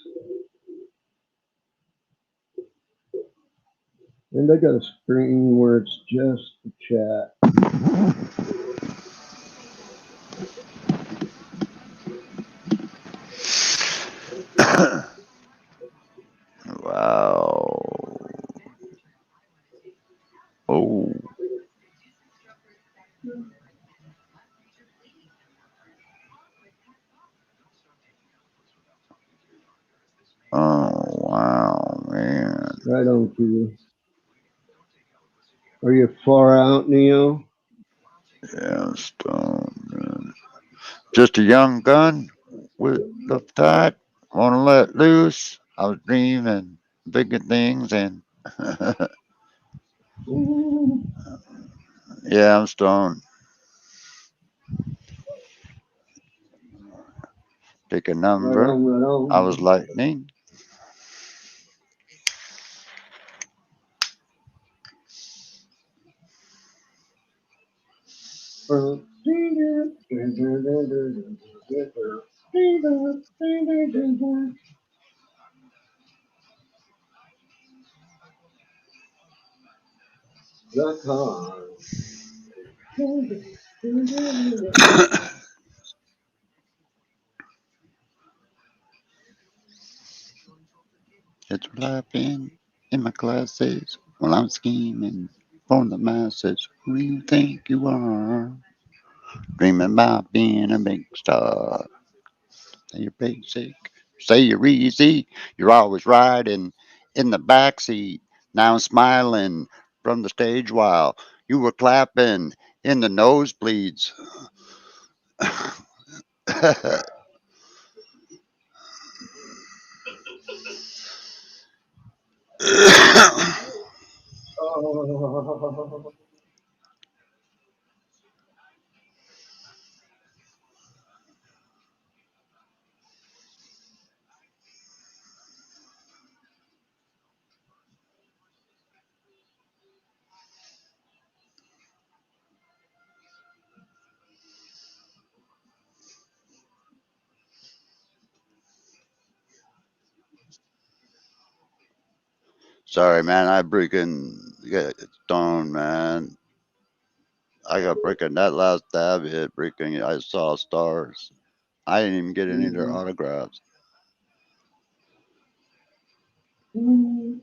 And I got a screen where it's just the chat. Wow. Oh. Oh, wow, man. Right on to you. Are you far out, Neo? Yeah, stone, man. Just a young gun with the tight. Wanna let loose. I was dreaming bigger things and yeah, I'm stoned. Pick a Right number. on, right I was on. lightning. The car. It's what I've been in my classes while I'm scheming for the masses. Who do you think you are? Dreaming about being a big star. Say you're basic. Say you're easy. You're always riding in the backseat. Now I'm smiling from the stage while you were clapping in the nosebleeds. Oh. Sorry, man. I freaking get stoned, man. I got freaking that last dab hit. Freaking, I saw stars. I didn't even get any of their Mhm. autographs. Mm.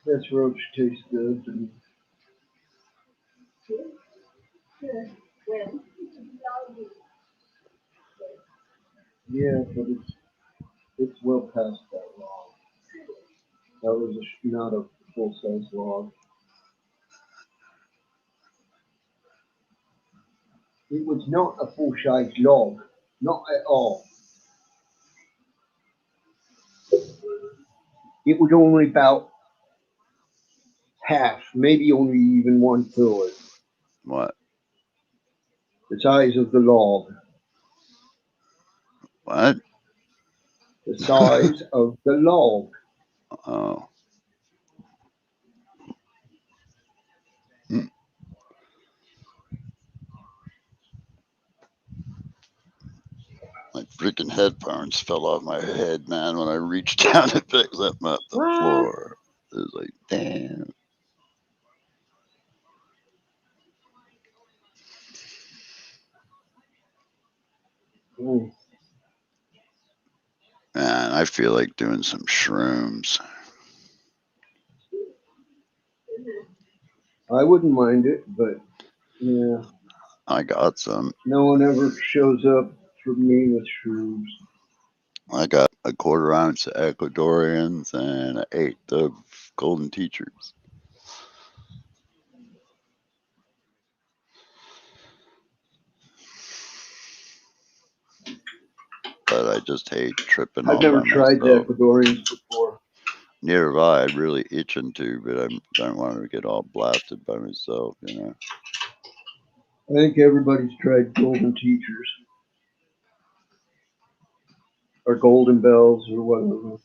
This roach tastes good to me. Yeah, but it's well past that log. That was not a full size log. It was not a full-size log, not at all. It was only about half, maybe only even 1/3, What? the size of the log. What? The size of the log. Oh. Hmm. My freaking headphones fell off my head, man, when I reached down to pick them up the floor. It was like, damn. Mm. Man, I feel like doing some shrooms. I wouldn't mind it, but yeah, I got some. no one ever shows up for me with shrooms. I got a 1/4 ounce of Ecuadorians and an 1/8 of golden teachers. But I just hate tripping I've all never by tried the myself. Ecuadorians before. Neither have I. I'm really itching to, but I don't want to get all blasted by myself, you know. I think everybody's tried golden teachers or golden bells or whatever.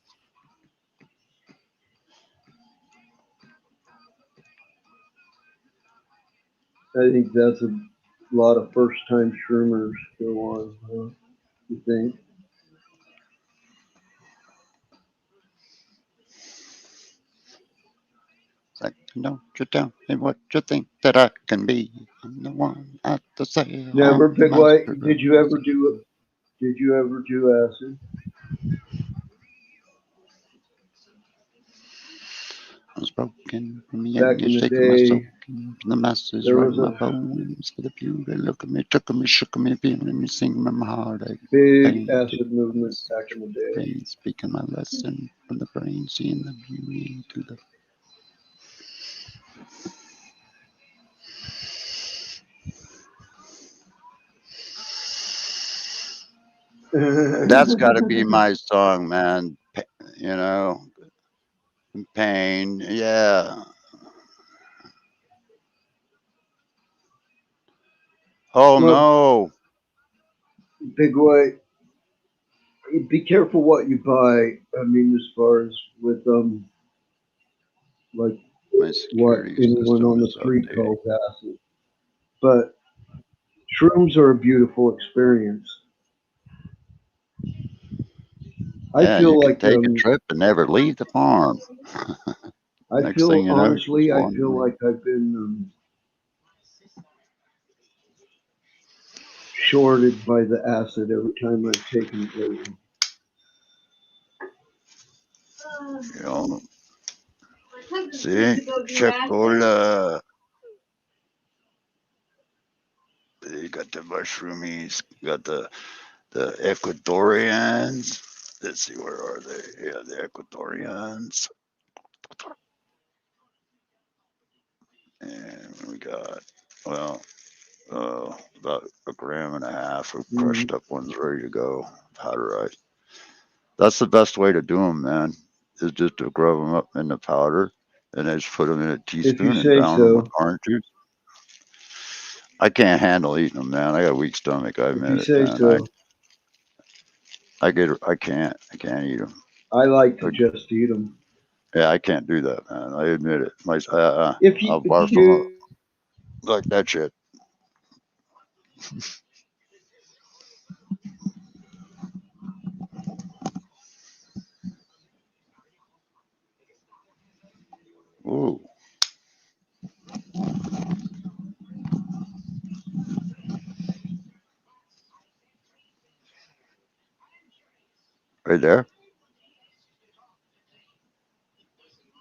I think that's a lot of first-time shroomers go on. Huh? You think? It's like, don't you tell me what you think that I can be. I'm the one at the sail. Never, I'm the Big White. master of Did you the ever sea. do it? Did you ever do acid? I was broken from the Back young, in the shaking my soul. day, The masters there write was my a poems for the few that look at me, took me, shook me, feeling me, singing my heartache. big Pain, acid movement back in the day. pain, speaking my lesson from the brain, seeing the beauty to the. That's got to be my song, man. You know, pain. Yeah. Oh Well, no. Big White, be careful what you buy. I mean, as far as with like My what security anyone system on the is street updating. calls acid. But shrooms are a beautiful experience. I Yeah, you feel can like take a trip and never leave the farm. I Next thing feel you know, you're just honestly, I feel wandering. like I've been shorted by the acid every time I've taken it lately. You know, My cousin see, used to go do acid. chocolate. You got the mushroomies, you got the Ecuadorians. Let's see, where are they? Yeah, the Ecuadorians. And we got, well, about 1.5 grams of crushed up ones ready to go, powderized. That's the best way to do them, man, is just to grub them up in the powder and then just put them in a If you teaspoon and say drown them with so. orange juice. I can't handle eating them, man. I got a weak stomach. I If you admit it, say man. so. I can't eat them. I like to just eat them. Yeah, I can't do that, man. I admit it. If I'll you barf them up do, like that shit. Ooh, right there.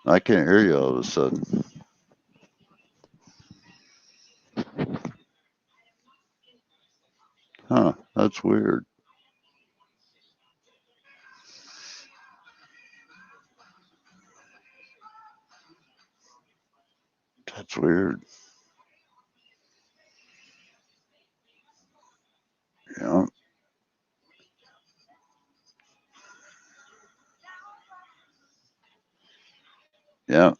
I can't hear you all of a sudden. Huh? That's weird. That's weird. Yeah.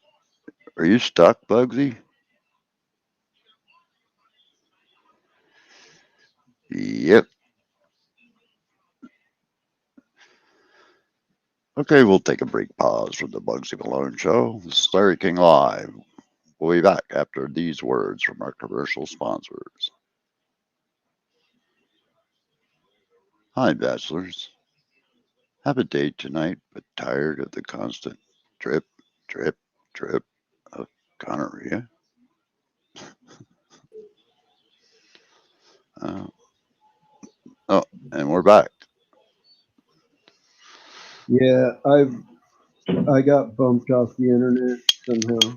Are you stuck, Bugsy? Yep. Okay, we'll take a brief pause from the Bugsy Malone Show. This is Larry King Live. We'll be back after these words from our commercial sponsors. Hi, bachelors. Have a date tonight, but tired of the constant drip, drip, drip of gonorrhea? Uh, oh, and we're back. Yeah, I got bumped off the internet somehow.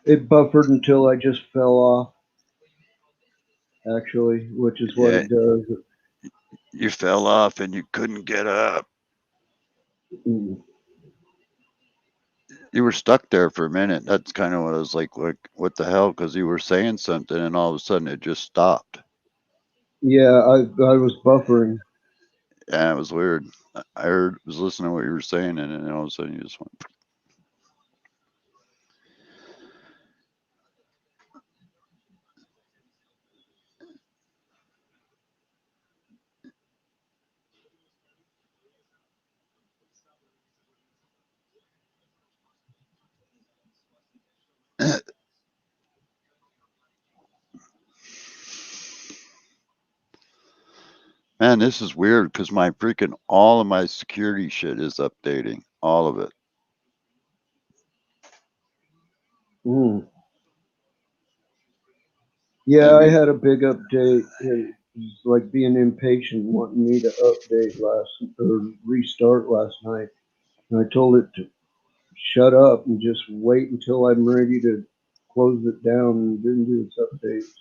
It buffered until I just fell off, actually, which is what Yeah, it does. you fell off and you couldn't get up. Mm. You were stuck there for a minute. That's kind of what I was like, what the hell? Because you were saying something and all of a sudden it just stopped. Yeah, I was buffering. Yeah, it was weird. I was listening to what you were saying, and then all of a sudden you just went. Man, this is weird because my freaking all of my security shit is updating, all of it. Mm. Yeah, I Maybe. had a big update. It was like being impatient, wanting me to update or restart last night. And I told it to shut up and just wait until I'm ready to close it down and then do its updates.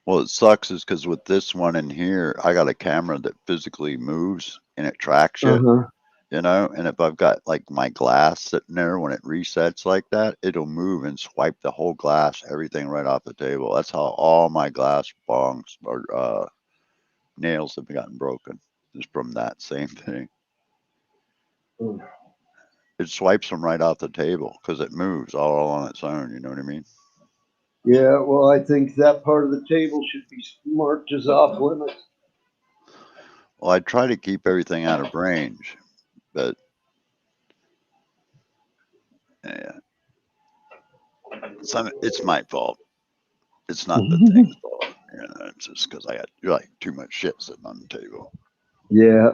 Well, it sucks is because with this one in here, I got a camera that physically moves and it tracks Uh you, huh. And if I've got like my glass sitting there when it resets like that, it'll move and swipe the whole glass, everything right off the table. That's how all my glass bongs or nails have gotten broken, is from that same thing. It swipes them right off the table because it moves all on its own. You know what I mean? Yeah, well, I think that part of the table should be marked as off limits. Well, I try to keep everything out of range, but yeah, it's my fault. It's not the thing's fault. It's just because I got like too much shit sitting on the table. Yeah.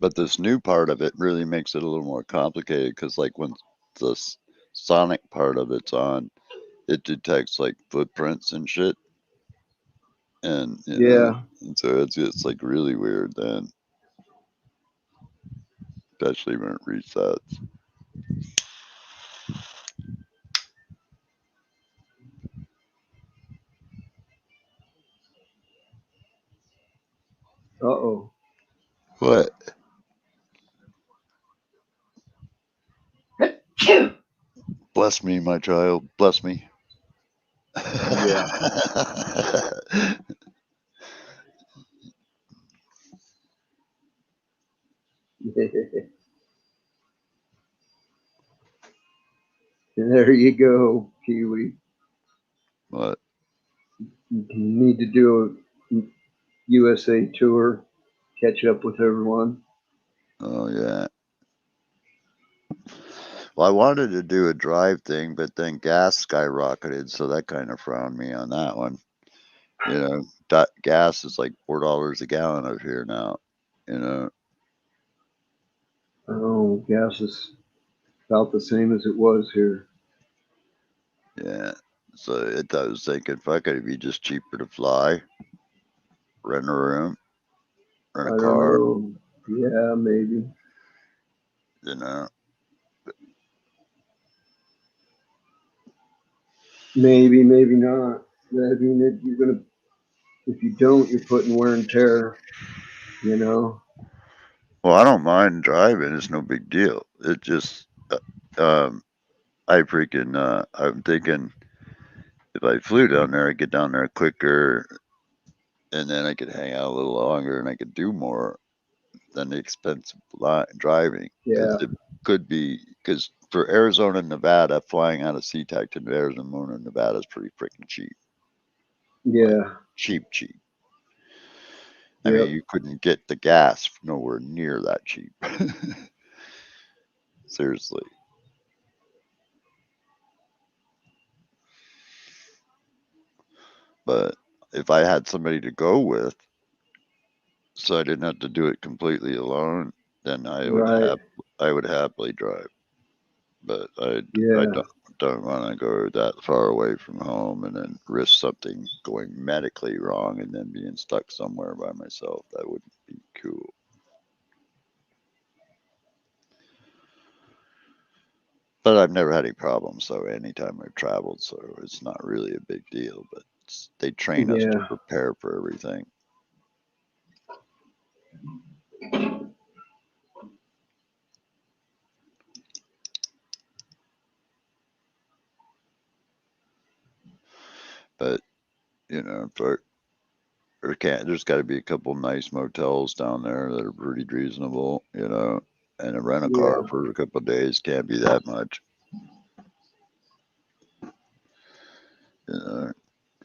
But this new part of it really makes it a little more complicated because, like, when the sonic part of it's on, it detects like footprints and shit, and Yeah. and so it's like really weird then, especially when it resets. Uh-oh. What? Bless me, my child. Bless me. Yeah. There you go, Kiwi. What? You need to do a USA tour, catch up with everyone. Oh yeah. Well, I wanted to do a drive thing, but then gas skyrocketed, so that kind of frowned me on that one. Gas is like $4 a gallon up here now. You know, Oh, gas is about the same as it was here. yeah. So I was thinking, fuck it, it'd be just cheaper to fly, rent a room, rent I a don't car. know. Yeah, maybe. You know, Maybe, maybe not. I mean, you're gonna. If you don't, you're putting wear and tear. You know. well, I don't mind driving; it's no big deal. It just, I'm thinking If I flew down there, I'd get down there quicker, and then I could hang out a little longer, and I could do more than the expensive driving. Because Yeah. it could be because for Arizona and Nevada, flying out of SeaTac to Arizona and Nevada is pretty freaking cheap. Like Yeah. cheap. I Yep. mean, you couldn't get the gas nowhere near that cheap. Seriously. But if I had somebody to go with, so I didn't have to do it completely alone, then Right. I would happily drive. But I Yeah. don't want to go that far away from home and then risk something going medically wrong and then being stuck somewhere by myself. That wouldn't be cool. But I've never had any problems, so anytime I've traveled, so it's not really a big deal. But they train us to Yeah. prepare for everything. But you know, there's got to be a couple nice motels down there that are pretty reasonable, you know, and a rental car Yeah. for a couple of days can't be that much. You know,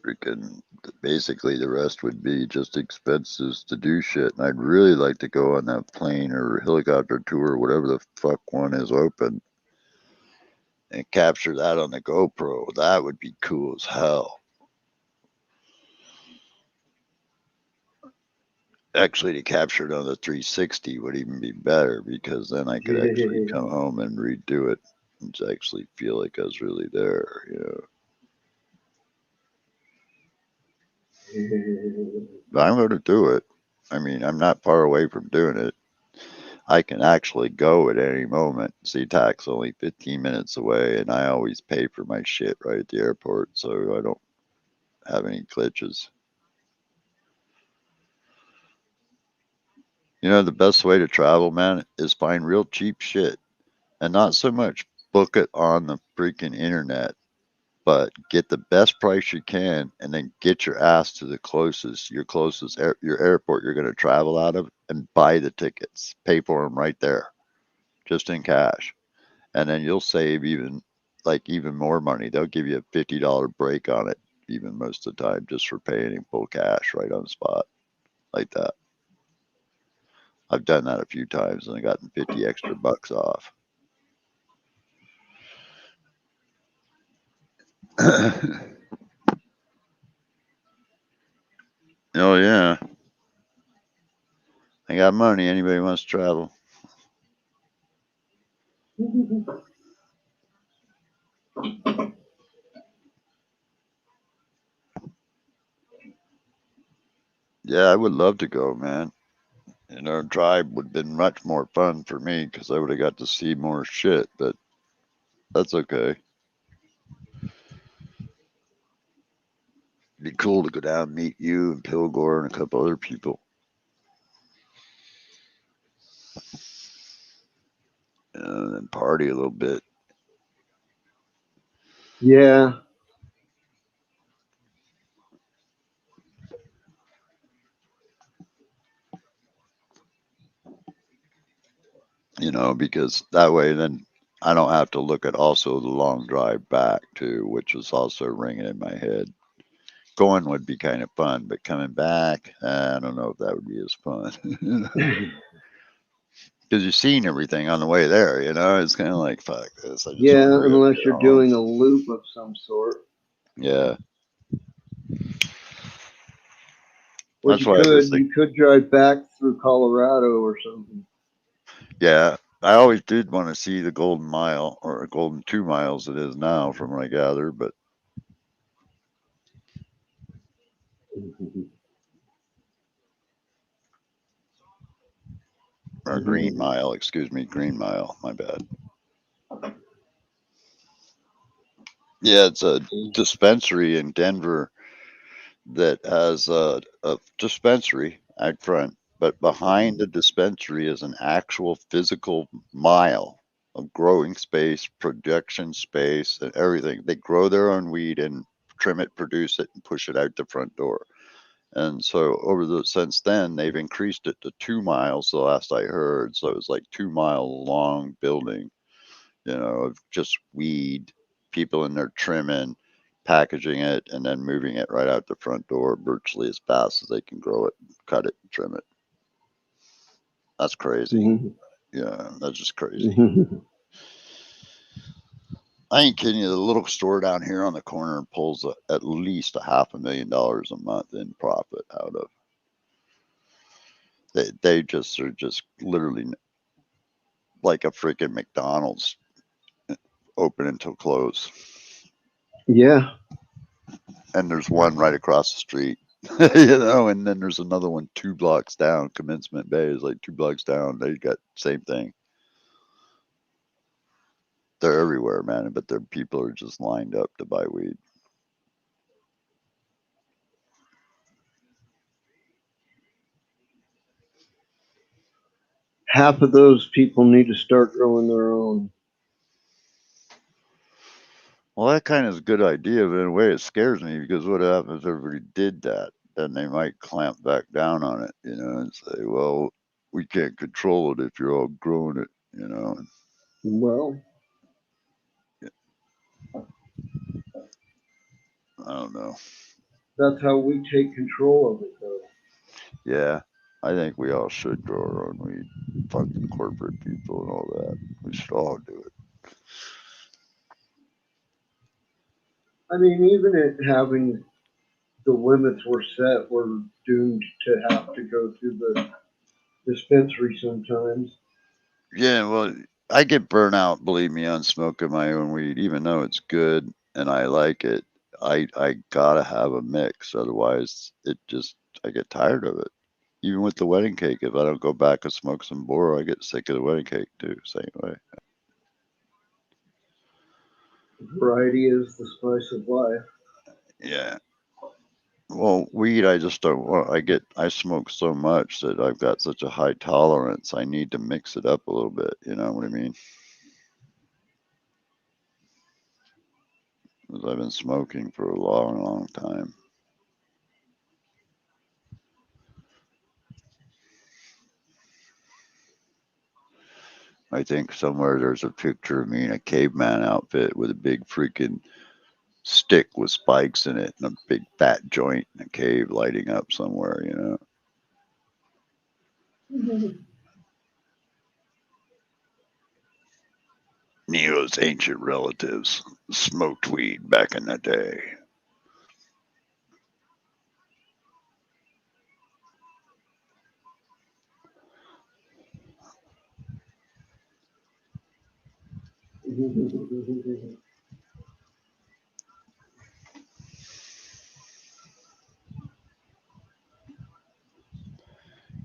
freaking basically the rest would be just expenses to do shit. And I'd really like to go on that plane or helicopter tour, or whatever the fuck one is open, and capture that on the GoPro. That would be cool as hell. Actually, to capture it on the 360 would even be better because then I could actually come home and redo it and actually feel like I was really there, you know. But I'm going to do it. I mean, I'm not far away from doing it. I can actually go at any moment. SeaTac's only 15 minutes away, and I always pay for my shit right at the airport, so I don't have any glitches. You know, the best way to travel, man, is find real cheap shit and not so much book it on the freaking internet, but get the best price you can and then get your ass to your airport you're going to travel out of and buy the tickets. Pay for them right there, just in cash. And then you'll save even more money. They'll give you a $50 break on it, even most of the time, just for paying in full cash right on the spot like that. I've done that a few times and I gotten 50 extra bucks off. Oh yeah, I got money. Anybody wants to travel? Yeah, I would love to go, man. You know, drive would have been much more fun for me because I would have got to see more shit, but that's okay. It'd be cool to go down and meet you and Pilgor and a couple other people. And then party a little bit. Yeah. You know, because that way then I don't have to look at also the long drive back too, which is also ringing in my head. Going would be kind of fun, but coming back, I don't know if that would be as fun. Because you're seeing everything on the way there, you know? It's kind of like, fuck this. I just want to Yeah, hurry up and unless get you're home. doing a loop of some sort. Yeah. Which That's why I was like, you could drive back through Colorado or something. yeah, I always did want to see the Golden Mile or Golden 2 miles it is now, from what I gather, but or Green Mile, excuse me, Green Mile, my bad. Yeah, it's a dispensary in Denver that has a dispensary out front, but behind the dispensary is an actual physical mile of growing space, production space, and everything. They grow their own weed and trim it, produce it, and push it out the front door. And so since then, they've increased it to 2 miles. The last I heard, so it was like 2 mile long building, of just weed, people in there trimming, packaging it, and then moving it right out the front door virtually as fast as they can grow it, cut it, trim it. That's crazy. Mm-hmm. Yeah, that's just crazy. Mm-hmm. I ain't kidding you. The little store down here on the corner pulls at least $500,000 a month in profit out of. They just are just literally like a freaking McDonald's, open until close. Yeah. And there's one right across the street, and then there's another one 2 blocks down. Commencement Bay is like 2 blocks down. They got same thing. They're everywhere, man, but their people are just lined up to buy weed. Half of those people need to start growing their own. Well, that kind of is a good idea, but in a way it scares me, because what happens if everybody did that? Then they might clamp back down on it, and say, well, we can't control it if you're all growing it, Well, I don't know. that's how we take control of it, though. Yeah, I think we all should grow our own weed. Fuck the corporate people and all that. We should all do it. I mean, even at having the limits were set, we're doomed to have to go through the dispensary sometimes. Yeah, well, I get burnout, believe me, on smoking my own weed, even though it's good and I like it. I gotta have a mix, otherwise I get tired of it. Even with the wedding cake, if I don't go back and smoke some boar, I get sick of the wedding cake too. Same way. Variety is the spice of life. Yeah. Well, weed, I just don't want. I smoke so much that I've got such a high tolerance. I need to mix it up a little bit. You know what I mean? Because I've been smoking for a long, long time. I think somewhere there's a picture of me in a caveman outfit with a big freaking stick with spikes in it and a big fat joint in a cave lighting up somewhere. Neo's ancient relatives smoked weed back in the day.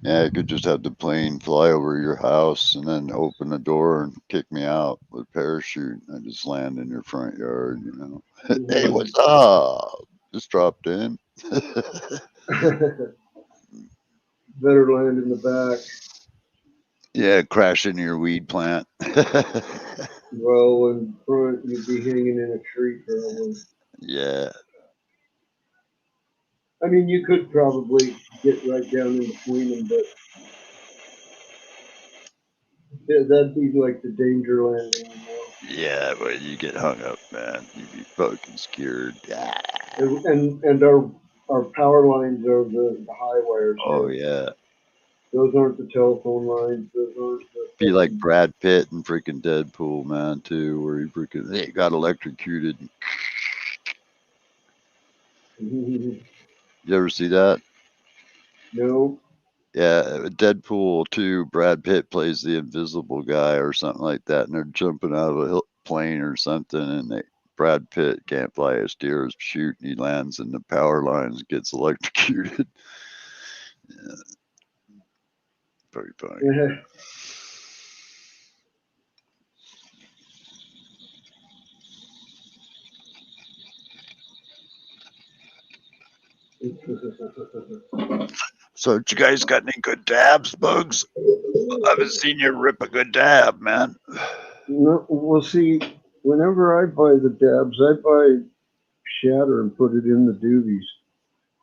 Yeah, I could just have the plane fly over your house and then open the door and kick me out with a parachute. I just land in your front yard. Hey, what's up? Just dropped in. Better land in the back. Yeah, crash into your weed plant. Well, in front, you'd be hanging in a tree probably. Yeah. I mean, you could probably get right down in between them, but that'd be like the danger landing, Yeah, but you get hung up, man. You'd be fucking scared. And our power lines are the high wires. Oh, yeah. Those aren't the telephone lines. Those aren't the. Be like Brad Pitt and freaking Deadpool, man, too, where he got electrocuted. You ever see that? No. Yeah, Deadpool 2, Brad Pitt plays the invisible guy or something like that, and they're jumping out of a plane or something, and Brad Pitt can't fly as deer as shoot, and he lands in the power lines, gets electrocuted. Yeah. Very funny. Yeah. So, you guys got any good dabs, Bugs? I haven't seen you rip a good dab, man. No, well, see, whenever I buy the dabs, I buy shatter and put it in the doobies.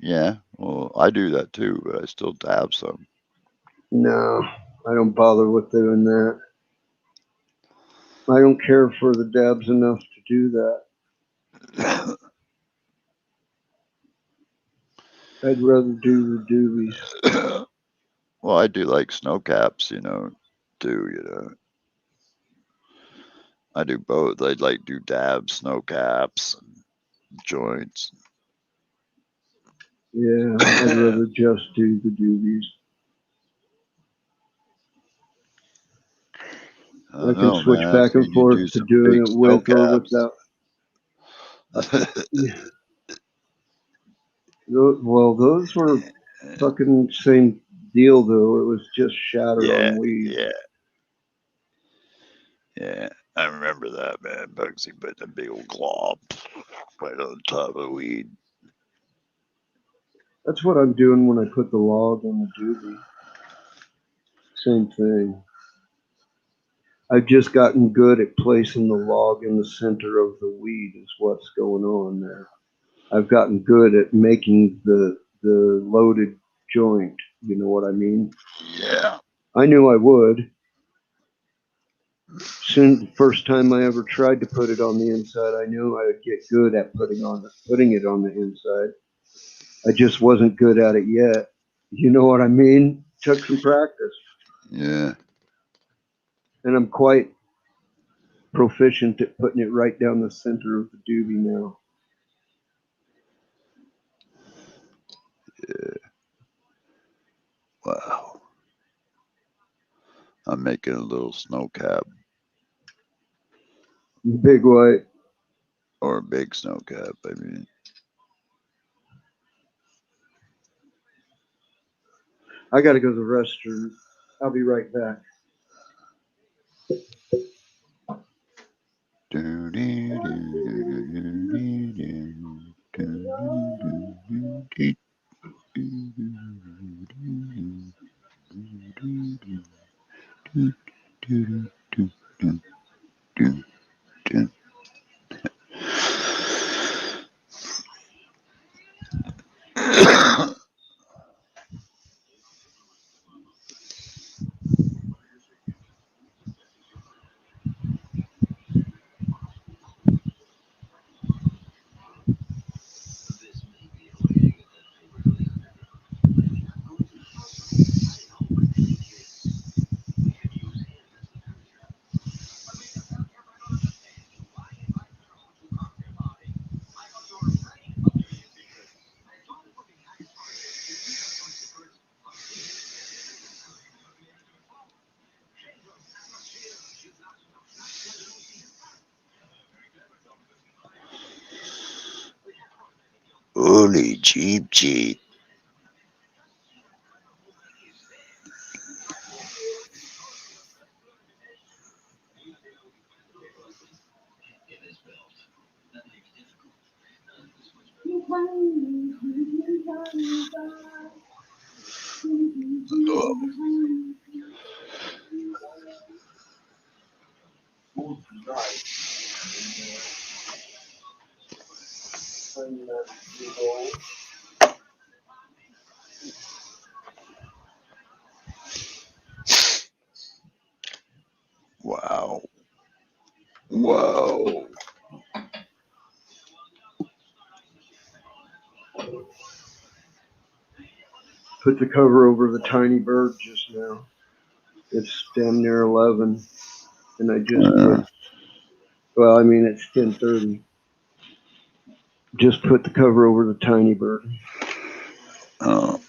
Yeah, well, I do that too, but I still dab some. No, I don't bother with doing that. I don't care for the dabs enough to do that. I'd rather do the doobies. Well, I do like snow caps, you know, too, you know. I do both. I'd like do dabs, snow caps, and joints. Yeah, I'd rather just do the doobies. I can know, switch man. I've back and seen you do forth to some doing big it snow with or caps. without. Well, those were fucking same deal though. It was just shatter Yeah, on weed. yeah. I remember that, man. Bugsy put a big old glob right on top of weed. That's what I'm doing when I put the log on the doobie. Same thing. I've just gotten good at placing the log in the center of the weed is what's going on there. I've gotten good at making the loaded joint. You know what I mean? Yeah. I knew I would. Soon, the first time I ever tried to put it on the inside, I knew I would get good at putting it on the inside. I just wasn't good at it yet. You know what I mean? Took some practice. Yeah. And I'm quite proficient at putting it right down the center of the doobie now. Yeah. Wow. I'm making a little snow cap Big white. or a big snow cap. I mean, I got to go to the restroom. I'll be right back. holy cheap cheap. Wow. Wow. Put the cover over the tiny bird just now. It's damn near 11. And I just put, well, I mean, it's 10:30. Just put the cover over the tiny bird. Oh.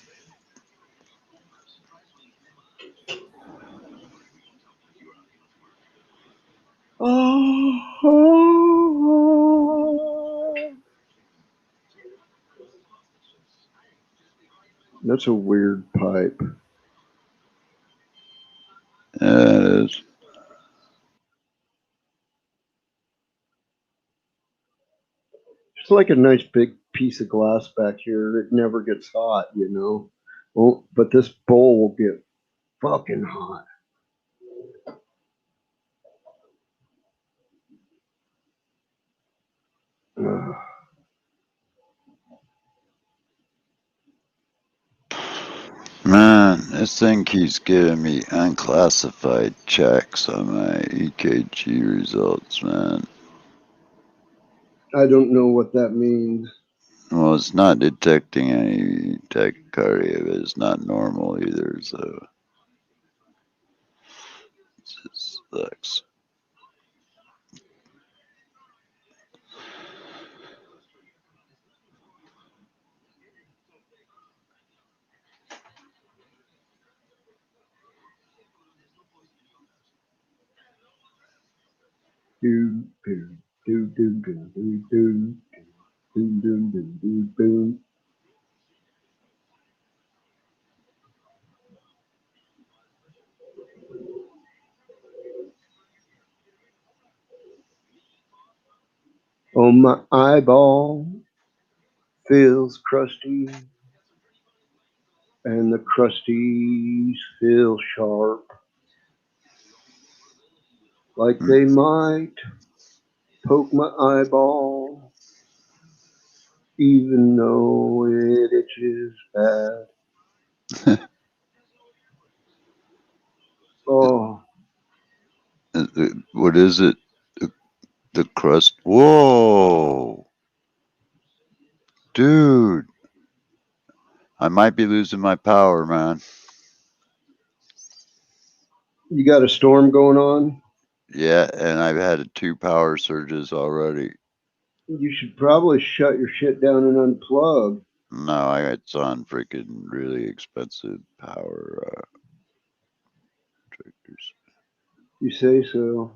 That's a weird pipe. Yeah, it is. It's like a nice big piece of glass back here. It never gets hot, you know. Well, but this bowl will get fucking hot. Ugh. This thing keeps giving me unclassified checks on my EKG results, man. I don't know what that means. Well, it's not detecting any tachycardia, but it's not normal either, so it just sucks. Do do do do do do do do do do do do. Oh, my eyeball feels crusty, and the crusties feel sharp, like they might poke my eyeball, even though it itches bad. Oh, What is it? The crust? Whoa! Dude! I might be losing my power, man. you got a storm going on? Yeah, and I've had 2 power surges already. You should probably shut your shit down and unplug. No, it's on freaking really expensive power triggers. You say so.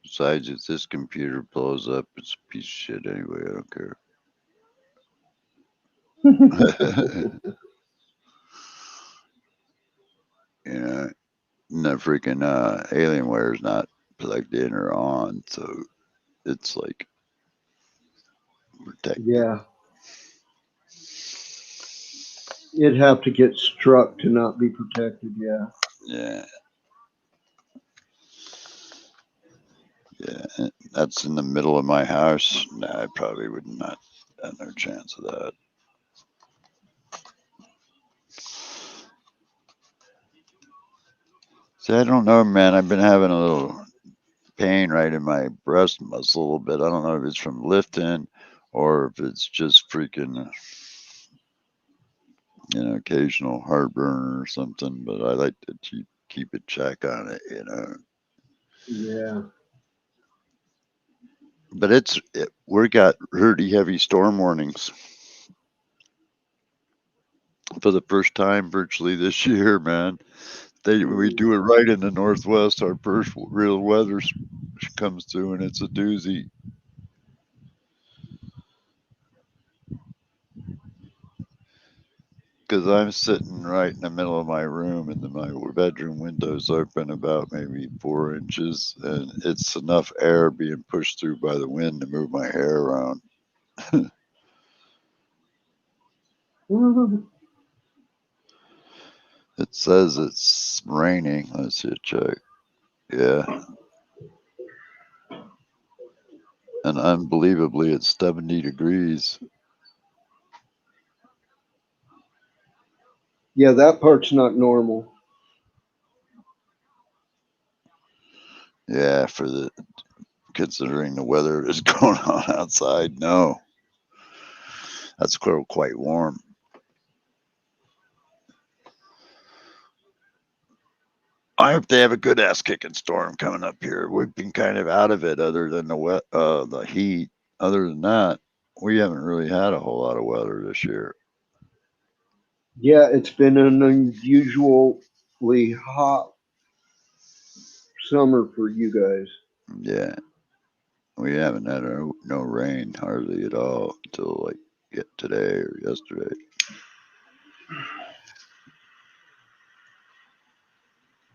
Besides, if this computer blows up, it's a piece of shit anyway. I don't care. You know, and the freaking Alienware is not plugged in or on, so it's like protected. Yeah. It'd have to get struck to not be protected, yeah. Yeah. Yeah, that's in the middle of my house. Nah, I probably would not have no chance of that. See, I don't know, man. I've been having a little pain right in my breast muscle a little bit. I don't know if it's from lifting or if it's just freaking, occasional heartburn or something. But I like to keep a check on it. Yeah. But we got pretty heavy storm warnings for the first time virtually this year, man. We do it right in the Northwest. Our first real weather comes through, and it's a doozy. Because I'm sitting right in the middle of my room, and my bedroom window's open about maybe 4 inches, and it's enough air being pushed through by the wind to move my hair around. It says it's raining. Let's see, check. Yeah. And unbelievably, it's 70 degrees. Yeah, that part's not normal. Yeah, considering the weather that's going on outside, no. That's quite warm. I hope they have a good ass kicking storm coming up here. We've been kind of out of it, other than the heat. Other than that, we haven't really had a whole lot of weather this year. Yeah, it's been an unusually hot summer for you guys. Yeah, we haven't had no rain hardly at all until like today or yesterday.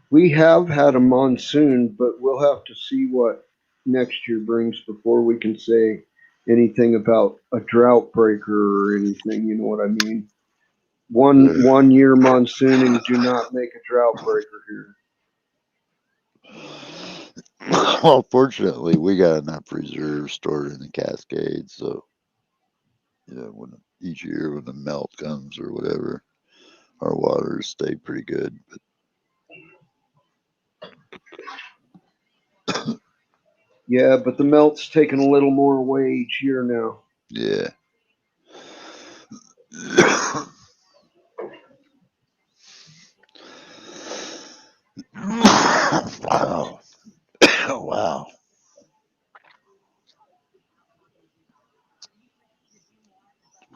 We have had a monsoon, but we'll have to see what next year brings before we can say anything about a drought breaker or anything. You know what I mean? One year monsoonings do not make a drought breaker here. Well, fortunately, we got enough reserves stored in the Cascades, so when each year when the melt comes or whatever, our waters stay pretty good. Yeah, but the melt's taking a little more away each year now. Yeah. Wow. Wow.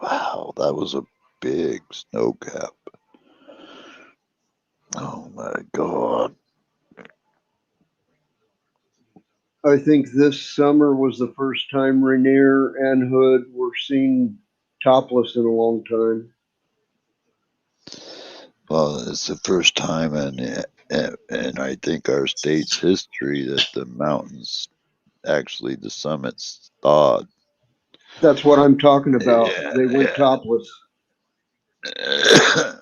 Wow, that was a big snow cap. Oh my God. I think this summer was the first time Rainier and Hood were seen topless in a long time. Well, it's the first time in I think our state's history that the mountains, actually the summits, thawed. That's what I'm talking about. Yeah, They went topless. yeah.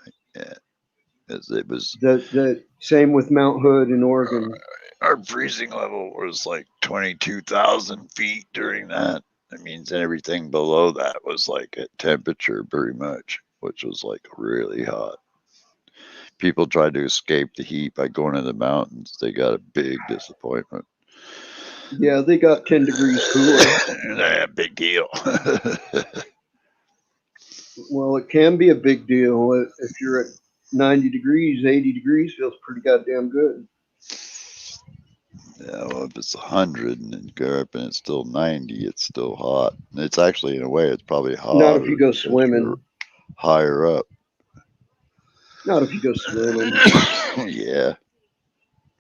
It was The same with Mount Hood in Oregon. our freezing level was like 22,000 feet during that. That means everything below that was like at temperature pretty much, which was like really hot. People tried to escape the heat by going to the mountains. They got a big disappointment. Yeah, they got 10 degrees cooler. Yeah, big deal. Well, it can be a big deal if you're at 90 degrees, 80 degrees feels pretty goddamn good. Yeah, well, if it's 100 and then go up and it's still 90, it's still hot. It's actually, in a way, it's probably Not if you hotter go because you're swimming. higher up. Not if you go swimming. Yeah,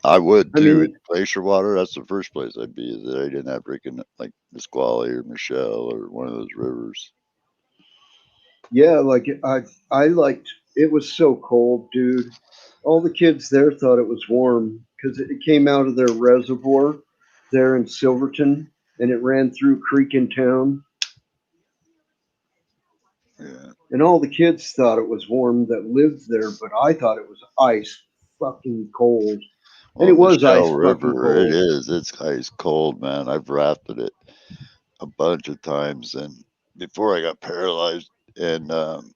I would I too. In mean, glacier water, that's the first place I'd be. Is that I didn't have freaking like Nisqually or Michelle or one of those rivers. yeah, like I liked it was so cold, dude. All the kids there thought it was warm because it came out of their reservoir there in Silverton and it ran through Creek in town. Yeah. And all the kids thought it was warm that lived there, but I thought it was ice fucking cold. And Well, it was Michelle ice fucking River, it cold. is. It's ice cold, man. I've rafted it a bunch of times, and before I got paralyzed, and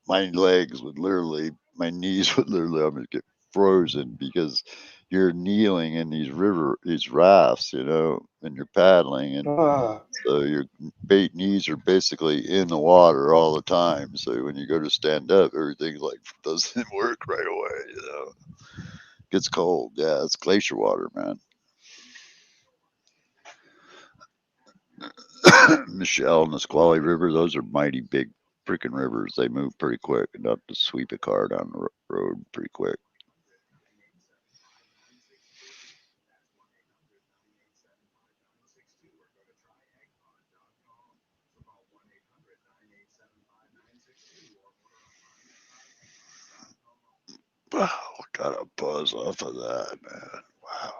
my legs would literally, my knees would literally almost get frozen because you're kneeling in these rafts, and you're paddling, and Ah, so your knees are basically in the water all the time. So when you go to stand up, everything like doesn't work right away. Gets cold. Yeah, it's glacier water, man. Michelle and the Squally River, those are mighty big freaking rivers. They move pretty quick, enough to sweep a car down the road pretty quick. Wow, got a buzz off of that, man. Wow.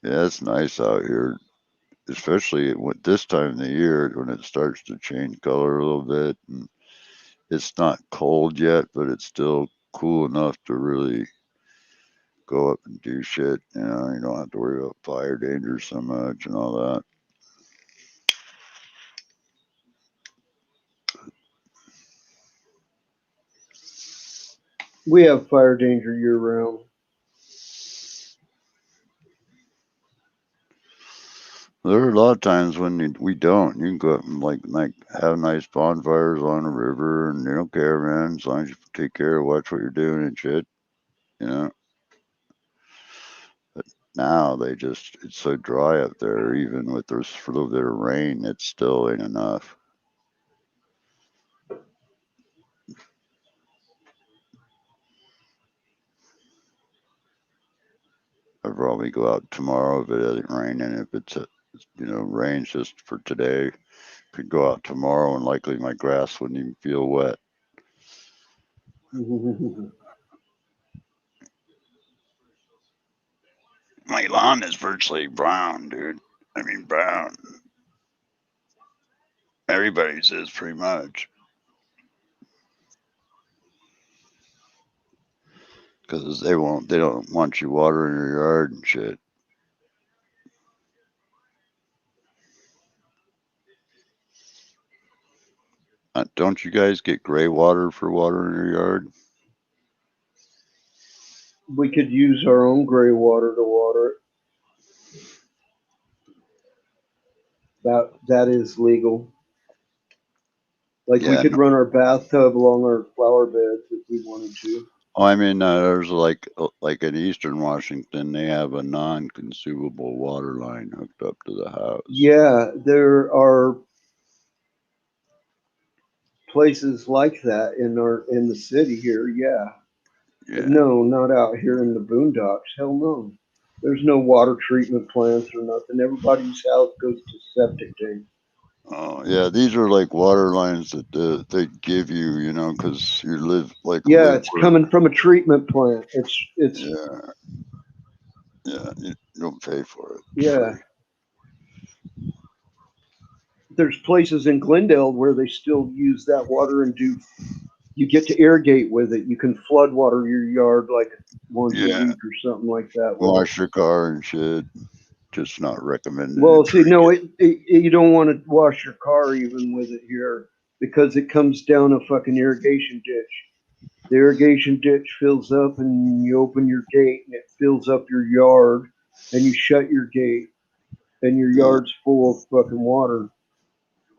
Yeah, it's nice out here, especially with this time of the year when it starts to change color a little bit. And it's not cold yet, but it's still cool enough to really go up and do shit. You don't have to worry about fire danger so much and all that. we have fire danger year round. There are a lot of times when we don't. You can go up and like have nice bonfires on the river, and they don't care, man. As long as you take care, watch what you're doing and shit. You know. But now it's so dry up there. Even with there's a little bit of rain, it still ain't enough. I'd probably go out tomorrow if it doesn't rain, and if rains just for today, could go out tomorrow, and likely my grass wouldn't even feel wet. My lawn is virtually brown, dude. I mean, brown. Everybody's is pretty much. Because they don't want you watering your yard and shit. Don't you guys get gray water for watering your yard? We could use our own gray water to water it. That is legal. Like we Yeah. could run our bathtub along our flower beds if we wanted to. Oh, I mean, there's like in Eastern Washington, they have a non-consumable water line hooked up to the house. Yeah, there are places like that in the city here. Yeah. Yeah. But no, not out here in the boondocks. Hell no. There's no water treatment plants or nothing. Everybody's house goes to septic tank. Oh, yeah. These are like water lines that they give you, you know, because you Yeah, live it's where. coming from a treatment plant. It's Yeah, yeah. You don't pay for it. It's yeah. free. There's places in Glendale where they still use that water and you get to irrigate with it. You can flood water your yard like once a Yeah. week or something like that with it. Wash your car and shit. Just not recommended to Well, see, drink no, it. you don't want to wash your car even with it here because it comes down a fucking irrigation ditch. The irrigation ditch fills up, and you open your gate, and it fills up your yard, and you shut your gate, and your Uh, yard's full of fucking water.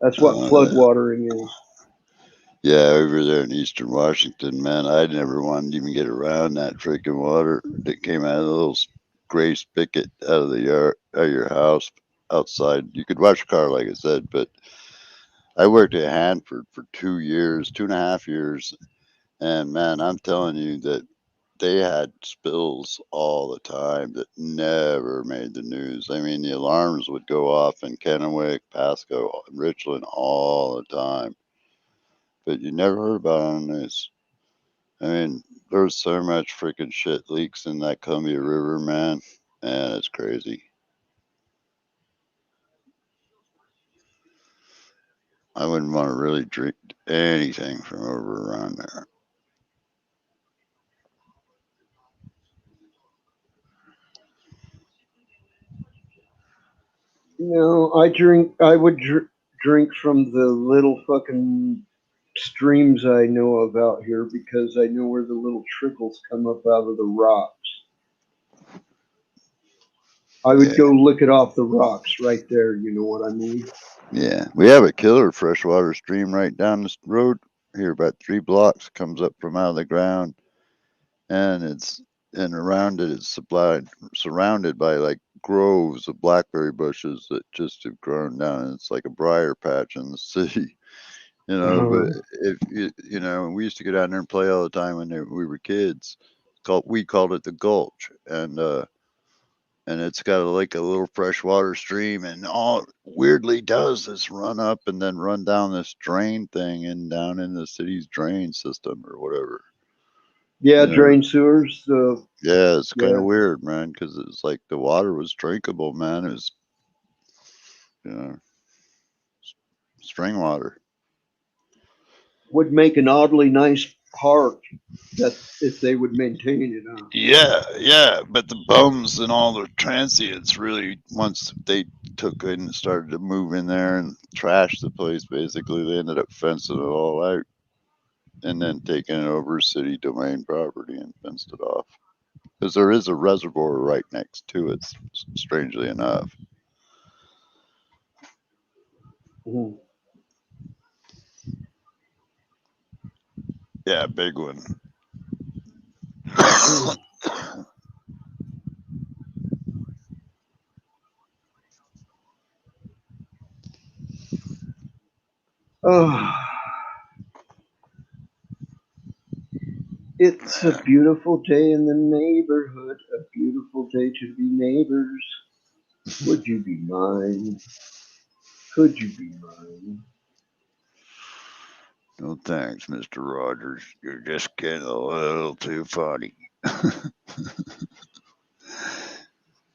That's what flood uh, watering is. yeah, over there in Eastern Washington, man, I never wanted to even get around that freaking water that came out of the little gray spigot out of the yard, out of your house, outside. You could wash your car, like I said, but I worked at Hanford for 2 years, 2.5 years, and man, I'm telling you that they had spills all the time that never made the news. I mean, the alarms would go off in Kennewick, Pasco, Richland all the time, but you never heard about it on the news. I mean, there's so much freaking shit leaks in that Columbia River, man, and it's crazy. I wouldn't want to really drink anything from over around there. No, I would drink from the little fucking streams I know of out here because I know where the little trickles come up out of the rocks. I would Yeah, go lick it off the rocks right there. You know what I mean? yeah. We have a killer freshwater stream right down this road here, about 3 blocks, comes up from out of the ground, and around it, it's surrounded by like groves of blackberry bushes that just have grown down. It's like a briar patch in the city. You know, but Uh, if you know, we used to go down there and play all the time when we were kids. We called it the Gulch, and it's got like a little freshwater stream, and all it weirdly does is run up and then run down this drain thing and down in the city's drain system or whatever. yeah, You know, drain sewers. yeah, it's kind of Yeah, weird, man, because it's like the water was drinkable, man. It was, you know, spring water. would make an oddly nice park that if they would maintain it. Huh? Yeah, yeah, but the bums and all the transients really, once they took in and started to move in there and trash the place, basically, they ended up fencing it all out and then taking it over city domain property and fenced it off. Because there is a reservoir right next to it, strangely enough. Mhm. Yeah, big one. Oh, it's a beautiful day in the neighborhood. A beautiful day to be neighbors. Would you be mine? Could you be mine? No thanks, Mr. Rogers. You're just getting a little too funny.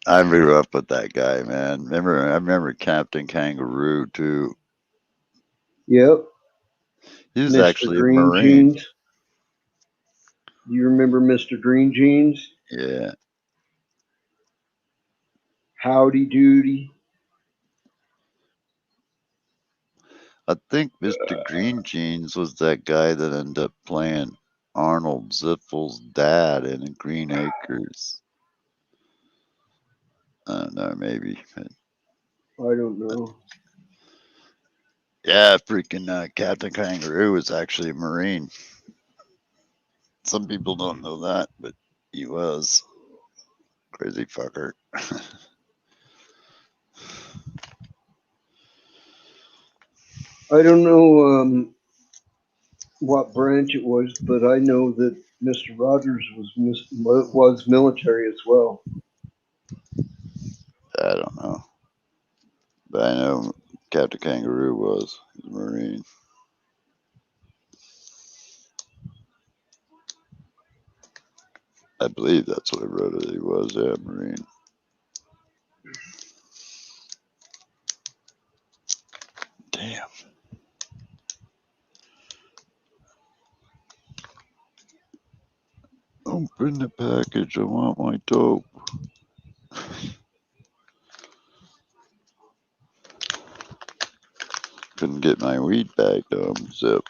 I grew up with that guy, man. I remember Captain Kangaroo too. Yep, He was Mr. actually a Green Marine. Jeans. Do you remember Mr. Green Jeans? Yeah, Howdy Doody. I think Mr. Green Jeans was that guy that ended up playing Arnold Ziffle's dad in Green Acres. I don't know, maybe. I don't know. Yeah, freaking Captain Kangaroo was actually a Marine. Some people don't know that, but he was. Crazy fucker. I don't know what branch it was, but I know that Mr. Rogers was military as well. I don't know. But I know Captain Kangaroo was. He was a Marine. I believe that's what I wrote it. He was, yeah, Marine. Damn. Open the package. I want my dope. Couldn't get my weed bag to unzip.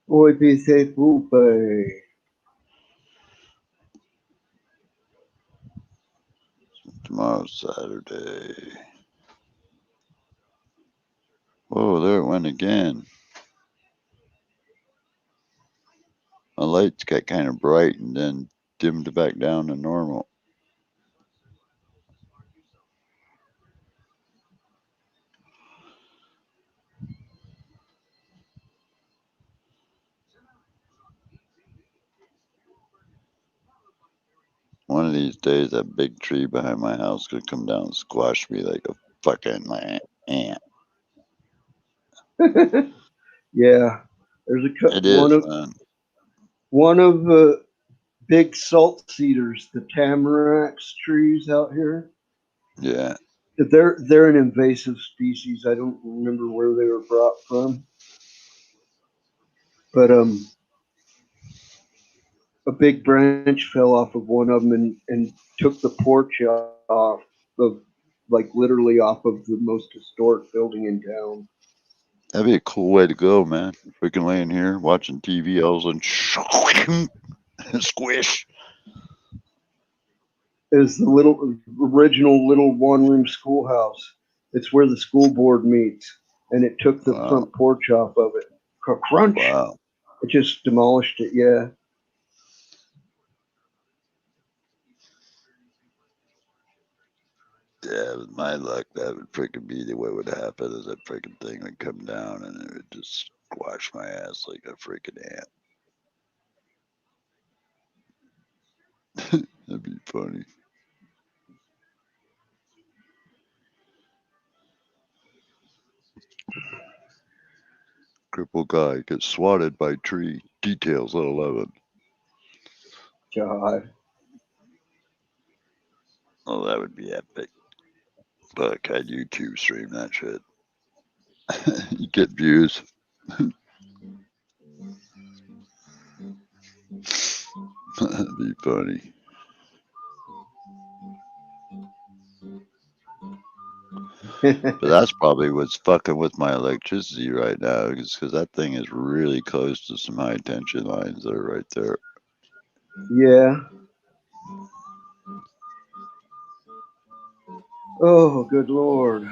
Boy, be safe, boy. Tomorrow's Saturday. Whoa, there it went again. My lights got kind of bright and then dimmed back down to normal. One of these days, that big tree behind my house could come down and squash me like a fucking ant. Yeah, there's It is, man. one of the big salt cedars, the tamaracks trees out here. Yeah. They're an invasive species. I don't remember where they were brought from, but a big branch fell off of one of them and took the porch off of, like, literally off of the most historic building in town. That'd be a cool way to go, man. Freaking laying here watching TV, all of a sudden, squish. Is the little original little one-room schoolhouse. It's where the school board meets, and it took the Wow. front porch off of it. Crunch! Wow. It just demolished it. Yeah. Yeah, with my luck, that would freaking be the way it would happen. Is that freaking thing would come down and it would just squash my ass like a freaking ant. That'd be funny. Crippled guy gets swatted by tree. Details at 11. God. Oh, that would be epic. Fuck, I'd YouTube stream that shit. You get views. That'd be funny. But that's probably what's fucking with my electricity right now, because that thing is really close to some high tension lines that are right there. Yeah. Oh, good Lord.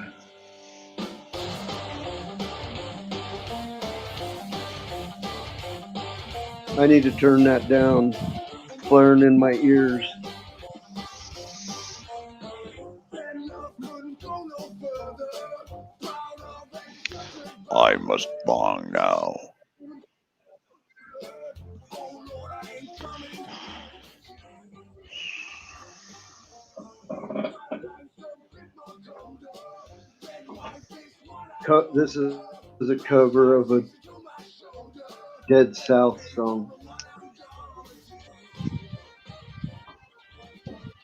I need to turn that down. Flaring in my ears. I must bong now. This is a cover of a Dead South song.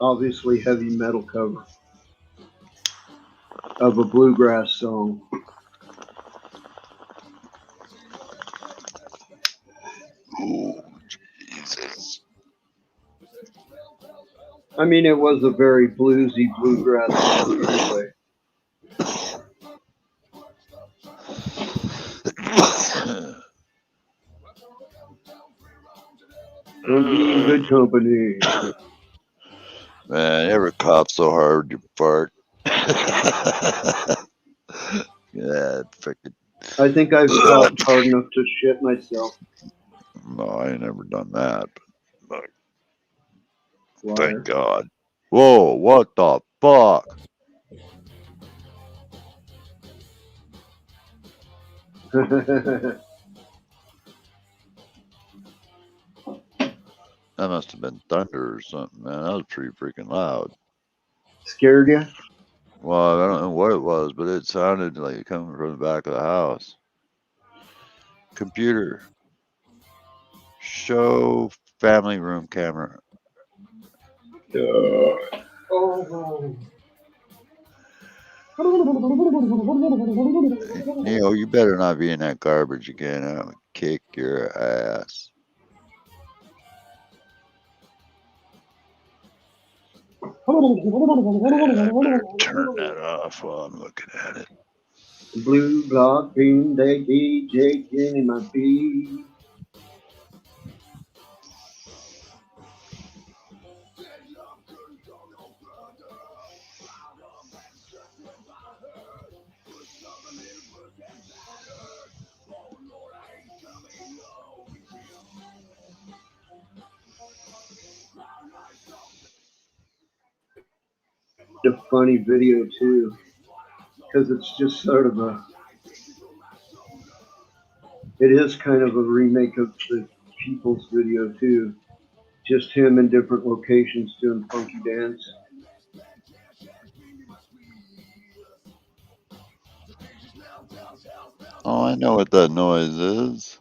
Obviously, heavy metal cover of a bluegrass song. Oh, Jesus. I mean, it was a very bluesy bluegrass song anyway. Don't be in good company. Man, you ever cough so hard you fart? Yeah, freaking. I think I've coughed hard enough to shit myself. No, I ain't never done that. But thank Liar. God. Whoa, what the fuck? That must have been thunder or something, man. That was pretty freaking loud. Scared you? Well, I don't know what it was, but it sounded like it coming from the back of the house. Computer. Show family room camera. Oh. Neo, you better not be in that garbage again. I'm gonna kick your ass. I better turn that off while I'm looking at it. Blue block, green day, DJ, Jenny, my bee. A funny video too, because it's just sort of a. It is kind of a remake of the People's video too. Just him in different locations doing funky dance. Oh, I know what that noise is.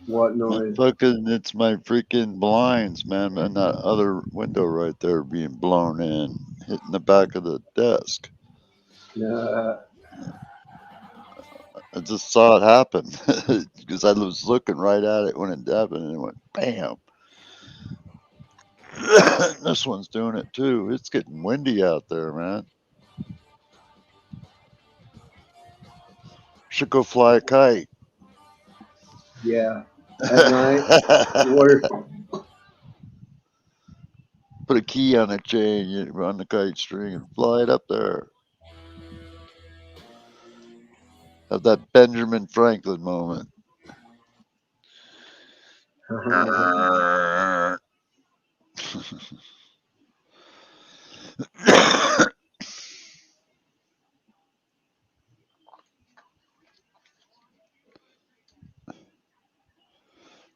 What That noise? fucking, it's my freaking blinds, man, and that other window right there being blown in, hitting the back of the desk. I just saw it happen because I was looking right at it when it happened, and it went bam. This one's doing it too. It's getting windy out there, man. Should go fly a kite. Yeah. At night, where Put a key on a chain, you run the kite string, and fly it up there. Have that Benjamin Franklin moment.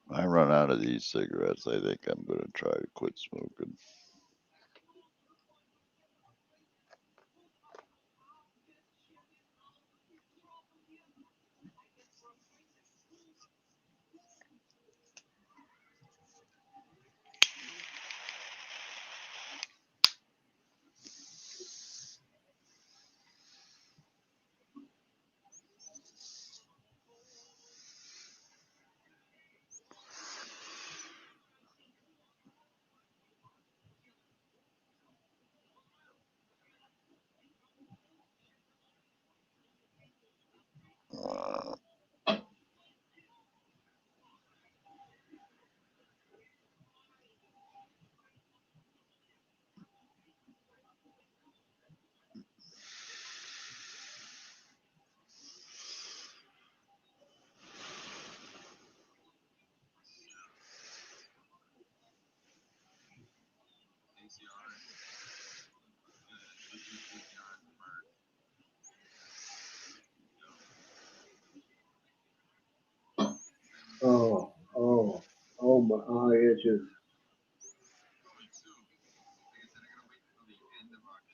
I run out of these cigarettes. I think I'm going to try to quit smoking. oh my eye itches.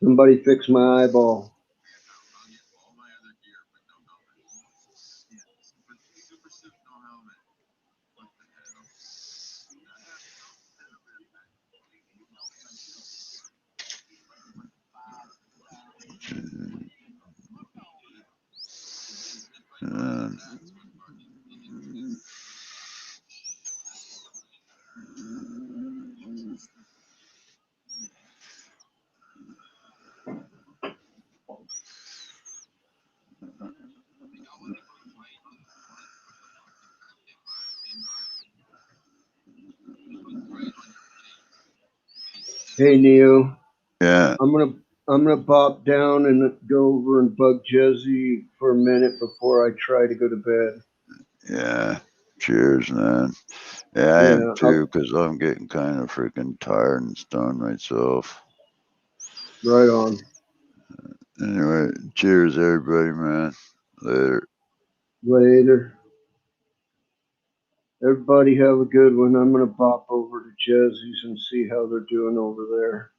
Somebody fix my eyeball. Hey Neo, Yeah, I'm gonna pop down and go over and bug Jezzy for a minute before I try to go to bed. yeah. Cheers, man. Yeah, I am Yeah, too, because I'm getting kind of freaking tired and stoned myself. right on. Anyway, cheers, everybody, man. Later. Later. Everybody have a good one. I'm gonna pop over to Jezzy's and see how they're doing over there.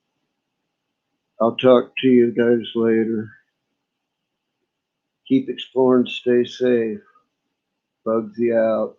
I'll talk to you guys later. Keep exploring, stay safe. Bugsy out.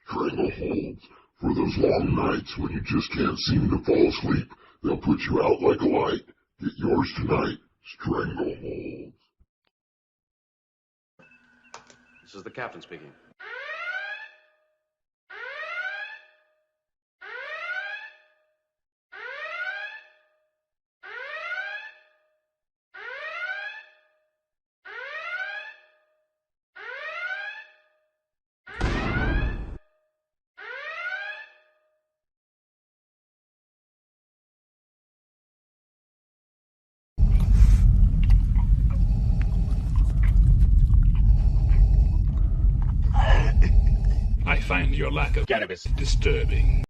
Strangleholds. For those long nights when you just can't seem to fall asleep, they'll put you out like a light. Get yours tonight. Stranglehold. This is the captain speaking. I find your lack of cannabis disturbing.